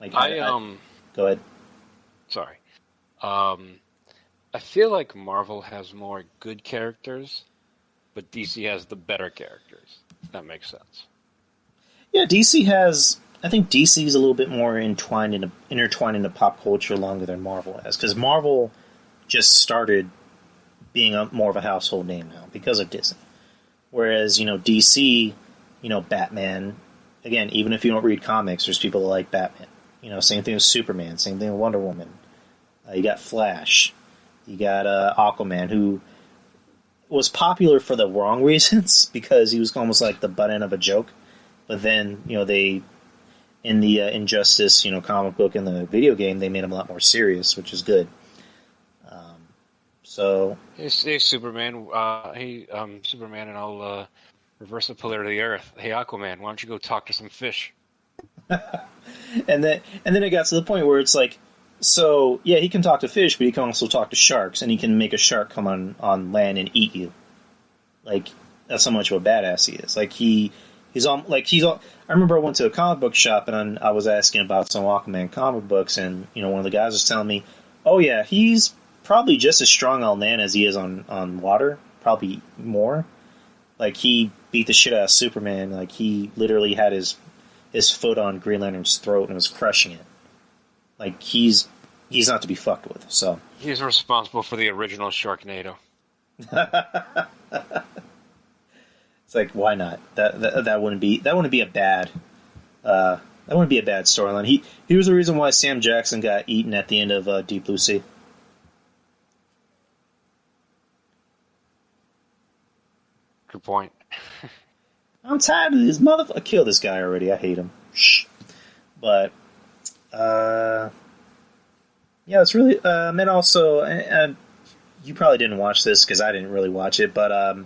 Like go ahead. Sorry. I feel like Marvel has more good characters, but DC has the better characters. That makes sense. Yeah, DC has. I think DC is a little bit more intertwined into pop culture longer than Marvel has, because Marvel just started being more of a household name now because of Disney. Whereas DC, Batman. Again, even if you don't read comics, there's people that like Batman. Same thing with Superman. Same thing with Wonder Woman. You got Flash. You got Aquaman, who was popular for the wrong reasons because he was almost like the butt end of a joke. But then, they, in the Injustice, comic book and the video game, they made him a lot more serious, which is good. Hey, Superman. Superman, and I'll reverse the polarity of the Earth. Hey, Aquaman, why don't you go talk to some fish? and then it got to the point where it's like, so yeah, he can talk to fish, but he can also talk to sharks, and he can make a shark come on land and eat you. Like, that's how much of a badass he is. Like I remember I went to a comic book shop and I was asking about some Aquaman comic books, and one of the guys was telling me, "Oh yeah, he's probably just as strong on land as he is on water, probably more." Like, he beat the shit out of Superman. Like, he literally had his foot on Green Lantern's throat and was crushing it. Like, he's not to be fucked with. So he's responsible for the original Sharknado. It's like, why not? That wouldn't be a bad storyline. He was the reason why Sam Jackson got eaten at the end of Deep Blue Sea. Good point. I'm tired of this motherfucker. Kill this guy already. I hate him. Shh. But, yeah, it's really, and also, you probably didn't watch this because I didn't really watch it, but,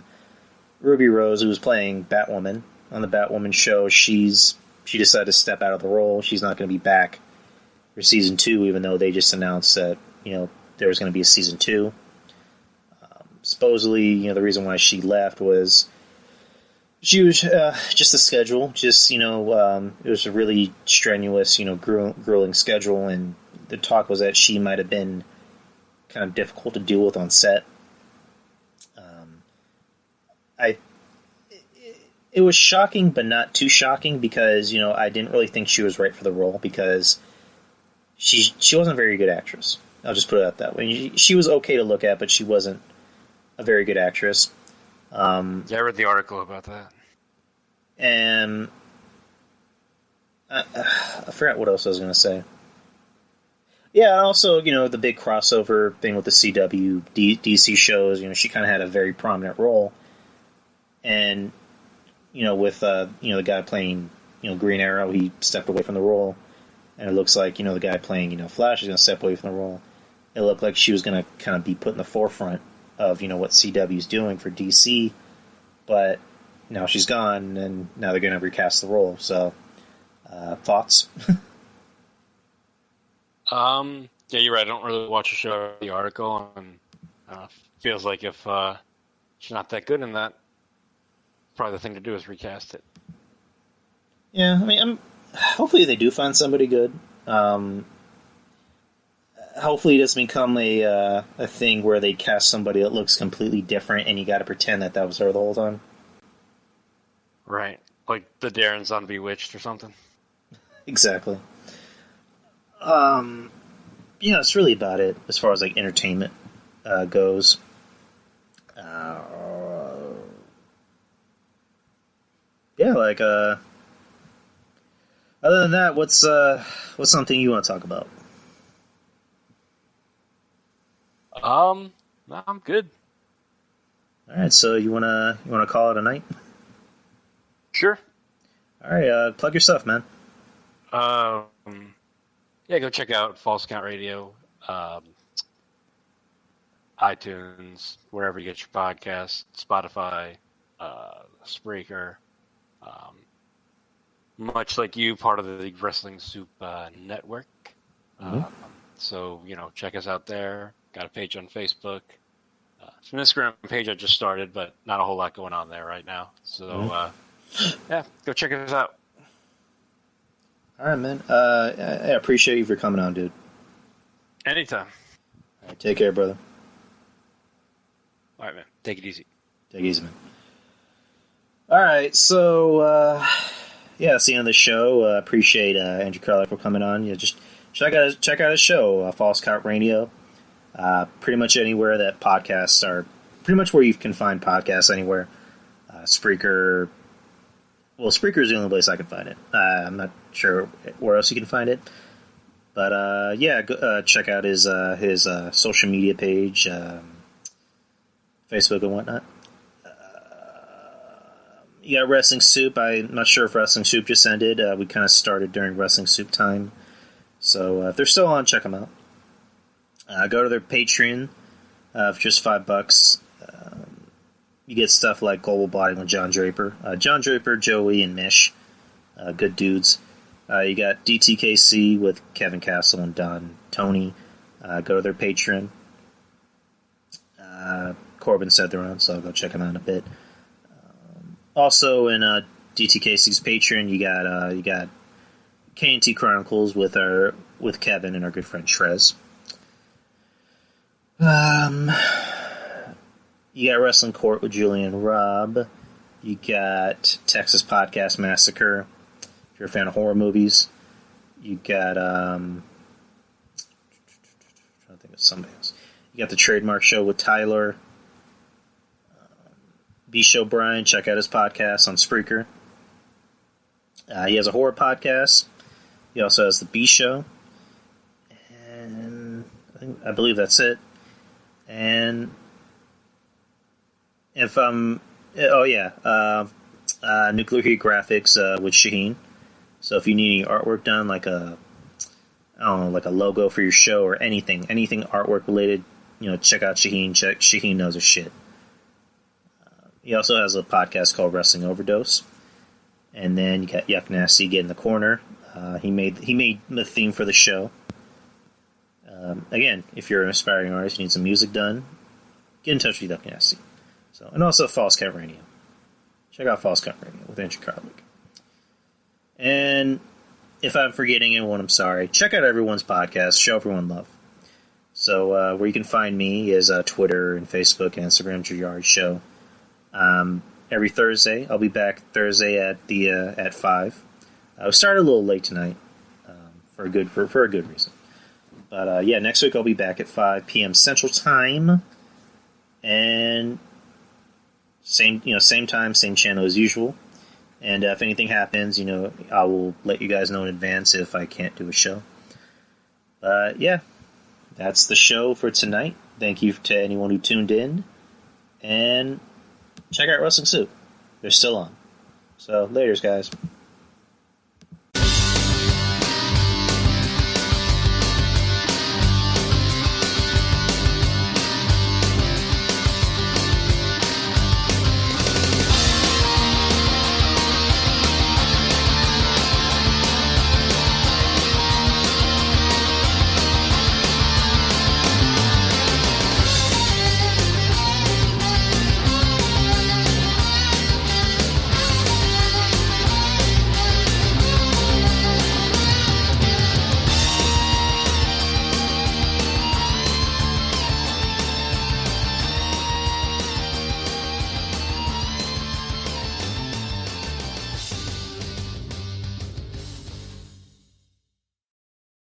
Ruby Rose, who was playing Batwoman on the Batwoman show, she decided to step out of the role. She's not going to be back for season 2, even though they just announced that, there was going to be a season 2. Supposedly, the reason why she left was she was just the schedule. Just, it was a really strenuous, grueling schedule, and the talk was that she might have been kind of difficult to deal with on set. It was shocking, but not too shocking, because, I didn't really think she was right for the role, because she wasn't a very good actress. I'll just put it out that way. She was okay to look at, but she wasn't a very good actress. Yeah, I read the article about that. And I forgot what else I was going to say. Yeah, and also, the big crossover thing with the CW, DC shows, she kind of had a very prominent role. And, with, the guy playing, Green Arrow, he stepped away from the role. And it looks like, the guy playing, Flash is going to step away from the role. It looked like she was going to kind of be put in the forefront of, what CW is doing for DC. But now she's gone, and now they're going to recast the role. So, thoughts? Yeah, you're right. I don't really watch the show, the article, and feels like if she's not that good in that, probably the thing to do is recast it. Yeah, I mean, hopefully they do find somebody good. Hopefully it doesn't become a thing where they cast somebody that looks completely different, and you got to pretend that was her the whole time. Right, like the Darren's on Bewitched or something. Exactly. It's really about it as far as like entertainment goes. Other than that, what's something you want to talk about? No, I'm good. All right, so you wanna call it a night? Sure. All right, plug your stuff, man. Yeah, go check out False Count Radio, iTunes, wherever you get your podcasts, Spotify, Spreaker. Much like you, part of the Wrestling Soup network. So, check us out there. Got a page on Facebook. It's an Instagram page I just started, but not a whole lot going on there right now. So, yeah, go check us out. All right, man. I appreciate you for coming on, dude. Anytime. All right, take care, brother. All right, man. Take it easy. Take it easy, man. All right, so that's the end of the show. Appreciate Andrew Karluk for coming on. Just check out his show, False Count Radio. Pretty much anywhere that podcasts are, pretty much where you can find podcasts anywhere. Spreaker. Well, Spreaker is the only place I can find it. I'm not sure where else you can find it. But, go, check out his social media page, Facebook and whatnot. You got Wrestling Soup. I'm not sure if Wrestling Soup just ended. We kind of started during Wrestling Soup time. So if they're still on, check them out. Go to their Patreon for just $5. You get stuff like Global Body with John Draper. John Draper, Joey, and Mish. Good dudes. You got DTKC with Kevin Castle and Don Tony. Go to their Patreon. Corbin said they're on, so I'll go check them out in a bit. Also in DTKC's Patreon, you got K&T Chronicles with Kevin and our good friend Shrez. You got Wrestling Court with Julian and Rob. You got Texas Podcast Massacre, if you're a fan of horror movies. You got I'm trying to think of somebody else. You got the Trademark Show with Tyler. B-Show Brian, check out his podcast on Spreaker. He has a horror podcast. He also has the B-Show. And I believe that's it. And if Nuclear Heat Graphics with Shaheen. So if you need any artwork done, like a logo for your show or anything artwork related, check out Shaheen. Shaheen knows his shit. He also has a podcast called Wrestling Overdose. And then you got Yuck Nasty Get in the Corner. He made the theme for the show. Again, if you're an aspiring artist, you need some music done, get in touch with Yuck Nasty. And also False Count Radio. Check out False Count Radio with Andrew Karluk. And if I'm forgetting anyone, I'm sorry. Check out everyone's podcast. Show everyone love. So where you can find me is Twitter and Facebook and Instagram, Jayari Show. Every Thursday, I'll be back Thursday at 5. I started a little late tonight for a good reason. But next week I'll be back at 5 p.m. Central Time, and same time, same channel as usual. And if anything happens, I will let you guys know in advance if I can't do a show. But that's the show for tonight. Thank you to anyone who tuned in, and check out Wrestling Soup. They're still on. So, laters, guys.